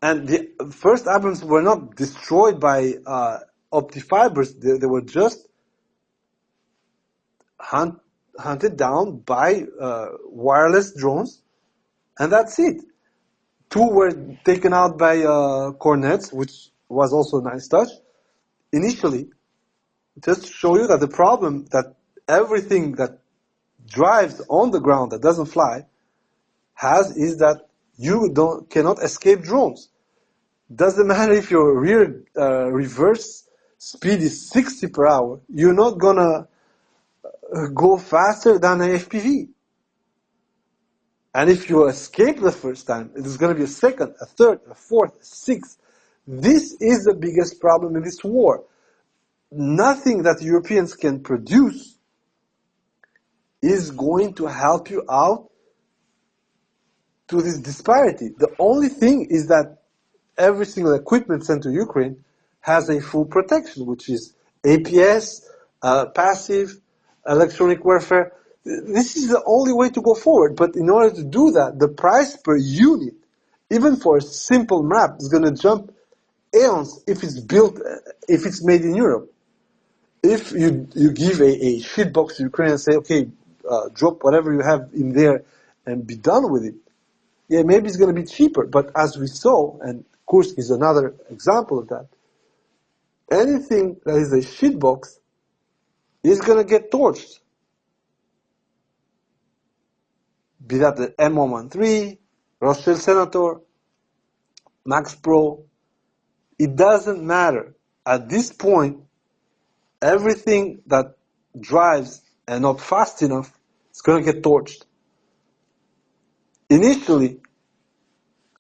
And the first Abrams were not destroyed by optifibers. They were just hunted down by wireless drones. And that's it. 2 were taken out by cornets, which was also a nice touch. Initially, just to show you that the problem that everything that drives on the ground that doesn't fly has is that you cannot escape drones. Doesn't matter if your rear reverse speed is 60 per hour, you're not gonna go faster than an FPV. And if you escape the first time, it is going to be a second, a third, a fourth, a sixth. This is the biggest problem in this war. Nothing that Europeans can produce is going to help you out to this disparity. The only thing is that every single equipment sent to Ukraine has a full protection, which is APS, passive, electronic warfare. This is the only way to go forward. But in order to do that, the price per unit, even for a simple map, is going to jump eons if it's made in Europe. If you give a shitbox to Ukraine and say, okay, drop whatever you have in there and be done with it, yeah, maybe it's going to be cheaper. But as we saw, and Kursk is another example of that, anything that is a shitbox is going to get torched. Be that the M113, Rochelle Senator, Max Pro, it doesn't matter. At this point, everything that drives and not fast enough is going to get torched. Initially,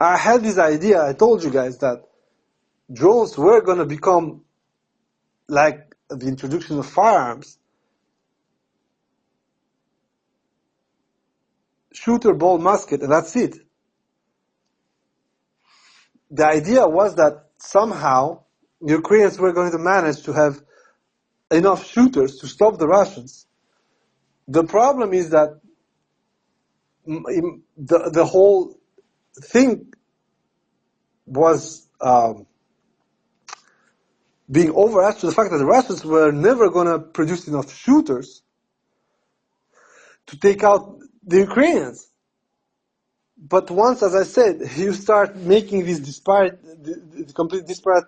I had this idea, I told you guys that drones were going to become like the introduction of firearms. Shooter, ball, musket, and that's it. The idea was that somehow the Ukrainians were going to manage to have enough shooters to stop the Russians. The problem is that the whole thing was being overreacted to the fact that the Russians were never going to produce enough shooters to take out the Ukrainians. But once, as I said, you start making these disparate, the complete disparate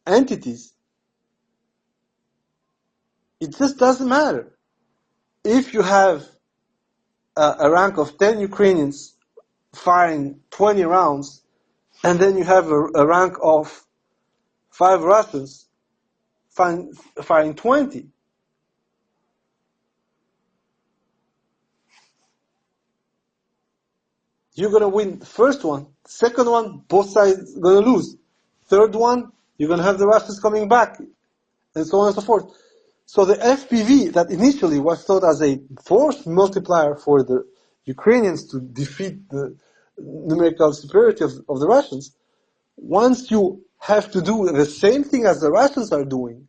entities, it just doesn't matter. If you have a rank of 10 Ukrainians firing 20 rounds, and then you have a rank of 5 Russians firing 20, you're going to win the first one. Second one, both sides going to lose. Third one, you're going to have the Russians coming back, and so on and so forth. So the FPV that initially was thought as a force multiplier for the Ukrainians to defeat the numerical superiority of the Russians, once you have to do the same thing as the Russians are doing,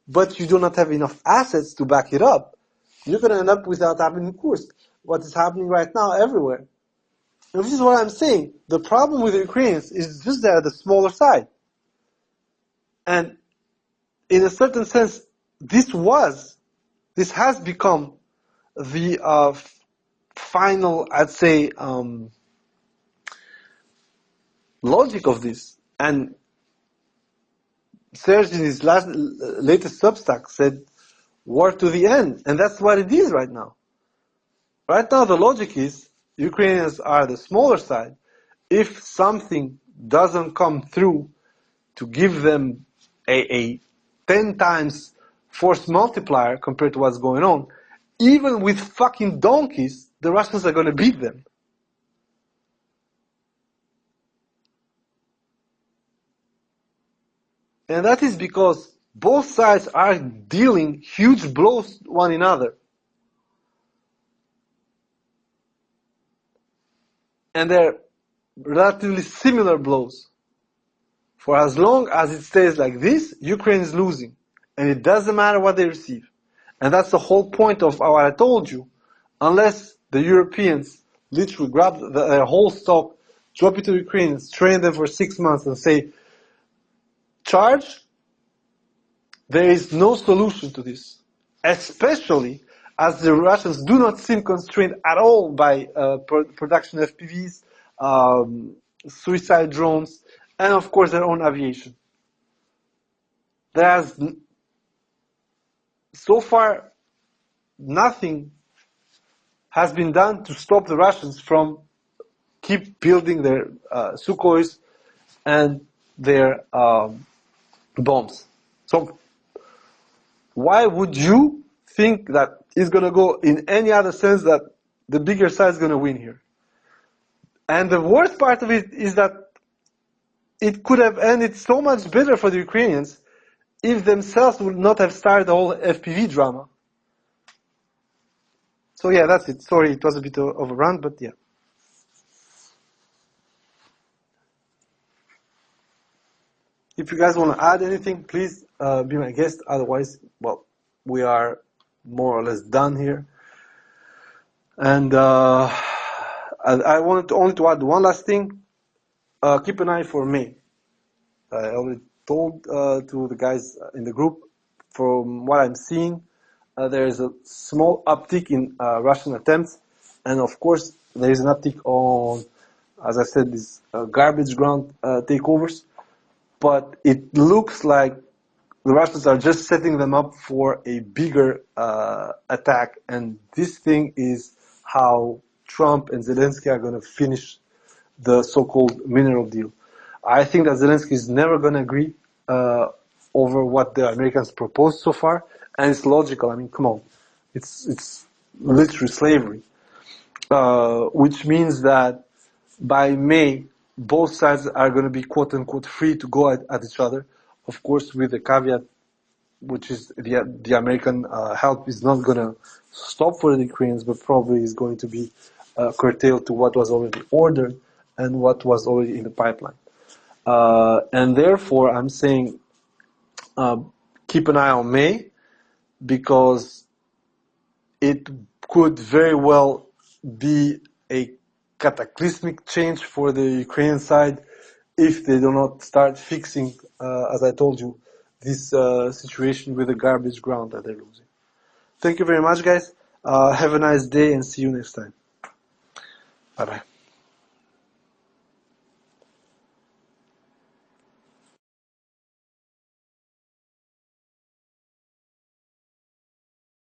but you do not have enough assets to back it up, you're going to end up with what happened in Kursk, what is happening right now everywhere. And this is what I'm saying. The problem with the Ukrainians is just they're the smaller side. And in a certain sense, this has become the final, I'd say, logic of this. And Serge, in his latest Substack, said, war to the end. And that's what it is right now. Right now, the logic is, Ukrainians are the smaller side. If something doesn't come through to give them a 10 times force multiplier compared to what's going on, even with fucking donkeys, the Russians are going to beat them. And that is because both sides are dealing huge blows to one another. And they're relatively similar blows. For as long as it stays like this, Ukraine is losing. And it doesn't matter what they receive. And that's the whole point of what I told you. Unless the Europeans literally grab their whole stock, drop it to the Ukrainians, train them for 6 months and say, charge, there is no solution to this. Especially as the Russians do not seem constrained at all by production FPVs, suicide drones, and of course their own aviation. There's so far nothing has been done to stop the Russians from keep building their Sukhois and their bombs. So why would you think that it's going to go in any other sense that the bigger side is going to win here? And the worst part of it is that it could have ended so much better for the Ukrainians if themselves would not have started the whole FPV drama. So yeah, that's it. Sorry, it was a bit of a rant, but yeah. If you guys want to add anything, please be my guest. Otherwise, well, we are more or less done here. And I wanted only to add one last thing. Keep an eye for May. I already told to the guys in the group, from what I'm seeing, there is a small uptick in Russian attempts. And of course, there is an uptick on, as I said, these garbage ground takeovers. But it looks like the Russians are just setting them up for a bigger attack. And this thing is how Trump and Zelensky are going to finish the so-called mineral deal. I think that Zelensky is never going to agree over what the Americans proposed so far. And it's logical. I mean, come on. It's literally slavery. Which means that by May, both sides are going to be quote-unquote free to go at each other. Of course, with the caveat, which is the American help is not going to stop for the Ukrainians, but probably is going to be curtailed to what was already ordered and what was already in the pipeline. And therefore, I'm saying keep an eye on May, because it could very well be a cataclysmic change for the Ukrainian side if they do not start fixing, as I told you, this situation with the garbage ground that they're losing. Thank you very much, guys. Have a nice day and see you next time. Bye-bye.